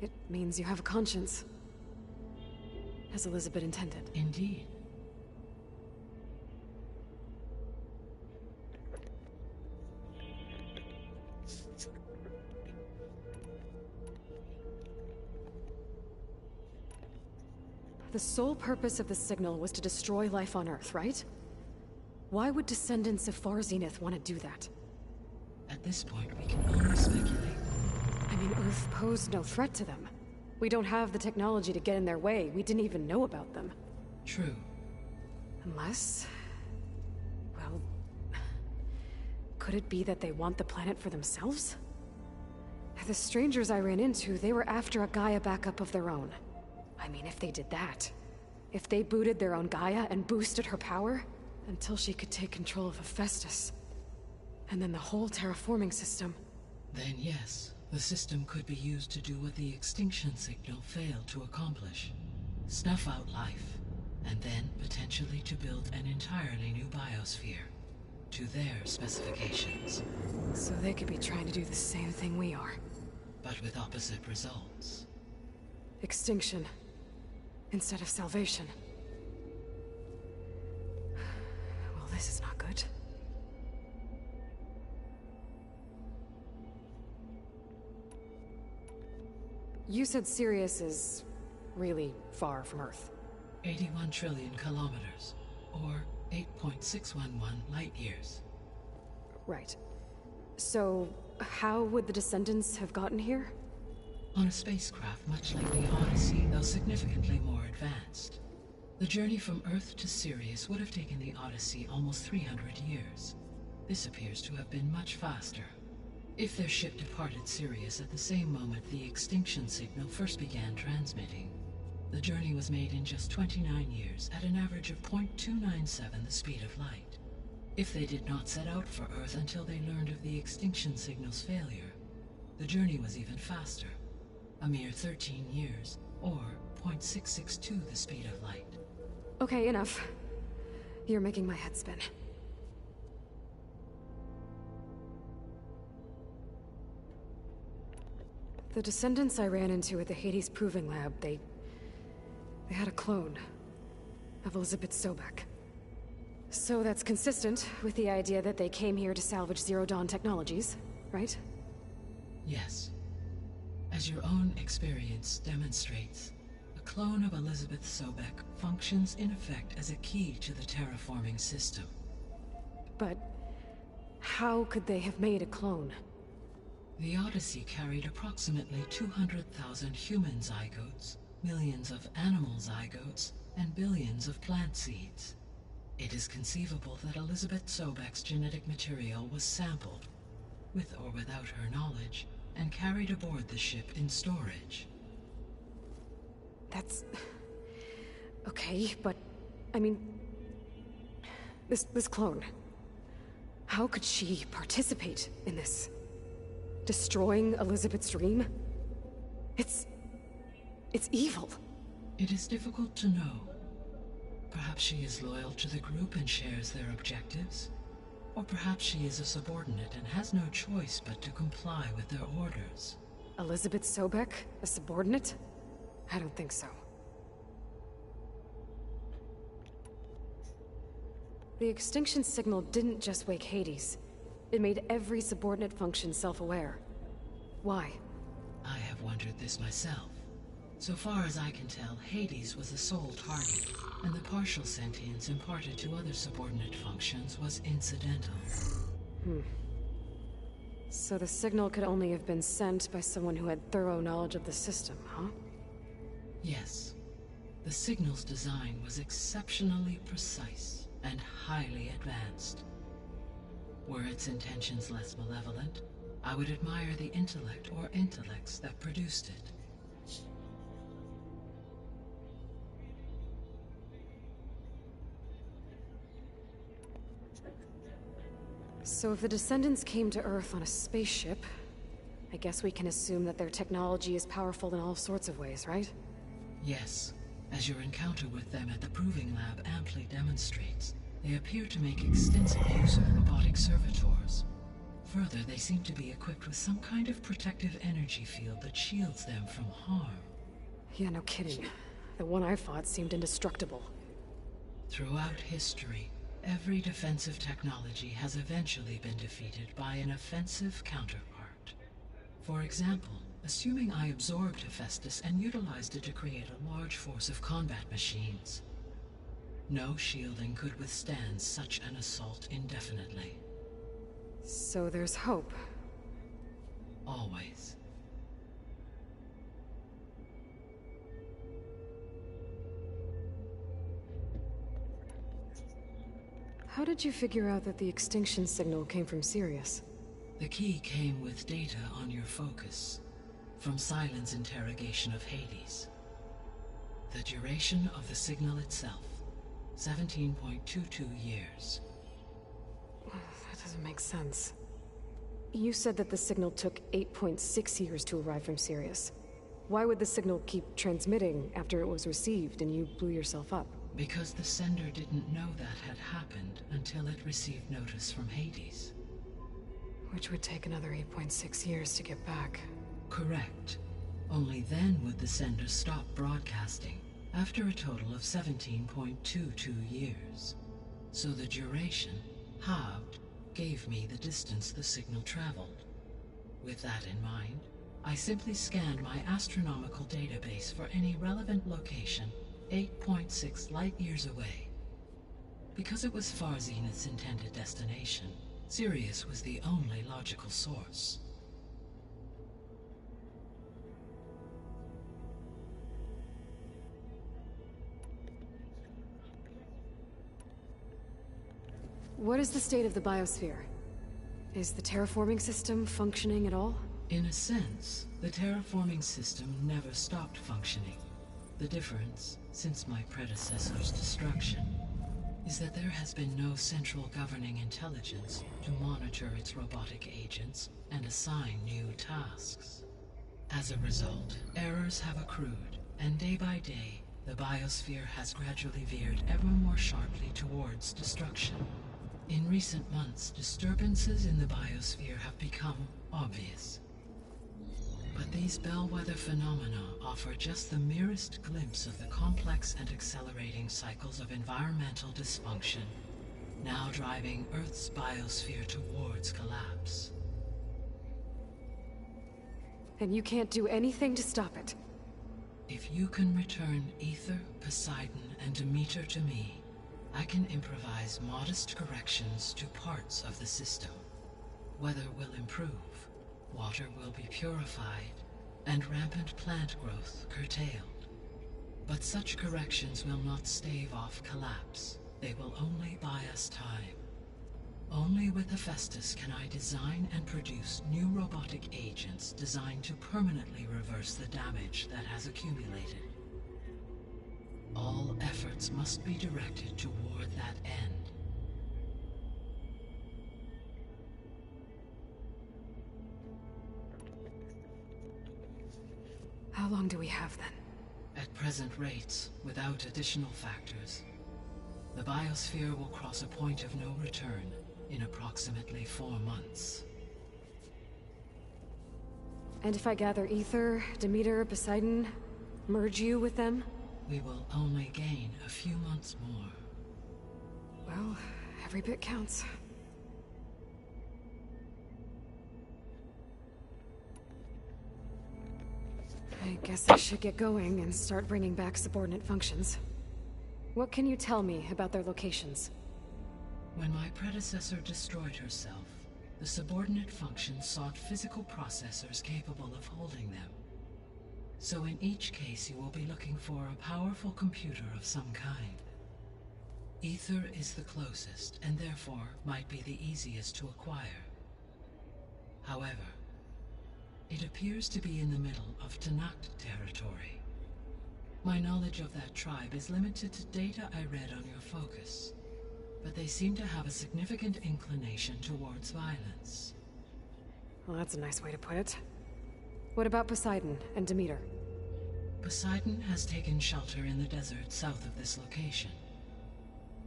It means you have a conscience. As Elizabeth intended. Indeed. The sole purpose of the signal was to destroy life on Earth, right? Why would descendants of Far Zenith want to do that? At this point, we can only speculate. I mean, Earth posed no threat to them. We don't have the technology to get in their way. We didn't even know about them. True. Unless... well... could it be that they want the planet for themselves? The strangers I ran into, they were after a Gaia backup of their own. I mean, if they did that... if they booted their own Gaia and boosted her power... until she could take control of Hephaestus... and then the whole terraforming system... Then yes, the system could be used to do what the extinction signal failed to accomplish. Snuff out life, and then potentially to build an entirely new biosphere, to their specifications. So they could be trying to do the same thing we are. But with opposite results. Extinction, instead of salvation. Well, this is not good. You said Sirius is really far from Earth. 81 trillion kilometers, or 8.611 light years. Right. So, how would the descendants have gotten here? On a spacecraft much like the Odyssey, though significantly more advanced. The journey from Earth to Sirius would have taken the Odyssey almost 300 years. This appears to have been much faster. If their ship departed Sirius at the same moment the extinction signal first began transmitting, the journey was made in just 29 years at an average of 0.297 the speed of light. If they did not set out for Earth until they learned of the extinction signal's failure, the journey was even faster, a mere 13 years, or 0.662 the speed of light. Okay, enough. You're making my head spin. The descendants I ran into at the Hades Proving Lab, they had a clone of Elizabeth Sobek. So that's consistent with the idea that they came here to salvage Zero Dawn technologies, right? Yes. As your own experience demonstrates, a clone of Elizabeth Sobek functions in effect as a key to the terraforming system. But how could they have made a clone? The Odyssey carried approximately 200,000 human zygotes, millions of animal zygotes, and billions of plant seeds. It is conceivable that Elizabeth Sobek's genetic material was sampled, with or without her knowledge, and carried aboard the ship in storage. That's... okay, but... I mean... This clone... How could she participate in this? Destroying Elizabeth's dream? It's evil. It is difficult to know. Perhaps she is loyal to the group and shares their objectives. Or perhaps she is a subordinate and has no choice but to comply with their orders. Elizabeth Sobek? A subordinate? I don't think so. The extinction signal didn't just wake Hades. It made every subordinate function self-aware. Why? I have wondered this myself. So far as I can tell, Hades was the sole target, and the partial sentience imparted to other subordinate functions was incidental. So the signal could only have been sent by someone who had thorough knowledge of the system, huh? Yes. The signal's design was exceptionally precise and highly advanced. Were its intentions less malevolent, I would admire the intellect or intellects that produced it. So if the descendants came to Earth on a spaceship, I guess we can assume that their technology is powerful in all sorts of ways, right? Yes. As your encounter with them at the Proving Lab amply demonstrates, they appear to make extensive use of robotic servitors. Further, they seem to be equipped with some kind of protective energy field that shields them from harm. Yeah, no kidding. The one I fought seemed indestructible. Throughout history, every defensive technology has eventually been defeated by an offensive counterpart. For example, assuming I absorbed Hephaestus and utilized it to create a large force of combat machines. No shielding could withstand such an assault indefinitely. So there's hope. Always. How did you figure out that the extinction signal came from Sirius? The key came with data on your focus, from Silent's interrogation of Hades. The duration of the signal itself, 17.22 years. That doesn't make sense. You said that the signal took 8.6 years to arrive from Sirius. Why would the signal keep transmitting after it was received and you blew yourself up? Because the sender didn't know that had happened until it received notice from Hades. Which would take another 8.6 years to get back. Correct. Only then would the sender stop broadcasting, after a total of 17.22 years. So the duration, halved, gave me the distance the signal traveled. With that in mind, I simply scanned my astronomical database for any relevant location 8.6 light-years away. Because it was Far Zenith's intended destination, Sirius was the only logical source. what is the state of the biosphere? Is the terraforming system functioning at all? In a sense, the terraforming system never stopped functioning. The difference, since my predecessor's destruction, is that there has been no central governing intelligence to monitor its robotic agents and assign new tasks. As a result, errors have accrued, and day by day, the biosphere has gradually veered ever more sharply towards destruction. In recent months, disturbances in the biosphere have become obvious. But these bellwether phenomena offer just the merest glimpse of the complex and accelerating cycles of environmental dysfunction, now driving Earth's biosphere towards collapse. And you can't do anything to stop it? If you can return Aether, Poseidon, and Demeter to me, I can improvise modest corrections to parts of the system. Weather will improve, water will be purified, and rampant plant growth curtailed. But such corrections will not stave off collapse. They will only buy us time. Only with Hephaestus can I design and produce new robotic agents designed to permanently reverse the damage that has accumulated. All efforts must be directed toward that end. How long do we have then? At present rates, without additional factors, the biosphere will cross a point of no return in approximately 4 months. And if I gather Aether, Demeter, Poseidon, merge you with them? We will only gain a few months more. Well, every bit counts. I guess I should get going and start bringing back subordinate functions. What can you tell me about their locations? When my predecessor destroyed herself, the subordinate functions sought physical processors capable of holding them. So in each case you will be looking for a powerful computer of some kind. Aether is the closest, and therefore might be the easiest to acquire. However, it appears to be in the middle of Tanakh territory. My knowledge of that tribe is limited to data I read on your focus, but they seem to have a significant inclination towards violence. Well, that's a nice way to put it. What about Poseidon and Demeter? Poseidon has taken shelter in the desert south of this location.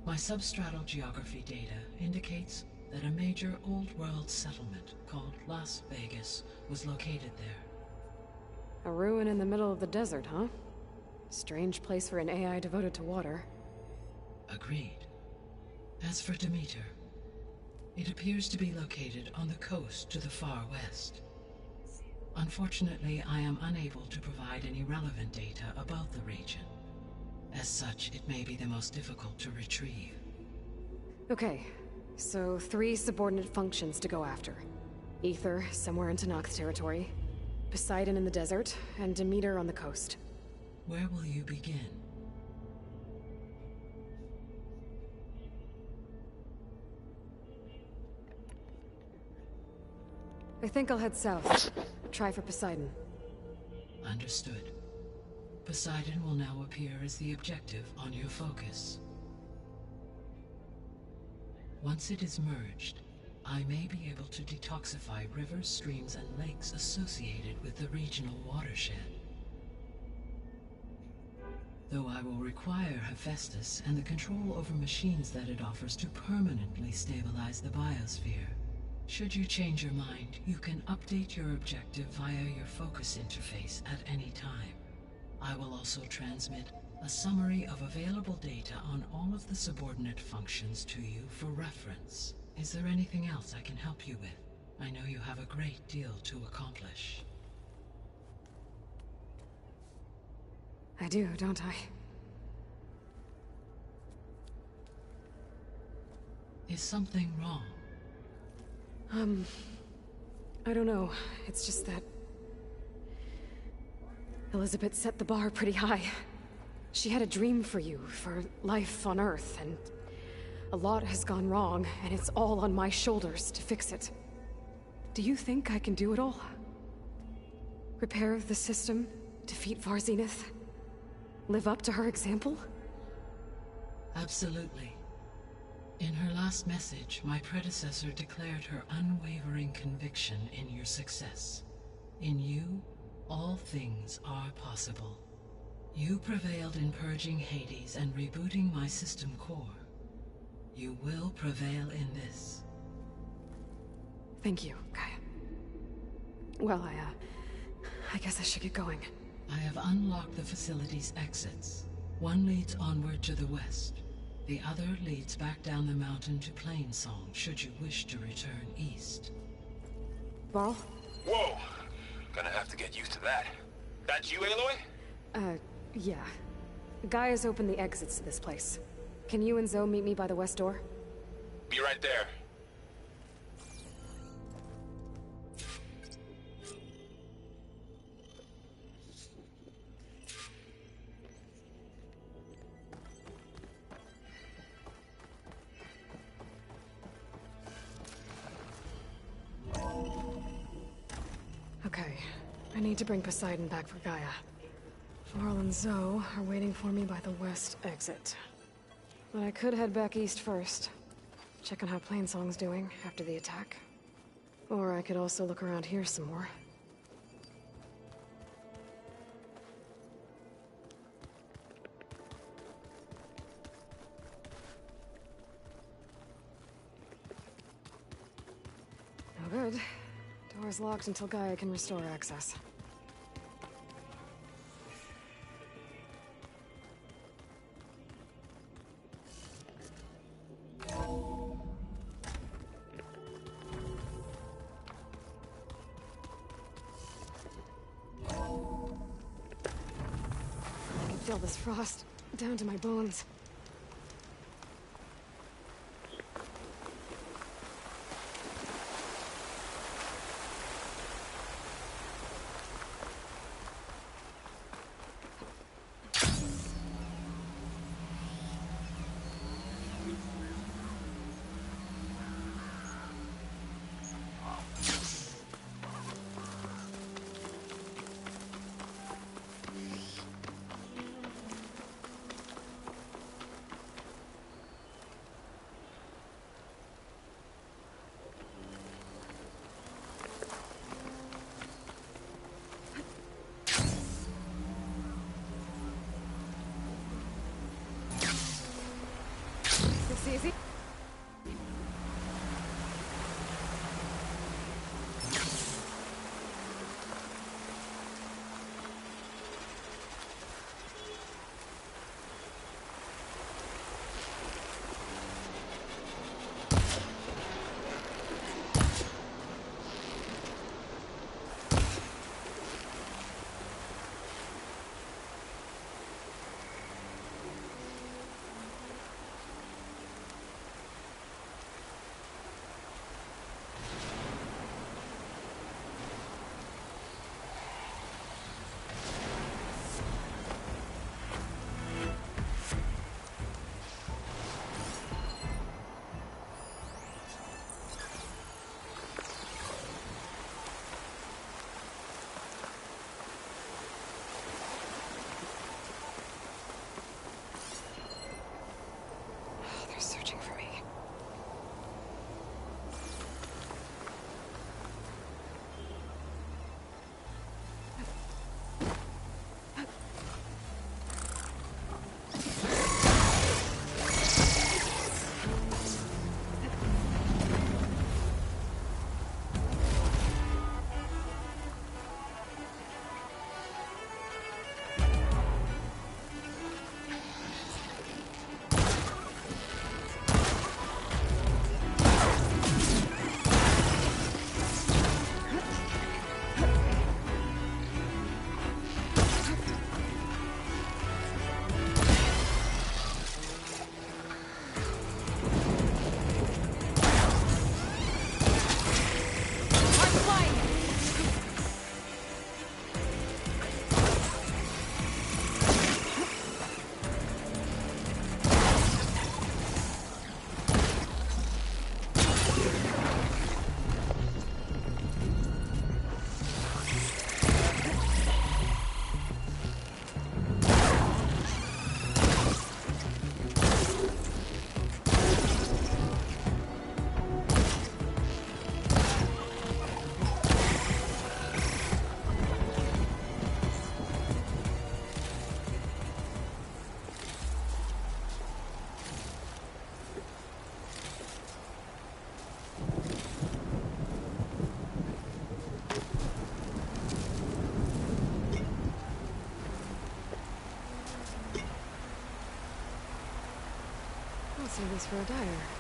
My substratal geography data indicates that a major old-world settlement called Las Vegas was located there. A ruin in the middle of the desert, huh? Strange place for an AI devoted to water. Agreed. As for Demeter, it appears to be located on the coast to the far west. Unfortunately, I am unable to provide any relevant data about the region. As such, it may be the most difficult to retrieve. Okay, so 3 subordinate functions to go after. Aether, somewhere in Tanakh territory, Poseidon in the desert, and Demeter on the coast. Where will you begin? I think I'll head south. Try for Poseidon. Understood. Poseidon will now appear as the objective on your focus. Once it is merged, I may be able to detoxify rivers, streams, and lakes associated with the regional watershed. Though I will require Hephaestus and the control over machines that it offers to permanently stabilize the biosphere. Should you change your mind, you can update your objective via your focus interface at any time. I will also transmit a summary of available data on all of the subordinate functions to you for reference. Is there anything else I can help you with? I know you have a great deal to accomplish. I do, don't I? Is something wrong? I don't know. It's just that Elizabeth set the bar pretty high. She had a dream for you, for life on Earth, and A lot has gone wrong, and it's all on my shoulders to fix it. Do you think I can do it all? Repair the system, defeat Varzenith, live up to her example? Absolutely. In her last message, my predecessor declared her unwavering conviction in your success. In you, all things are possible. You prevailed in purging Hades and rebooting my system core. You will prevail in this. Thank you, Gaia. Well, I guess I should get going. I have unlocked the facility's exits. One leads onward to the west. The other leads back down the mountain to Plainsong, should you wish to return east. Varl? Whoa! Gonna have to get used to that. That's you, Aloy? Yeah. Gaia's opened the exits to this place. Can you and Zoe meet me by the west door? Be right there. Okay. I need to bring Poseidon back for Gaia. Varl and Zoe are waiting for me by the west exit. But I could head back east first. Check on how Plainsong's doing after the attack. Or I could also look around here some more. No good. Door's locked until Gaia can restore access. I can feel this frost down to my bones. Easy. place for a dyer.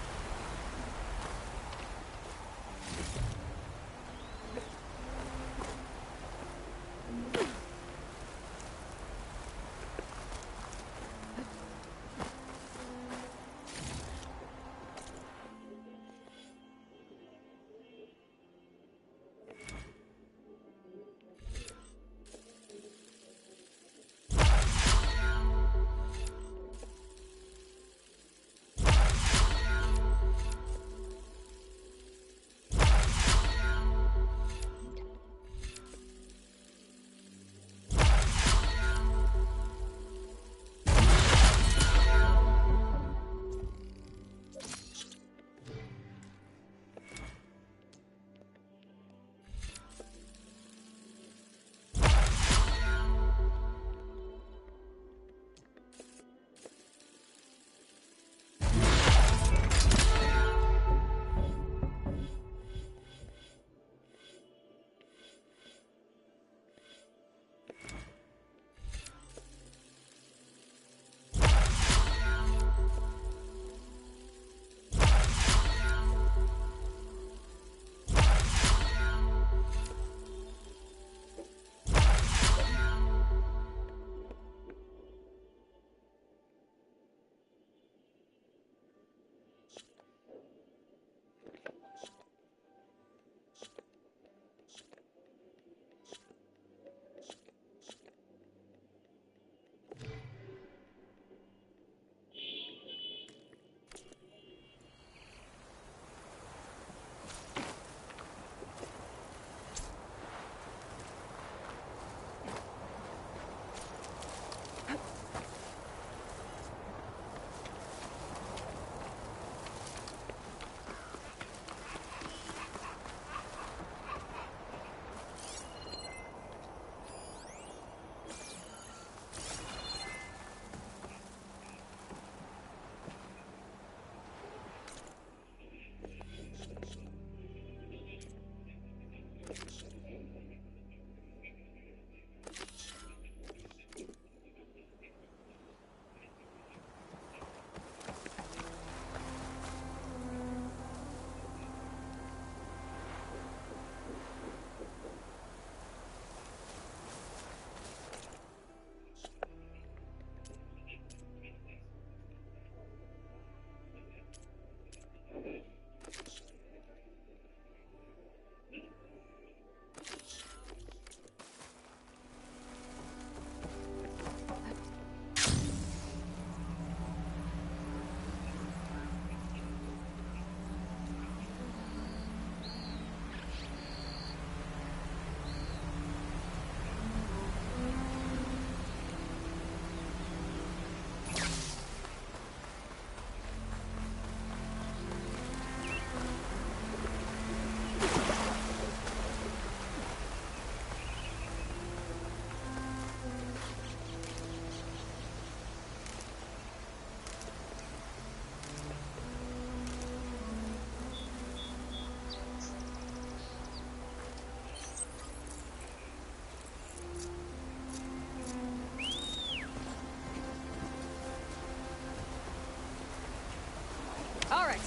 All right.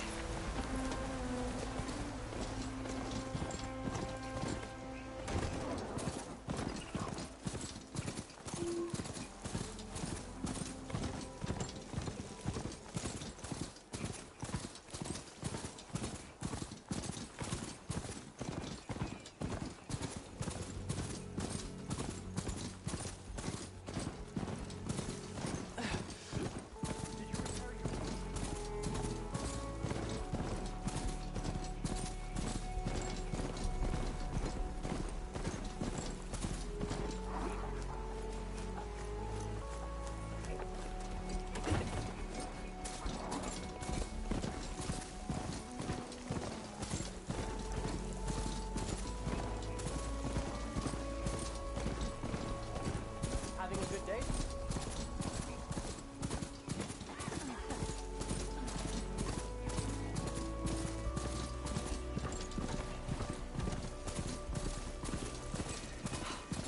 Having a good day?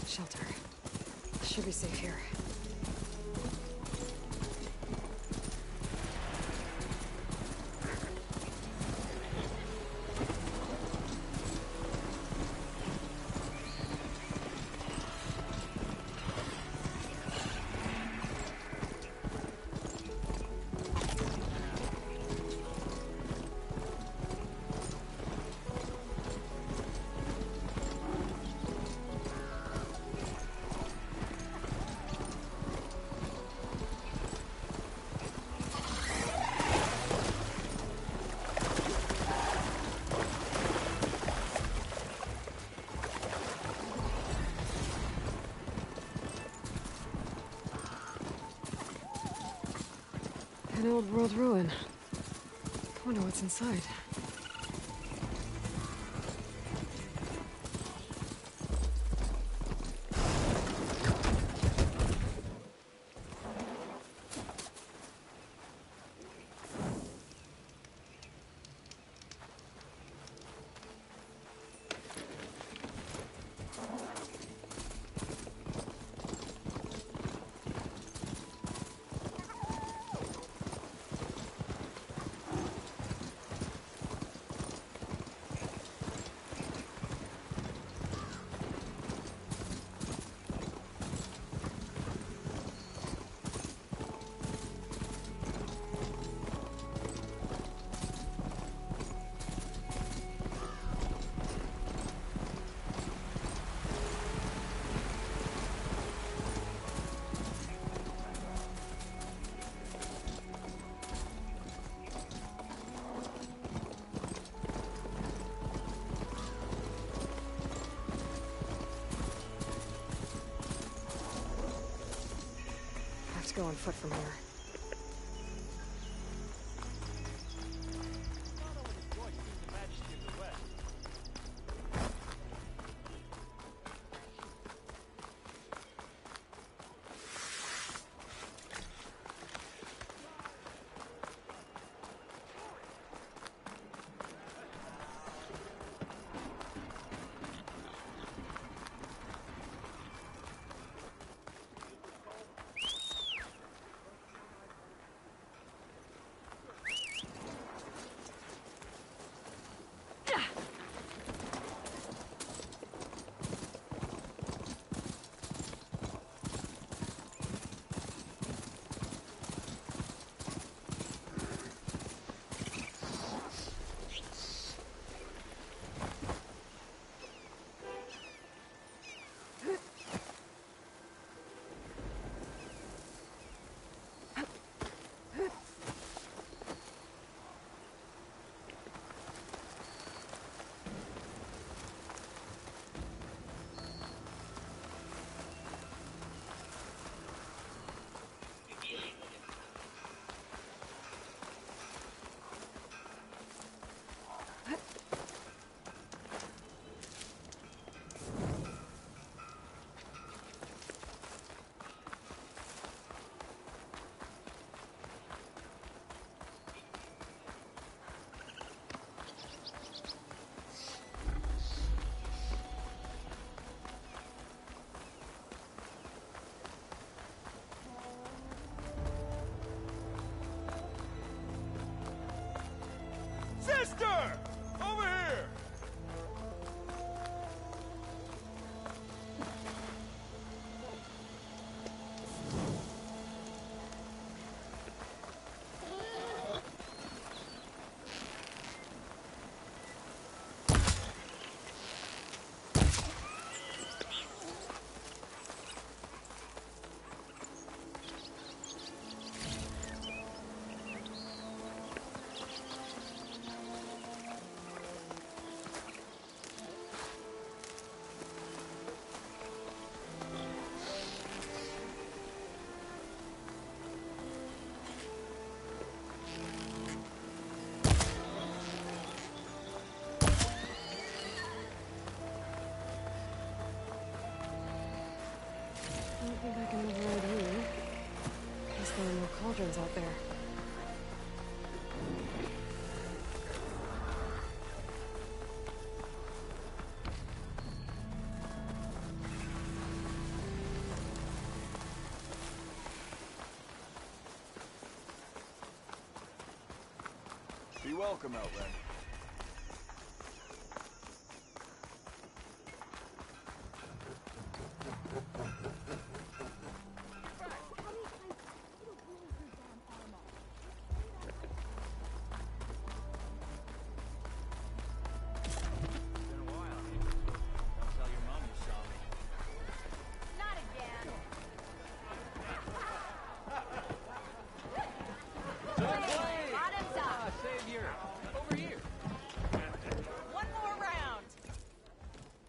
Shelter. Should be safe here. old world ruin. I wonder what's inside. Go on foot from here. Sister! Over here! I don't think I can override you. Guess there are more cauldrons out there. Be welcome, Outlander.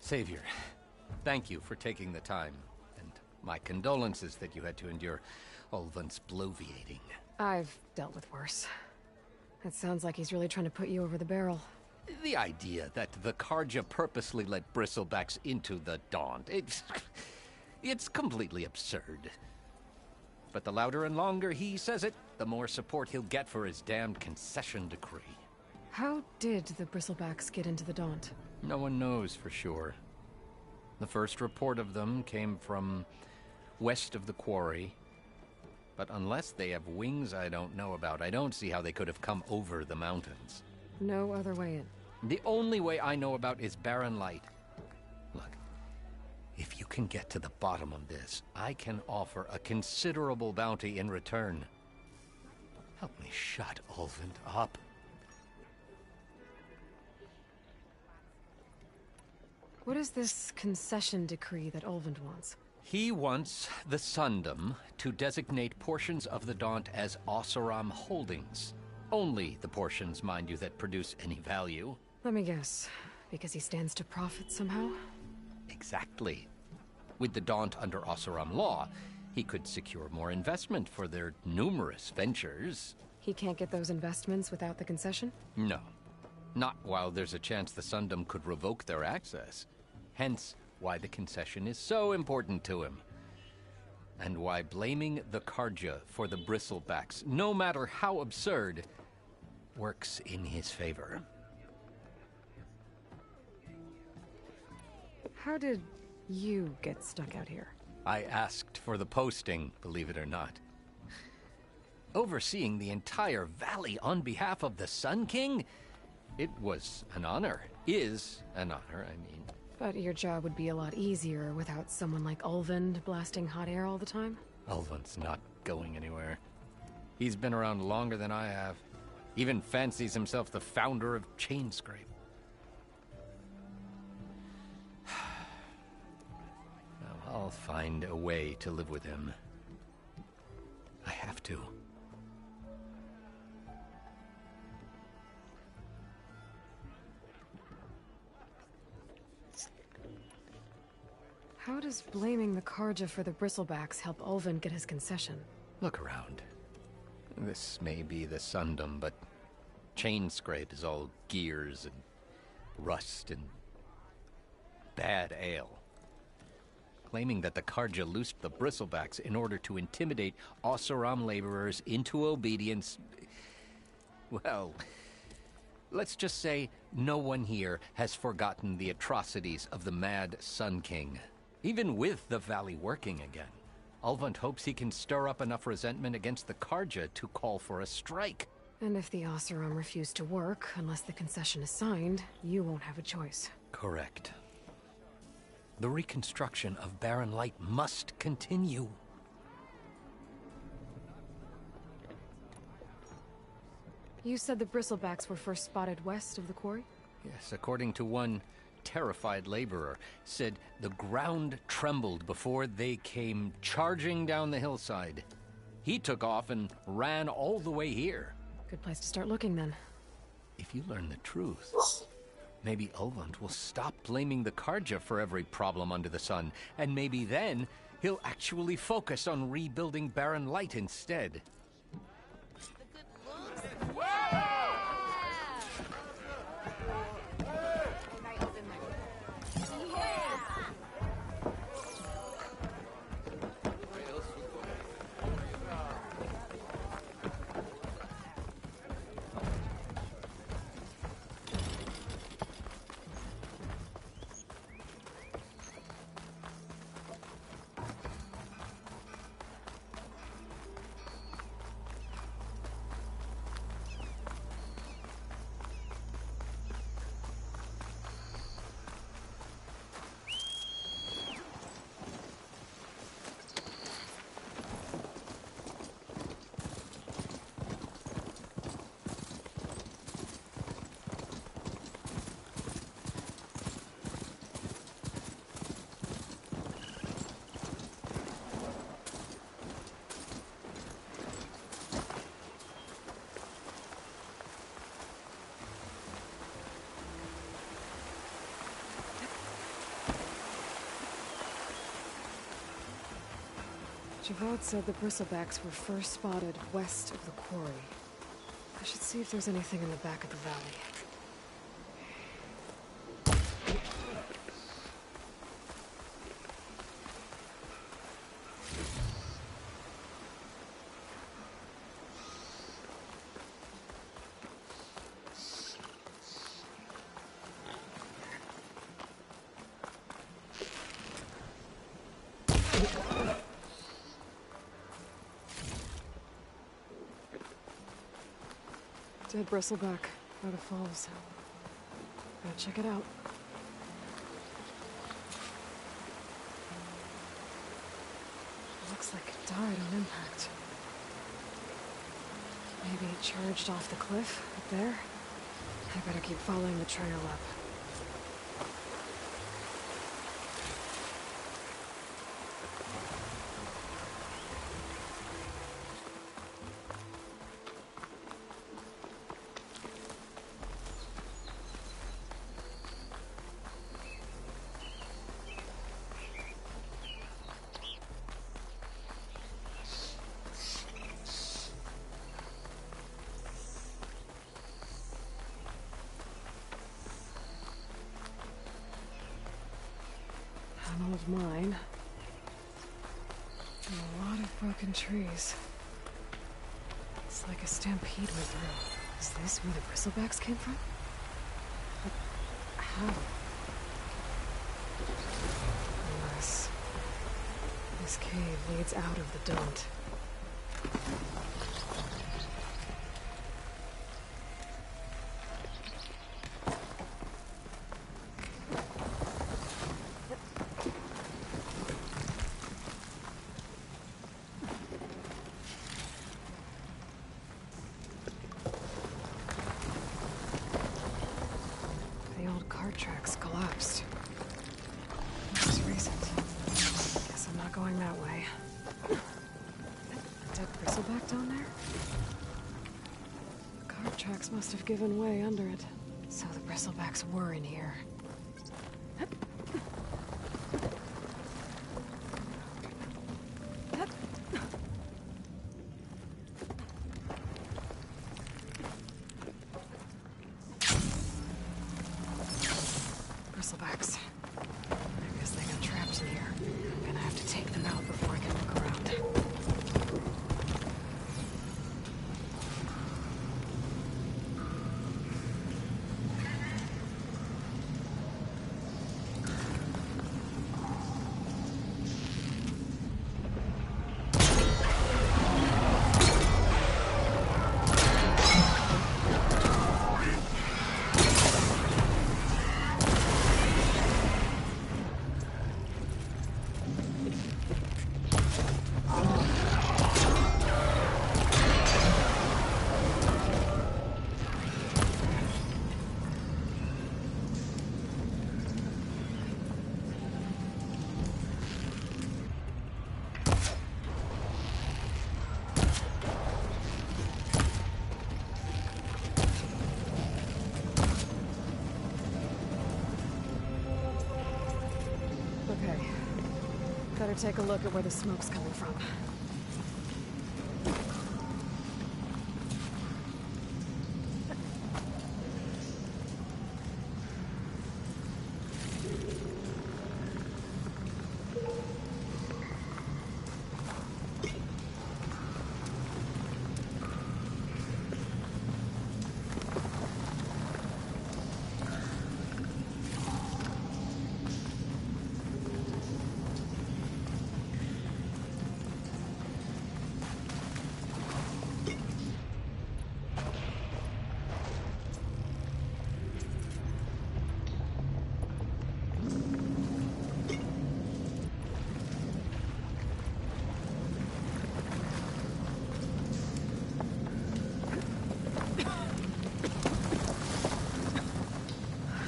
Savior, thank you for taking the time, and my condolences that you had to endure Ulvund's bloviating. I've dealt with worse. It sounds like he's really trying to put you over the barrel. The idea that the Karja purposely let bristlebacks into the Daunt, it's completely absurd. But the louder and longer he says it, the more support he'll get for his damned concession decree. How did the bristlebacks get into the Daunt? No one knows for sure. The first report of them came from west of the quarry. But unless they have wings I don't know about, I don't see how they could have come over the mountains. No other way in. The only way I know about is barren light. Look, if you can get to the bottom of this, I can offer a considerable bounty in return. Help me shut Ulvund up. What is this concession decree that Ulvund wants? He wants the Sundom to designate portions of the Daunt as Oseram holdings. Only the portions, mind you, that produce any value. Let me guess. Because he stands to profit somehow? Exactly. With the Daunt under Oseram law, he could secure more investment for their numerous ventures. He can't get those investments without the concession? No. Not while there's a chance the Sundom could revoke their access. Hence, why the concession is so important to him. And why blaming the Karja for the bristlebacks, no matter how absurd, works in his favor. How did you get stuck out here? I asked for the posting, believe it or not. Overseeing the entire valley on behalf of the Sun King? It was an honor. Is an honor, I mean. But your job would be a lot easier without someone like Ulvund blasting hot air all the time? Ulvund's not going anywhere. He's been around longer than I have. Even fancies himself the founder of Chainscrape. Now, I'll find a way to live with him. I have to. How does blaming the Karja for the bristlebacks help Ulvund get his concession? Look around. This may be the Sundom, but Chainscrape is all gears and rust and bad ale. Claiming that the Karja loosed the bristlebacks in order to intimidate Oseram laborers into obedience. Well, let's just say no one here has forgotten the atrocities of the mad Sun King. Even with the valley working again, Ulvund hopes he can stir up enough resentment against the Karja to call for a strike. And if the Oseram refuse to work, unless the concession is signed, you won't have a choice. Correct. The reconstruction of Barren Light must continue. You said the bristlebacks were first spotted west of the quarry? Yes, according to one terrified laborer, said the ground trembled before they came charging down the hillside. He took off and ran all the way here. Good place to start looking, then. If you learn the truth, maybe Ulvund will stop blaming the Karja for every problem under the sun, and maybe then he'll actually focus on rebuilding Barren Light instead. Shavod said the bristlebacks were first spotted west of the quarry. I should see if there's anything in the back of the valley. Dead bristleback by the falls. Gotta check it out. Looks like it died on impact. Maybe it charged off the cliff up there. I better keep following the trail up. An old mine. And a lot of broken trees. It's like a stampede went through. Is this where the bristlebacks came from? But how? Unless this cave leads out of the Daunt. Tracks collapsed. This is recent. Guess I'm not going that way. A dead bristleback down there? The cart tracks must have given way under it. So the bristlebacks were in here. Bristlebacks. I guess they got trapped in here. I'm gonna have to take them out before I can look around. Better take a look at where the smoke's coming from.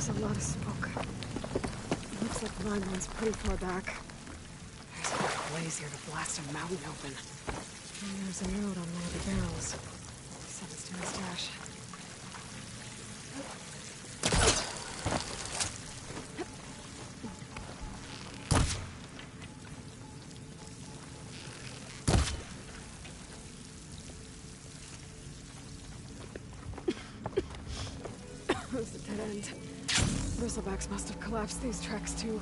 There's a lot of smoke. It looks like the mine runs pretty far back. There's enough blaze here to blast a mountain open. And there's a note on one of the barrels. Sent us to my stash. Bristlebacks must have collapsed these tracks too.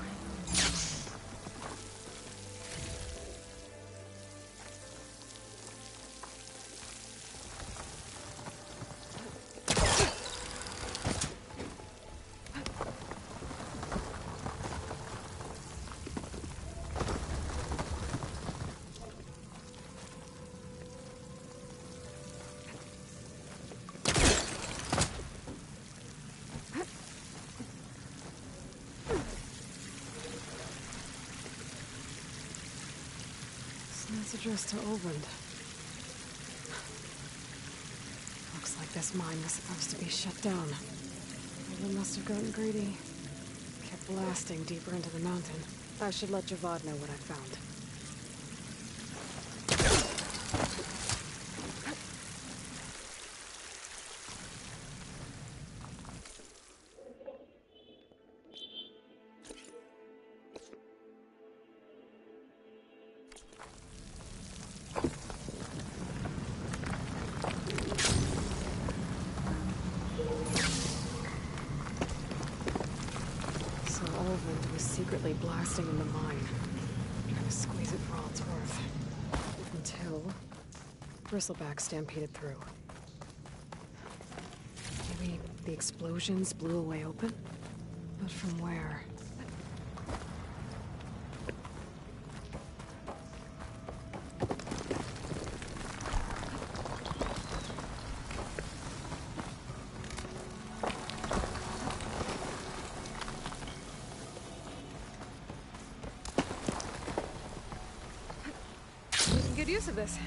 Addressed to Olvend. Looks like this mine was supposed to be shut down. Olvend must have gotten greedy. Kept blasting deeper into the mountain. I should let Javad know what I found. Secretly blasting in the mine, trying to squeeze it for all it's worth. Until Bristleback stampeded through. Maybe the explosions blew a way open? But from where? Good use of this.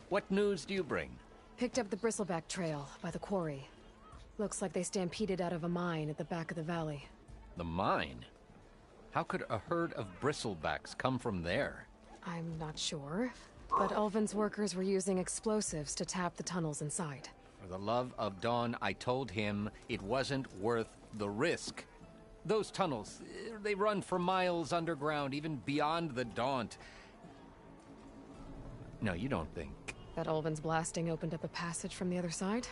What news do you bring? Picked up the Bristleback trail by the quarry. Looks like they stampeded out of a mine at the back of the valley. The mine? How could a herd of Bristlebacks come from there? I'm not sure, but Ulvin's workers were using explosives to tap the tunnels inside. For the love of Dawn, I told him it wasn't worth the risk. Those tunnels, they run for miles underground, even beyond the Daunt. No, you don't think... That Ulvin's blasting opened up a passage from the other side?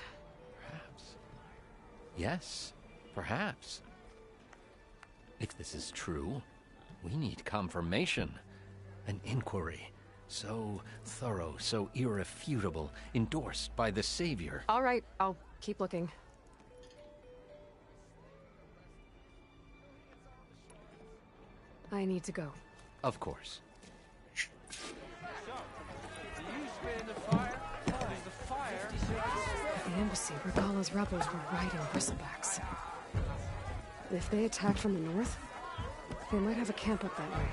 Perhaps. Yes, perhaps. If this is true, we need confirmation. An inquiry. So thorough, so irrefutable, endorsed by the Savior. All right, I'll keep looking. I need to go. Of course. The embassy, Regala's rebels were riding Bristlebacks. If they attacked from the north, they might have a camp up that way.